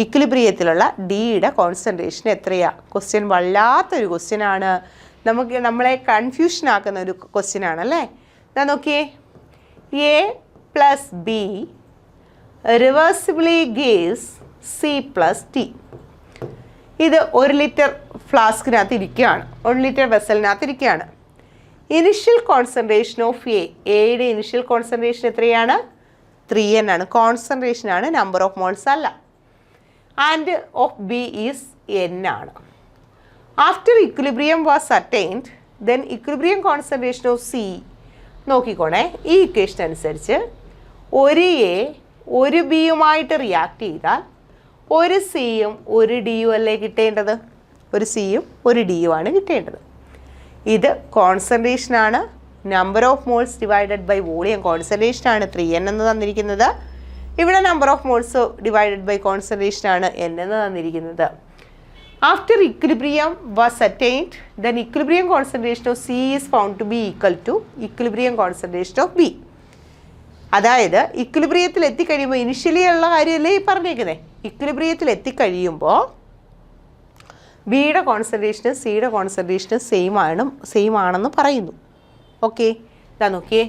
ഇക്വിലിബ്രിയത്തിലുള്ള ഡിയുടെ concentration എത്രയാ? Question വല്ലാത്തൊരു question ആണ്. നമ്മളെ confusion ആക്കുന്ന ഒരു question ആണല്ലേ. ഞാൻ നോക്കിയേ, A plus B റിവേഴ്സിബിളി gives C plus D. ഇത് 1 ലിറ്റർ ഫ്ലാസ്കിനകത്ത് ഇരിക്കുകയാണ്, 1 ലിറ്റർ വെസലിനകത്ത് ഇരിക്കുകയാണ്. ഇനിഷ്യൽ കോൺസെൻട്രേഷൻ ഓഫ് എയുടെ ഇനിഷ്യൽ കോൺസെൻട്രേഷൻ എത്രയാണ്? 3N ആണ്. കോൺസെൻട്രേഷൻ ആണ്, നമ്പർ ഓഫ് മോൾസ് അല്ല. And of B is N ആണ്. After equilibrium was attained, then equilibrium concentration of C നോക്കിക്കോണേ. ഈ ഇക്വേഷൻ അനുസരിച്ച് ഒരു എ ഒരു ബിയുമായിട്ട് റിയാക്ട് ചെയ്താൽ ഒരു സിയും ഒരു ഡിയും അല്ലേ കിട്ടേണ്ടത്? ഒരു സിയും ഒരു ഡിയും ആണ് കിട്ടേണ്ടത്. ഇത് കോൺസെൻട്രേഷനാണ്. Number of moles divided by volume കോൺസെൻട്രേഷനാണ് 3N എന്ന് തന്നിരിക്കുന്നത്. ഇവിടെ number of moles divided by concentration ആണ് N എന്ന് തന്നിരിക്കുന്നത്. After equilibrium was attained, then equilibrium concentration of C is found to be equal to equilibrium concentration of B. അതായത് ഇക്വിലിബ്രിയത്തിൽ എത്തിക്കഴിയുമ്പോൾ initially ഉള്ള കാര്യമല്ലേ ഈ പറഞ്ഞേക്കുന്നത്. ഇക്വിലിബ്രിയത്തിൽ എത്തിക്കഴിയുമ്പോൾ ബിയുടെ കോൺസെൻട്രേഷനും സിയുടെ കോൺസെൻട്രേഷനും സെയിം ആണെന്ന് പറയുന്നു. ഓക്കെ, ഇതാ നോക്കിയേ,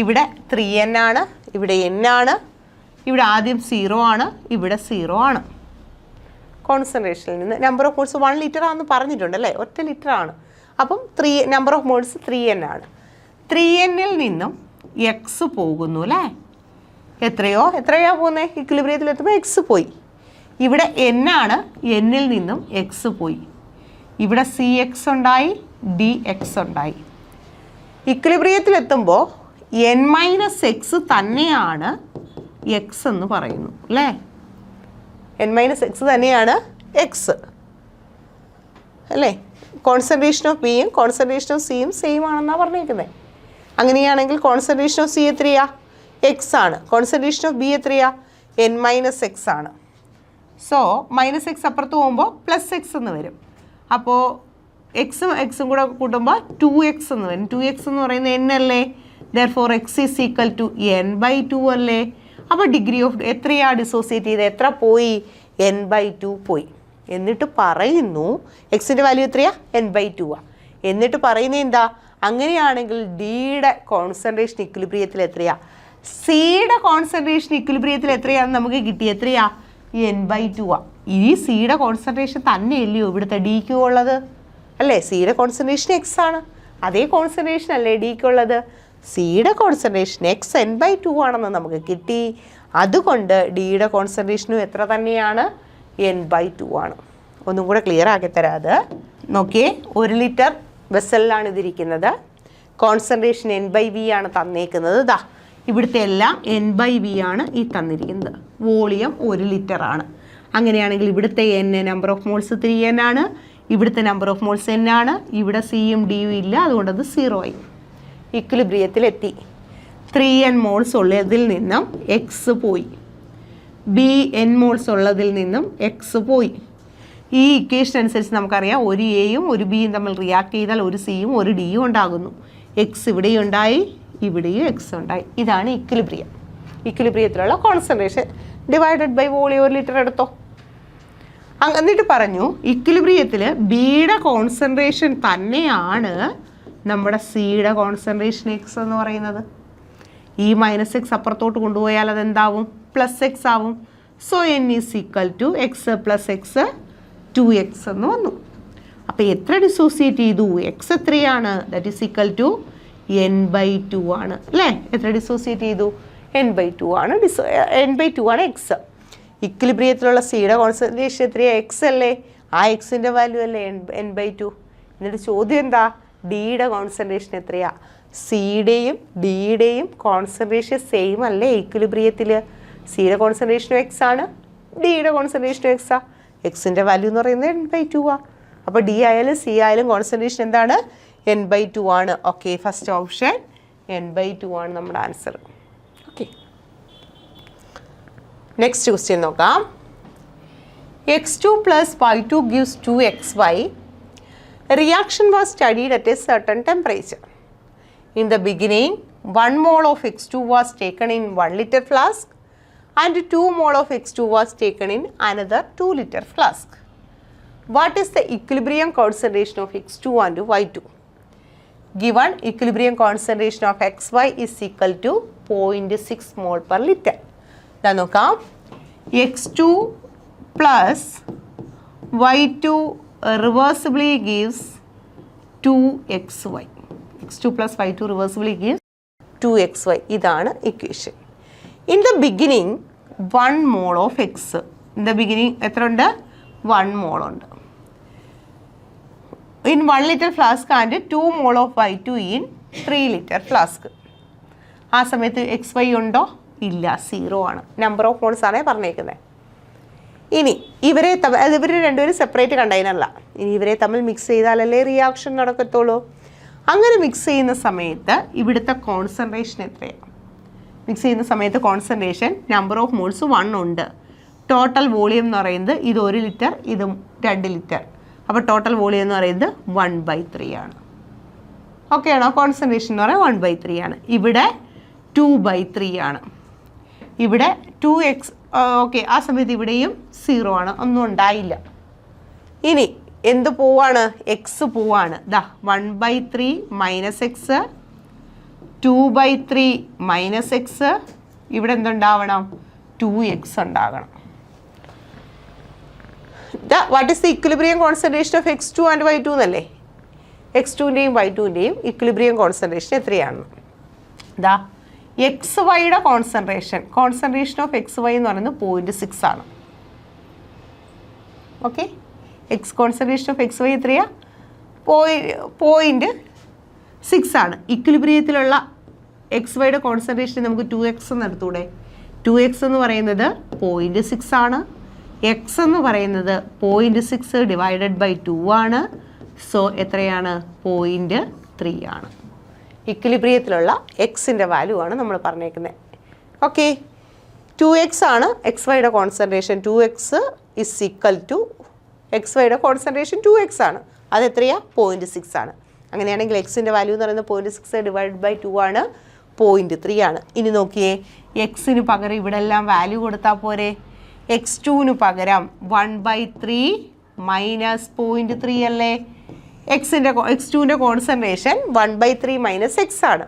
ഇവിടെ 3n ആണ്, ഇവിടെ n ആണ്, ഇവിടെ ആദ്യം 0 ആണ്, ഇവിടെ 0 ആണ്. കോൺസെൻട്രേഷനിൽ നിന്ന് നമ്പർ ഓഫ് മോൾസ് 1 ലിറ്റർ ആണെന്ന് പറഞ്ഞിട്ടുണ്ടല്ലേ, ഒറ്റ ലിറ്റർ ആണ്. അപ്പം നമ്പർ ഓഫ് മോൾസ് 3n ആണ്. 3nൽ നിന്നും എക്സ് പോകുന്നു അല്ലേ. എത്രയാ പോകുന്നത്? ഇക്വിലിബ്രിയത്തിൽ എത്തുമ്പോൾ എക്സ് പോയി. ഇവിടെ n ആണ്, എന്നിൽ നിന്നും എക്സ് പോയി. ഇവിടെ സി എക്സ് ഉണ്ടായി, ഡി എക്സ് ഉണ്ടായി. ഇക്വിലിബ്രിയത്തിൽ എത്തുമ്പോൾ n-x തന്നെയാണ് എക്സ് എന്ന് പറയുന്നു അല്ലേ. n-x തന്നെയാണ് എക്സ് അല്ലേ. കോൺസെൻട്രേഷൻ ഓഫ് ബിയും കോൺസെൻട്രേഷൻ ഓഫ് സിയും സെയിം ആണെന്നാണ് പറഞ്ഞേക്കുന്നത്. അങ്ങനെയാണെങ്കിൽ കോൺസെൻട്രേഷൻ ഓഫ് സി എത്രയാ? എക്സ് ആണ്. കോൺസെൻട്രേഷൻ ഓഫ് ബി എത്രയാ? n-x ആണ്. സോ -x അപ്പുറത്ത് പോകുമ്പോൾ +x എന്ന് വരും. അപ്പോൾ എക്സും കൂടെ കൂട്ടുമ്പോൾ 2x എന്ന് വരും. 2x എന്ന് പറയുന്നത് n അല്ലേ. therefore x is equal to n/2 അല്ലേ. അപ്പോൾ ഡിഗ്രി ഓഫ് എത്രയാ ഡിസോസിയേറ്റ് ചെയ്ത്? എത്ര പോയി? n/2 പോയി. എന്നിട്ട് പറയുന്നു എക്സിൻ്റെ വാല്യൂ എത്രയാ? n/2 ആ. എന്നിട്ട് പറയുന്നത് എന്താ? അങ്ങനെയാണെങ്കിൽ ഡിയുടെ കോൺസെൻട്രേഷൻ ഇക്വിലിബ്രിയത്തിൽ എത്രയാ? സിയുടെ കോൺസെൻട്രേഷൻ ഇക്വിലിബ്രിയത്തിൽ എത്രയാണെന്ന് നമുക്ക് കിട്ടി. എത്രയാ? n/2 ആ. ഈ സിയുടെ കോൺസെൻട്രേഷൻ തന്നെയല്ലയോ ഇവിടുത്തെ ഡിക്ക് ഉള്ളത് അല്ലേ. സിയുടെ കോൺസെൻട്രേഷൻ എക്സ് ആണ്, അതേ കോൺസെൻട്രേഷൻ അല്ലേ ഡിക്കുള്ളത്. സിയുടെ കോൺസെൻട്രേഷൻ എക്സ് n/2 ആണെന്ന് നമുക്ക് കിട്ടി. അതുകൊണ്ട് ഡിയുടെ കോൺസെൻട്രേഷനും എത്ര തന്നെയാണ്? n/2 ആണ്. ഒന്നും കൂടെ ക്ലിയർ ആക്കി തരാം. അത് നോക്കിയേ, 1 ലിറ്റർ വെസലിലാണ് ഇതിരിക്കുന്നത്. കോൺസെൻട്രേഷൻ n/v ആണ് തന്നേക്കുന്നത്. ദാ ഇവിടുത്തെ എല്ലാം n/v ആണ് ഈ തന്നിരിക്കുന്നത്. വോളിയം 1 ലിറ്റർ ആണ്. അങ്ങനെയാണെങ്കിൽ ഇവിടുത്തെ നമ്പർ ഓഫ് മോൾസ് 3n ആണ്, ഇവിടുത്തെ നമ്പർ ഓഫ് മോൾസ് n ആണ്, ഇവിടെ സിയും ഡിയും ഇല്ല, അതുകൊണ്ട് അത് 0 ആയി. ഇക്വിലിബ്രിയത്തിലെത്തി. 3n മോൾസ് ഉള്ളതിൽ നിന്നും എക്സ് പോയി, n മോൾസ് ഉള്ളതിൽ നിന്നും എക്സ് പോയി. ഈ ഇക്വേഷൻ അനുസരിച്ച് നമുക്കറിയാം ഒരു എയും ഒരു ബിയും തമ്മിൽ റിയാക്ട് ചെയ്താൽ ഒരു സിയും ഒരു ഡിയും ഉണ്ടാകുന്നു. എക്സ് ഇവിടെയും ഉണ്ടായി, ഇവിടെയും എക്സ് ഉണ്ടായി. ഇതാണ് ഇക്വിലിബ്രിയം. ഇക്വിലിബ്രിയത്തിലുള്ള concentration divided by volume 1 litre എടുത്തോ. എന്നിട്ട് പറഞ്ഞു ഇക്വിലിബ്രിയത്തിൽ ബിയുടെ കോൺസെൻട്രേഷൻ തന്നെയാണ് നമ്മുടെ സിയുടെ കോൺസെൻട്രേഷൻ എക്സ് എന്ന് പറയുന്നത്. ഈ -x അപ്പുറത്തോട്ട് കൊണ്ടുപോയാൽ അതെന്താവും? +x ആവും. So n is equal to X + X 2x എന്ന് വന്നു. അപ്പോൾ എത്ര ഡിസോസിയേറ്റ് ചെയ്തു? എക്സ് എത്രയാണ്? That is equal to n/2 ആണ് അല്ലേ. എത്ര ഡിസോസിയേറ്റ് ചെയ്തു? n/2 ആണ്. n/2 ആണ് എക്സ്. ഇക്വിലിബ്രിയത്തിലുള്ള സിയുടെ കോൺസെൻട്രേഷൻ എത്രയാണ്? എക്സ് അല്ലേ. ആ എക്സിൻ്റെ വാല്യൂ അല്ലേ n/2. എന്നിട്ട് ചോദ്യം എന്താ? ഡിയുടെ കോൺസെൻട്രേഷൻ എത്രയാ? സിയുടെയും ഡിയുടെയും കോൺസെൻട്രേഷൻ സെയിം അല്ലേ ഇക്വിലിബ്രിയത്തിൽ. സിയുടെ കോൺസെൻട്രേഷനും എക്സ് ആണ്, ഡിയുടെ കോൺസെൻട്രേഷനും എക്സാ. എക്സിൻ്റെ വാല്യൂ എന്ന് പറയുന്നത് n/2 ആ. അപ്പോൾ ഡി ആയാലും സി ആയാലും കോൺസെൻട്രേഷൻ എന്താണ്? n/2 ആണ്. ഓക്കെ, ഫസ്റ്റ് ഓപ്ഷൻ n/2 ആണ് നമ്മുടെ ആൻസർ. ഓക്കെ, നെക്സ്റ്റ് ക്വസ്റ്റ്യൻ നോക്കാം. x2 + y2 gives 2xy. Reaction was studied at a certain temperature. In the beginning, 1 mole of x2 was taken in 1 liter flask and 2 mole of x2 was taken in another 2 liter flask. What is the equilibrium concentration of x2 and y2? Given equilibrium concentration of xy is equal to 0.6 mole per liter. Then നോക്കാം, x2 plus y2 reversibly gives 2xy. x2 plus y2 reversibly gives 2xy. ഇതാണ് equation. In the beginning 1 mole of X. In the beginning എത്ര ഉണ്ട്? 1 mole ഉണ്ട്. In 1 litre flask and 2 mole of y2 in 3 litre flask. ആ സമയത്ത് xy ഉണ്ടോ? ഇല്ല, 0 ആണ്. Number of moles ആണ് പറഞ്ഞേക്കുന്നത്. ഇനി ഇവർ രണ്ടുപേരും സെപ്പറേറ്റ് കണ്ടെയ്നറല്ല. ഇനി ഇവരെ തമ്മിൽ മിക്സ് ചെയ്താലല്ലേ റിയാക്ഷൻ നടക്കത്തുള്ളൂ. അങ്ങനെ മിക്സ് ചെയ്യുന്ന സമയത്ത് ഇവിടുത്തെ കോൺസെൻട്രേഷൻ എത്രയാണ്? മിക്സ് ചെയ്യുന്ന സമയത്ത് കോൺസെൻട്രേഷൻ നമ്പർ ഓഫ് മോൾസ് 1 ഉണ്ട്. ടോട്ടൽ വോളിയം എന്ന് പറയുന്നത് ഇത് 1 ലിറ്റർ, ഇതും 2 ലിറ്റർ. അപ്പോൾ ടോട്ടൽ വോളിയം എന്ന് പറയുന്നത് 1/3 ആണ്. ഓക്കെ ആണോ? കോൺസെൻട്രേഷൻ എന്ന് പറയുന്നത് 1/3 ആണ്. ഇവിടെ 2/3 ആണ്. ഇവിടെ 2x ഓക്കെ, ആ സമയത്ത് ഇവിടെയും 0 ആണ്, ഒന്നും ഉണ്ടായില്ല. ഇനി എന്ത് പോവാണ്? എക്സ് പോവാണ്. ദാ 1/3 മൈനസ് എക്സ്, 2/3 മൈനസ് എക്സ്, ഇവിടെ എന്തുണ്ടാവണം? 2x ഉണ്ടാകണം. What is the equilibrium concentration of x2 and y2 എന്നല്ലേ? x2ൻ്റെയും y2ൻ്റെയും ഇക്വിലിബ്രിയം കോൺസെൻട്രേഷൻ എത്രയാണ്? ദാ എക്സ് വൈയുടെ കോൺസെൻട്രേഷൻ ഓഫ് എക്സ് വൈ എന്ന് പറയുന്നത് 0.6 ആണ്. Okay, concentration of X Y എത്രയാ? 0.6 ആണ്. ഇക്വിലിബ്രിയത്തിലുള്ള എക്സ് വൈയുടെ കോൺസെൻട്രേഷൻ നമുക്ക് 2x എന്ന് എടുത്തൂടെ? 2x എന്ന് പറയുന്നത് 0.6 ആണ്. എക്സ് എന്ന് പറയുന്നത് 0.6 ഡിവൈഡഡ് ബൈ 2 ആണ്. സോ എത്രയാണ്? 0.3 ആണ്. ഇക്വിലിബ്രിയത്തിലുള്ള എക്സിൻ്റെ വാല്യൂ ആണ് നമ്മൾ പറഞ്ഞേക്കുന്നത്. ഓക്കെ, 2x ആണ് എക്സ് വൈയുടെ concentration. 2x is equal to x വൈയുടെ കോൺസെൻട്രേഷൻ 2x ആണ്. അത് എത്രയാ? 0.6 ആണ്. അങ്ങനെയാണെങ്കിൽ എക്സിൻ്റെ വാല്യൂ എന്ന് പറയുന്നത് 0.6 ഡിവൈഡ് ബൈ 2 ആണ്, 0.3 ആണ്. ഇനി നോക്കിയേ, എക്സിന് പകരം ഇവിടെ എല്ലാം വാല്യൂ കൊടുത്താൽ പോരെ? x2ന് പകരം 1/3 മൈനസ് 0.3 അല്ലേ? x2ൻ്റെ കോൺസെൻട്രേഷൻ 1/3 മൈനസ് എക്സ് ആണ്.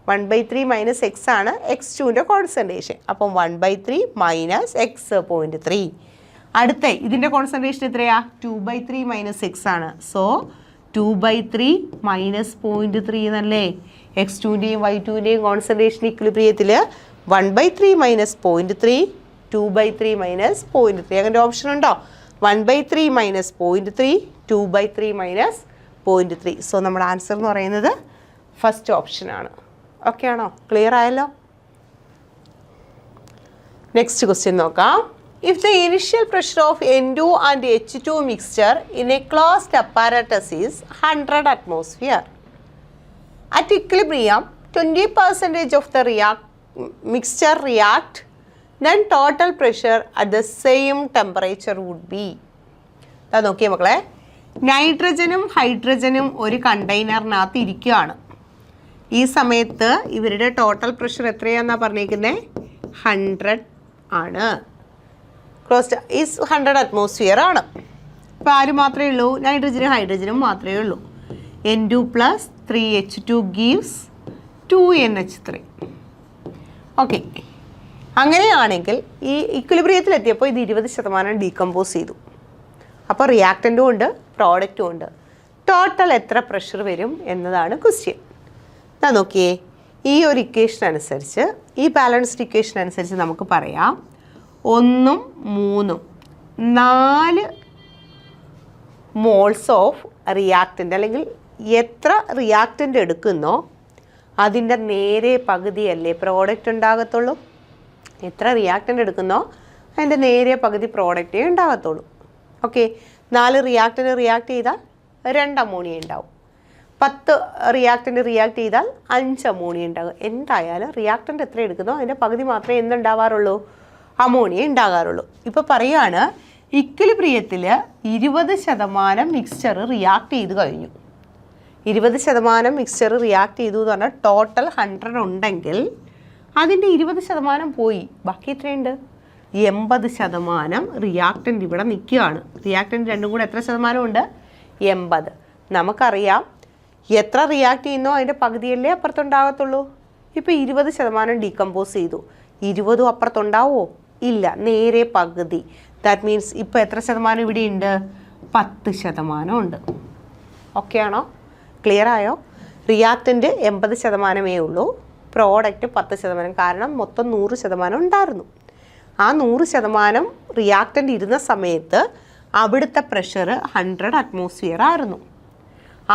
1/3 മൈനസ് എക്സ് ആണ് x2ൻ്റെ കോൺസെൻട്രേഷൻ. അപ്പം 1/3 മൈനസ് എക്സ് 0.3. അടുത്ത ഇതിൻ്റെ കോൺസെൻട്രേഷൻ എത്രയാ? 2/3 മൈനസ് എക്സ് ആണ്. സോ 2/3 മൈനസ് 0.3 എന്നല്ലേ? x2ൻ്റെയും y2ൻ്റെയും കോൺസെൻട്രേഷൻ ഇക്വിലിബ്രിയത്തിൽ 1/3 മൈനസ് 0.3, 2/3 മൈനസ് 0.3. അങ്ങനെ ഓപ്ഷൻ ഉണ്ടോ? 1/3 മൈനസ് 0.3, 2/3 മൈനസ് 0.3. സോ നമ്മുടെ ആൻസർ എന്ന് പറയുന്നത് ഫസ്റ്റ് ഓപ്ഷനാണ്. ഓക്കെ ആണോ? ക്ലിയർ ആയല്ലോ? നെക്സ്റ്റ് ക്വസ്റ്റ്യൻ നോക്കാം. If the initial pressure of N2 and H2 mixture in A closed apparatus is 100 atmosphere. At equilibrium, 20% of the mixture react, then total pressure at the same temperature would be. അത് നോക്കിയേ മക്കളെ, നൈട്രജനും ഹൈഡ്രജനും ഒരു കണ്ടെയ്നറിനകത്ത് ഇരിക്കുകയാണ്. ഈ സമയത്ത് ഇവരുടെ ടോട്ടൽ പ്രഷർ എത്രയാണെന്നാണ് പറഞ്ഞിരിക്കുന്നത്? 100 ആണ്. ക്ലോസ്ഡ് ഈസ് 100 atmosphere ആണ്. അപ്പോൾ ആര് മാത്രമേ ഉള്ളൂ? നൈട്രജനും ഹൈഡ്രജനും മാത്രമേ ഉള്ളൂ. N2 plus 3H2 gives 2NH3. Okay, അങ്ങനെയാണെങ്കിൽ ഈ ഇക്വിലിബ്രിയത്തിലെത്തിയപ്പോൾ ഇത് 20% ഡീകമ്പോസ് ചെയ്തു. അപ്പോൾ റിയാക്റ്റൻറ്റും ഉണ്ട്, പ്രോഡക്റ്റും ഉണ്ട്. ടോട്ടൽ എത്ര പ്രഷർ വരും എന്നതാണ് ക്വസ്റ്റ്യൻ. ഞാൻ നോക്കിയേ, ഈ ഒരു ഇക്വേഷൻ അനുസരിച്ച്, ഈ ബാലൻസ്ഡ് ഇക്വേഷൻ അനുസരിച്ച് നമുക്ക് പറയാം 1 3 4 മോൾസ് ഓഫ് റിയാക്റ്റൻ്റ്, അല്ലെങ്കിൽ എത്ര റിയാക്റ്റൻ്റ് എടുക്കുന്നോ അതിൻ്റെ നേരെ പകുതിയല്ലേ പ്രോഡക്റ്റ് ഉണ്ടാകത്തുള്ളൂ. എത്ര റിയാക്റ്റൻ്റ് എടുക്കുന്നോ അതിൻ്റെ നേരെ പകുതി പ്രോഡക്റ്റേ ഉണ്ടാകത്തുള്ളൂ. ഓക്കെ, 4 റിയാക്റ്റൻ്റ് റിയാക്ട് ചെയ്താൽ 2 അമോണിയ ഉണ്ടാവും. 10 റിയാക്റ്റൻ്റ് റിയാക്ട് ചെയ്താൽ 5 അമോണിയ ഉണ്ടാകും. എന്തായാലും റിയാക്റ്റൻ്റ് എത്ര എടുക്കുന്നോ അതിൻ്റെ പകുതി മാത്രമേ എന്തുണ്ടാവാറുള്ളൂ? അമോണിയ ഉണ്ടാകാറുള്ളൂ. ഇപ്പോൾ പറയുകയാണ് ഇക്വിലിബ്രിയത്തിൽ 20% മിക്സ്ചർ റിയാക്ട് ചെയ്ത് കഴിഞ്ഞു. 20% മിക്സ്ചർ റിയാക്ട് ചെയ്തു എന്ന് പറഞ്ഞാൽ ടോട്ടൽ 100 ഉണ്ടെങ്കിൽ അതിൻ്റെ 20% പോയി, ബാക്കി എത്രയുണ്ട്? 80% റിയാക്റ്റൻ്റ് ഇവിടെ നിൽക്കുകയാണ്. റിയാക്റ്റൻ്റ് രണ്ടും കൂടെ എത്ര ശതമാനമുണ്ട്? 80. നമുക്കറിയാം എത്ര റിയാക്ട് ചെയ്യുന്നോ അതിൻ്റെ പകുതിയല്ലേ അപ്പുറത്തുണ്ടാകത്തുള്ളൂ. ഇപ്പോൾ 20% ഡീകമ്പോസ് ചെയ്തു, 20 അപ്പുറത്തുണ്ടാവുമോ? ഇല്ല, നേരെ പകുതി. ദാറ്റ് മീൻസ് ഇപ്പോൾ എത്ര ശതമാനം ഇവിടെ ഉണ്ട്? 10% ഉണ്ട്. ഓക്കെ ആണോ? ക്ലിയർ ആയോ? റിയാക്റ്റൻ്റ് 80% ഉള്ളൂ, പ്രോഡക്റ്റ് 10%. കാരണം മൊത്തം 100% ഉണ്ടായിരുന്നു. ആ 100% റിയാക്റ്റൻ്റ് ഇരുന്ന സമയത്ത് അവിടുത്തെ പ്രഷർ 100 atmosphere ആയിരുന്നു.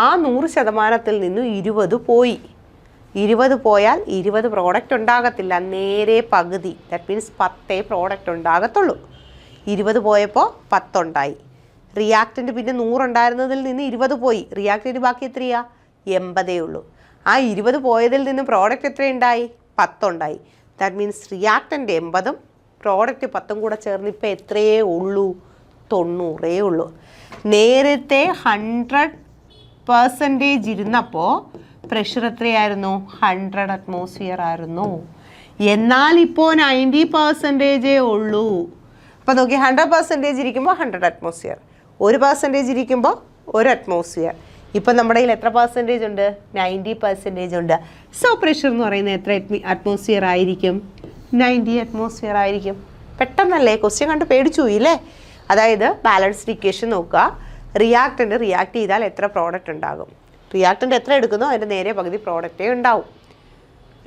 ആ 100%-ൽ നിന്നും 20 പോയി. 20 പോയാൽ 20 പ്രോഡക്റ്റ് ഉണ്ടാകത്തില്ല, നേരെ പകുതി. That means 10 product ഉണ്ടാകത്തുള്ളൂ. 20 പോയപ്പോൾ 10 ഉണ്ടായി. റിയാക്റ്റൻ്റ് പിന്നെ 100 ഉണ്ടായിരുന്നതിൽ നിന്ന് 20 പോയി, റിയാക്റ്റൻ്റ് ബാക്കി എത്രയാ? 80 ഉള്ളൂ. ആ 20 പോയതിൽ നിന്ന് പ്രോഡക്റ്റ് എത്രയുണ്ടായി? 10 ഉണ്ടായി. ദാറ്റ് മീൻസ് റിയാക്റ്റൻ്റ് 80-ഉം പ്രോഡക്റ്റ് 10-ഉം കൂടെ ചേർന്ന് ഇപ്പോൾ എത്രയേ ഉള്ളൂ? 90 ഉള്ളൂ. നേരത്തെ 100% ഇരുന്നപ്പോൾ പ്രഷർ എത്രയായിരുന്നു? 100 അറ്റ്മോസ്ഫിയർ ആയിരുന്നു. എന്നാൽ ഇപ്പോൾ 90% ഉള്ളൂ. അപ്പോൾ നോക്കി, 100% ഇരിക്കുമ്പോൾ 100 അറ്റ്മോസ്ഫിയർ, 1% ഇരിക്കുമ്പോൾ 1 അറ്റ്മോസ്ഫിയർ. ഇപ്പം നമ്മുടെ കയ്യിൽ എത്ര പെർസെൻറ്റേജ് ഉണ്ട്? 90% ഉണ്ട്. സോ പ്രഷർ എന്ന് പറയുന്നത് എത്ര അറ്റ്മോസ്ഫിയർ ആയിരിക്കും? 90 അറ്റ്മോസ്ഫിയർ ആയിരിക്കും. പെട്ടെന്നല്ലേ, ക്വസ്റ്റ്യൻ കണ്ട് പേടിച്ചു പോയില്ലേ? അതായത് ബാലൻസ്ഡ് ഇക്വേഷൻ നോക്കുക, റിയാക്റ്റൻ്റ് റിയാക്ട് ചെയ്താൽ എത്ര പ്രോഡക്റ്റ് ഉണ്ടാകും? റിയാക്റ്റൻ്റ് എത്ര എടുക്കുന്നോ അതിൻ്റെ നേരെ പകുതി പ്രോഡക്റ്റേ ഉണ്ടാവും.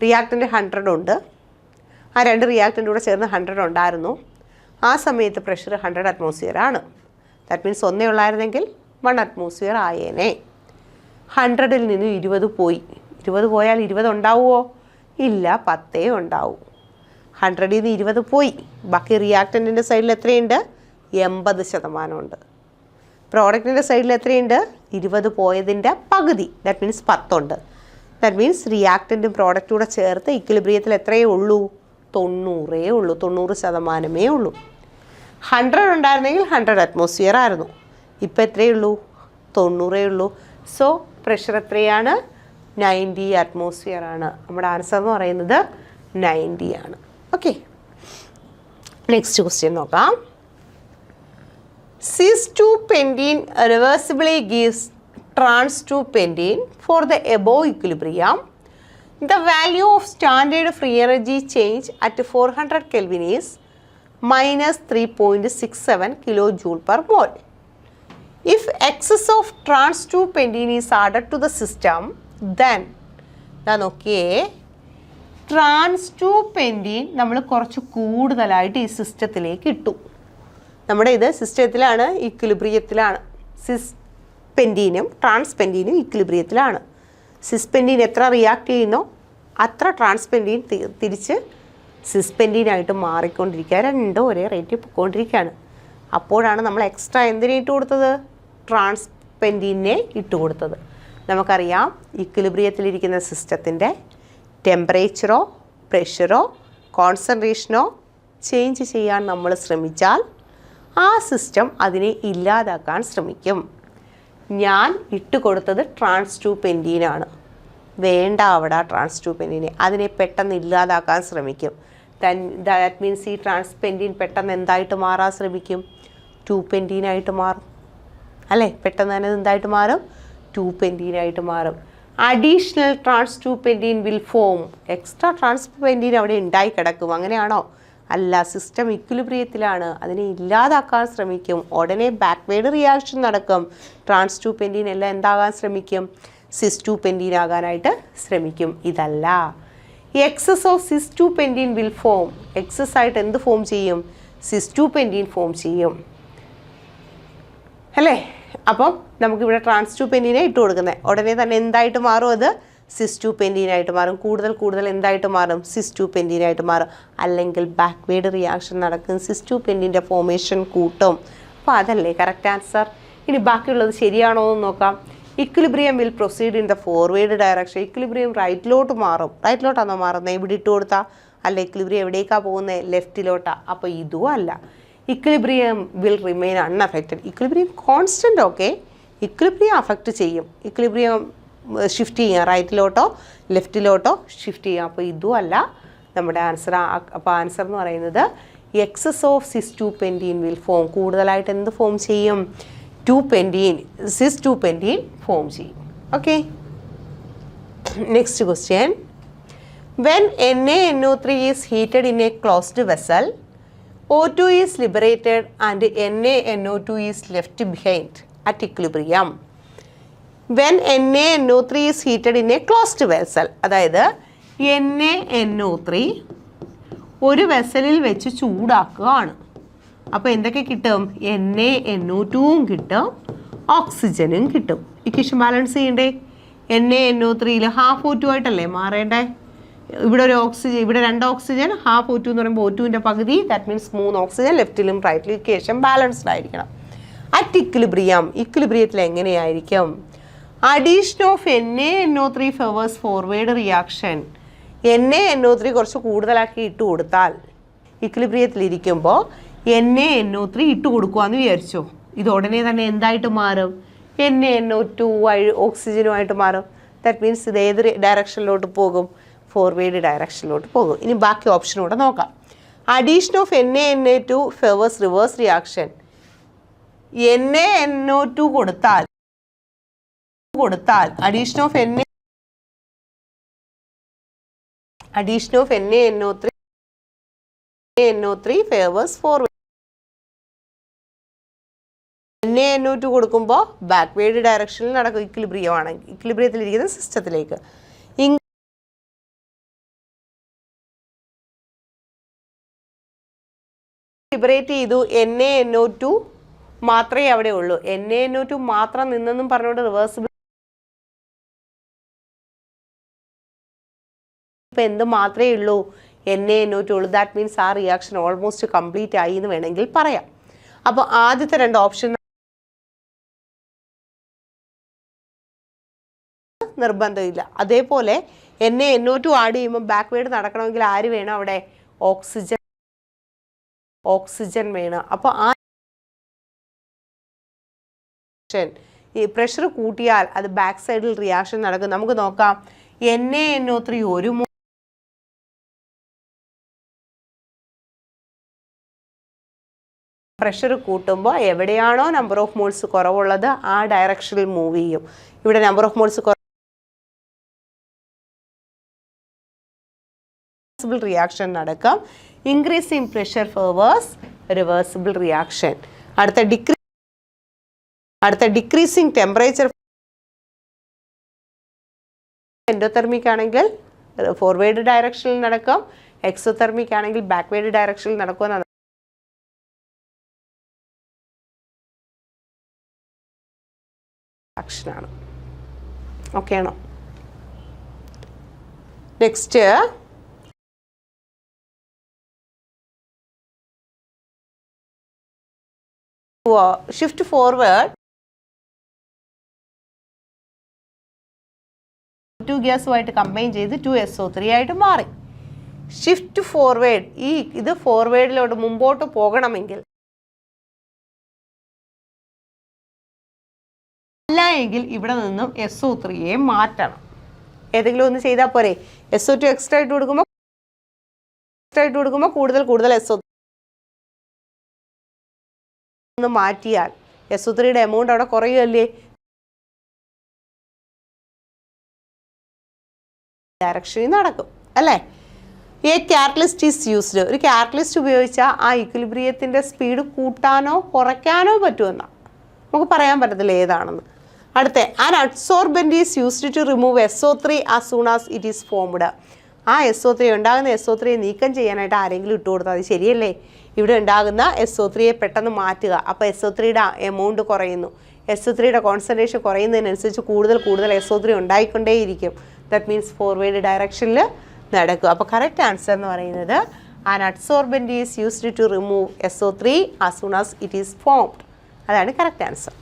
റിയാക്റ്റൻ്റ് 100 ഉണ്ട്, ആ 2 റിയാക്റ്റൻ്റ് കൂടെ ചേർന്ന് 100 ഉണ്ടായിരുന്നു. ആ സമയത്ത് പ്രഷർ 100 അറ്റ്മോസ്ഫിയർ ആണ്. ദാറ്റ് മീൻസ് 1 ഉള്ളായിരുന്നെങ്കിൽ 1 അറ്റ്മോസ്ഫിയർ ആയേനെ. 100ൽ നിന്ന് 20 പോയി. 20 പോയാൽ 20 ഉണ്ടാവുമോ? ഇല്ല, 10 ഉണ്ടാവും. 100ൽ നിന്ന് 20 പോയി. ബാക്കി റിയാക്റ്റൻറ്റിൻ്റെ സൈഡിൽ എത്രയുണ്ട്? 80% ഉണ്ട്. പ്രോഡക്റ്റിൻ്റെ സൈഡിൽ എത്രയുണ്ട്? 20 പോയതിൻ്റെ പകുതി, ദാറ്റ് മീൻസ് 10 ഉണ്ട്. ദാറ്റ് മീൻസ് റിയാക്റ്റൻറ്റും പ്രോഡക്റ്റും കൂടെ ചേർത്ത് ഇക്വിലിബ്രിയത്തിൽ എത്രയേ ഉള്ളൂ? 90 ഉള്ളൂ. 90% ഉള്ളൂ. 100 ഉണ്ടായിരുന്നെങ്കിൽ 100 അറ്റ്മോസ്ഫിയർ ആയിരുന്നു. ഇപ്പം എത്രയേ ഉള്ളൂ? 90 ഉള്ളൂ. സോ പ്രഷർ എത്രയാണ്? 90 അറ്റ്മോസ്ഫിയർ ആണ്. നമ്മുടെ ആൻസർ എന്ന് പറയുന്നത് 90 ആണ്. ഓക്കെ, നെക്സ്റ്റ് ക്വസ്റ്റ്യൻ നോക്കാം. Cis-2-pentene reversibly gives trans-2-pentene for the above equilibrium. The value of standard free energy change at 400 Kelvin is minus 3.67 kilojoule per mole. If excess of trans-2-pentene is added to the system, then okay, trans-2-pentene നമ്മൾ കുറച്ച് കൂടുതലായിട്ട് ഈ സിസ്റ്റത്തിലേക്ക് ഇട്ടു. നമ്മുടെ ഇത് സിസ്റ്റത്തിലാണ്, ഇക്വിലിബ്രിയത്തിലാണ്. സിസ്പെൻറ്റീനും ട്രാൻസ്പെൻറ്റീനും ഇക്വിലിബ്രിയത്തിലാണ്. സിസ്പെൻറ്റീൻ എത്ര react ചെയ്യുന്നോ അത്ര ട്രാൻസ്പെൻറ്റീൻ തിരിച്ച് സിസ്പെൻറ്റീനായിട്ട് മാറിക്കൊണ്ടിരിക്കുക. രണ്ടും ഒരേ റേറ്റിൽ പോയിക്കൊണ്ടിരിക്കുകയാണ്. അപ്പോഴാണ് നമ്മൾ എക്സ്ട്രാ എന്തിനെ ഇട്ട് കൊടുത്തത്? ട്രാൻസ്പെൻറ്റീനെ ഇട്ട് കൊടുത്തത്. നമുക്കറിയാം, ഇക്വിലിബ്രിയത്തിലിരിക്കുന്ന സിസ്റ്റത്തിൻ്റെ ടെമ്പറേച്ചറോ പ്രഷറോ കോൺസെൻട്രേഷനോ ചേഞ്ച് ചെയ്യാൻ നമ്മൾ ശ്രമിച്ചാൽ ആ സിസ്റ്റം അതിനെ ഇല്ലാതാക്കാൻ ശ്രമിക്കും. ഞാൻ ഇട്ട് കൊടുത്തത് trans-2-pentene. വേണ്ട അവിടെ trans-2-pentene, അതിനെ പെട്ടെന്ന് ഇല്ലാതാക്കാൻ ശ്രമിക്കും. ദാറ്റ് മീൻസ് ഈ ട്രാൻസ്പെൻറ്റീൻ പെട്ടെന്ന് എന്തായിട്ട് മാറാൻ ശ്രമിക്കും? 2-pentene ആയിട്ട് മാറും അല്ലേ? പെട്ടെന്ന് തന്നെ എന്തായിട്ട് മാറും? 2-pentene ആയിട്ട് മാറും. Additional trans-2-pentene will form. Extra trans pentene അവിടെ ഉണ്ടായി കിടക്കും. അങ്ങനെയാണോ? അല്ല, സിസ്റ്റം ഇക്വിലിബ്രിയത്തിലാണ്, അതിനെ ഇല്ലാതാക്കാൻ ശ്രമിക്കും. ഉടനെ ബാക്ക്വേർഡ് റിയാക്ഷൻ നടക്കും. trans-2-pentene എല്ലാം എന്താകാൻ ശ്രമിക്കും? cis-2-pentene ആകാനായിട്ട് ശ്രമിക്കും. ഇതല്ല, excess of cis-2-pentene will form. Excess ആയിട്ട് എന്ത് ഫോം ചെയ്യും? cis-2-pentene ഫോം ചെയ്യും അല്ലേ? അപ്പം നമുക്കിവിടെ trans-2-pentene ഇട്ട് കൊടുക്കുന്നത് ഉടനെ തന്നെ എന്തായിട്ട് മാറും? അത് cis-2-pentene ആയിട്ട് മാറും. കൂടുതൽ എന്തായിട്ട് മാറും? cis-2-pentene ആയിട്ട് മാറും. അല്ലെങ്കിൽ ബാക്ക്വേർഡ് റിയാക്ഷൻ നടക്കും, cis-2-pentene ഫോർമേഷൻ കൂട്ടും. അപ്പോൾ അതല്ലേ കറക്റ്റ് ആൻസർ. ഇനി ബാക്കിയുള്ളത് ശരിയാണോ എന്ന് നോക്കാം. Equilibrium will proceed in the forward direction. Equilibrium റൈറ്റിലോട്ട് മാറും. റൈറ്റിലോട്ടാണോ മാറുന്നത്? ഇവിടെ ഇട്ട് കൊടുത്താൽ അല്ല. ഇക്വിലിബ്രിയം എവിടേക്കാണ് പോകുന്നത്? ലെഫ്റ്റിലോട്ടാണ്. അപ്പോൾ ഇതും അല്ല. Equilibrium will remain unaffected. Equilibrium constant. Okay, equilibrium affect ചെയ്യും. ഇക്വിലിബ്രിയം ഷിഫ്റ്റ് ചെയ്യാം, റൈറ്റിലോട്ടോ ലെഫ്റ്റിലോട്ടോ ഷിഫ്റ്റ് ചെയ്യാം. അപ്പോൾ ഇതും അല്ല നമ്മുടെ ആൻസർ. അപ്പോൾ ആൻസർ എന്ന് പറയുന്നത് excess of cis-2-pentene will form. കൂടുതലായിട്ട് എന്ത് ഫോം ചെയ്യും? 2-pentene, cis-2-pentene ഫോം ചെയ്യും. Okay, next question. When NaNO3 is heated in a closed vessel, O2 is liberated and NaNO2 is left behind at equilibrium. When NaNO3 is heated in a closed vessel, അതായത് NaNO3 ഒരു വെസലിൽ വെച്ച് ചൂടാക്കുകയാണ്. അപ്പോൾ എന്തൊക്കെ കിട്ടും? NaNO2 കിട്ടും, ഓക്സിജനും കിട്ടും. Equation balance ചെയ്യണ്ടേ? NaNO3യിൽ ഹാഫ് O2 ആയിട്ടല്ലേ മാറേണ്ടേ? ഇവിടെ ഒരു ഓക്സിജൻ, ഇവിടെ 2 ഓക്സിജൻ, ഹാഫ് O2 എന്ന് പറയുമ്പോൾ O2ൻ്റെ പകുതി, ദാറ്റ് മീൻസ് 3 ഓക്സിജൻ ലെഫ്റ്റിലും റൈറ്റിലും. ഇക്വേഷൻ ബാലൻസ്ഡ് ആയിരിക്കണം. അറ്റ് ഇക്വിലിബ്രിയം, ഇക്വിലിബ്രിയത്തിൽ എങ്ങനെയായിരിക്കും? Addition of NaNO3 favours forward reaction. NaNO3 കുറച്ച് കൂടുതലാക്കി ഇട്ട് കൊടുത്താൽ, ഇക്വിലിബ്രിയത്തിലിരിക്കുമ്പോൾ NaNO3 ഇട്ട് കൊടുക്കുകയെന്ന് വിചാരിച്ചോ, ഇത് ഉടനെ തന്നെ എന്തായിട്ട് മാറും? NaNO2 ഓക്സിജനുമായിട്ട് മാറും. ദാറ്റ് മീൻസ് ഇത് ഏത് ഡയറക്ഷനിലോട്ട് പോകും? ഫോർവേഡ് ഡയറക്ഷനിലോട്ട് പോകും. ഇനി ബാക്കി ഓപ്ഷൻ കൂടെ നോക്കാം. Addition of Na2 favours reverse reaction. NaNO2 കൊടുത്താൽ addition of NaNO3 favours forward. NaNO2 കൊടുക്കുമ്പോൾ ബാക്ക്വേർഡ് ഡയറക്ഷനിൽ നടക്കും. ഇക്വിലിബ്രിയത്തിലിരിക്കുന്ന സിസ്റ്റത്തിലേക്ക് ലിബറേറ്റ് ചെയ്തു. NaNO2 മാത്രമേ അവിടെ ഉള്ളൂ. NaNO2 മാത്രം നിന്നെന്നും പറഞ്ഞുകൊണ്ട് റിവേഴ്സിബിൾ ഇപ്പം എന്ത് മാത്രമേ ഉള്ളൂ? NaNO2 ഉള്ളൂ. ദാറ്റ് മീൻസ് ആ റിയാക്ഷൻ ഓൾമോസ്റ്റ് കംപ്ലീറ്റ് ആയി എന്ന് വേണമെങ്കിൽ പറയാം. അപ്പോൾ ആദ്യത്തെ 2 ഓപ്ഷൻ നിർബന്ധമില്ല. അതേപോലെ NaNO2 ആഡ് ചെയ്യുമ്പോൾ ബാക്ക്വേർഡ് നടക്കണമെങ്കിൽ ആര് വേണം അവിടെ? ഓക്സിജൻ വേണം. അപ്പോൾ ആ ഈ പ്രഷർ കൂട്ടിയാൽ അത് ബാക്ക് സൈഡിൽ റിയാക്ഷൻ നടക്കും. നമുക്ക് നോക്കാം. NaNO3 1 മോൾ പ്രഷർ കൂട്ടുമ്പോൾ എവിടെയാണോ നമ്പർ ഓഫ് മോൾസ് കുറവുള്ളത് ആ ഡയറക്ഷനിൽ മൂവ് ചെയ്യും. ഇവിടെ നമ്പർ ഓഫ് മോൾസ് റിയാക്ഷൻ നടക്കാം. Increasing pressure favours reversible reaction. അടുത്ത ഡിക്രീസിങ് ടെമ്പറേച്ചർ എൻഡോതെർമിക് ആണെങ്കിൽ ഫോർവേഡ് ഡയറക്ഷനിൽ നടക്കും. എക്സോതെർമിക് ആണെങ്കിൽ ബാക്ക്വേർഡ് ഡയറക്ഷനിൽ നടക്കുമെന്നാണ്. ആക്ഷനാണ്. ഓക്കെ ആണോ? നെക്സ്റ്റ് ഷിഫ്റ്റ് ഫോർവേഡ് 2 ഗ്യാസുമായിട്ട് കമ്പൈൻ ചെയ്ത് 2SO3 ആയിട്ട് മാറി. ഷിഫ്റ്റ് ഫോർവേഡ് ഇത് ഫോർവേഡിലോട്ട് മുമ്പോട്ട് പോകണമെങ്കിൽ അല്ല എങ്കിൽ ഇവിടെ നിന്നും SO3യെ മാറ്റണം. ഏതെങ്കിലും ഒന്ന് ചെയ്താൽ പോരെ? SO2 എക്സ്ട്രാ ഇട്ട് കൊടുക്കുമ്പോൾ കൂടുതൽ SO3 ഒന്ന് മാറ്റിയാൽ SO3യുടെ എമൗണ്ട് അവിടെ കുറയുമല്ലേ? ഡയറക്ഷനിൽ നടക്കും അല്ലേ? A catalyst is used. ഒരു കാറ്റലിസ്റ്റ് ഉപയോഗിച്ചാൽ ആ ഇക്വിലിബ്രിയത്തിൻ്റെ സ്പീഡ് കൂട്ടാനോ കുറയ്ക്കാനോ പറ്റുമെന്നാണ്. നമുക്ക് പറയാൻ പറ്റത്തില്ല ഏതാണെന്ന്. അടുത്ത an adsorbent is used to remove SO3 as soon as it is formed. ആ SO3 ഉണ്ടാകുന്ന SO3യെ നീക്കം ചെയ്യാനായിട്ട് ആരെങ്കിലും ഇട്ട് കൊടുത്താൽ അത് ശരിയല്ലേ? ഇവിടെ ഉണ്ടാകുന്ന SO3യെ പെട്ടെന്ന് മാറ്റുക. അപ്പോൾ SO3യുടെ എമൗണ്ട് കുറയുന്നു. SO3യുടെ കോൺസെൻട്രേഷൻ കുറയുന്നതിനനുസരിച്ച് കൂടുതൽ SO3 ഉണ്ടായിക്കൊണ്ടേയിരിക്കും. ദാറ്റ് മീൻസ് ഫോർവേഡ് ഡയറക്ഷനിൽ നടക്കും. അപ്പോൾ കറക്റ്റ് ആൻസർ എന്ന് പറയുന്നത് an adsorbent is used to remove SO3 as soon as it is formed. അതാണ് കറക്റ്റ് ആൻസർ.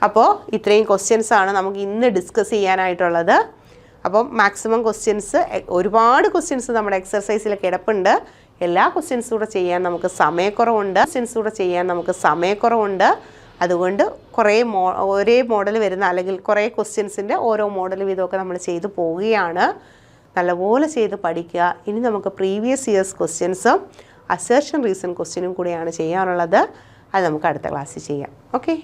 അപ്പോൾ ഇത്രയും ക്വസ്റ്റ്യൻസാണ് നമുക്ക് ഇന്ന് ഡിസ്കസ് ചെയ്യാനായിട്ടുള്ളത്. അപ്പം മാക്സിമം ഒരുപാട് ക്വസ്റ്റ്യൻസ് നമ്മുടെ എക്സർസൈസിൽ കിടപ്പുണ്ട്. എല്ലാ ക്വസ്റ്റ്യൻസും കൂടെ ചെയ്യാൻ നമുക്ക് സമയക്കുറവുണ്ട്. അതുകൊണ്ട് ഒരേ മോഡൽ വരുന്ന അല്ലെങ്കിൽ കുറേ ക്വസ്റ്റ്യൻസിൻ്റെ ഓരോ മോഡൽ വീതമൊക്കെ നമ്മൾ ചെയ്തു പോവുകയാണ്. നല്ലപോലെ ചെയ്ത് പഠിക്കുക. ഇനി നമുക്ക് പ്രീവിയസ് ഇയേഴ്സ് ക്വസ്റ്റ്യൻസും അസേർഷൻ റീസൺ ക്വസ്റ്റ്യനും കൂടെയാണ് ചെയ്യാനുള്ളത്. അത് നമുക്ക് അടുത്ത ക്ലാസ്സിൽ ചെയ്യാം. ഓക്കെ.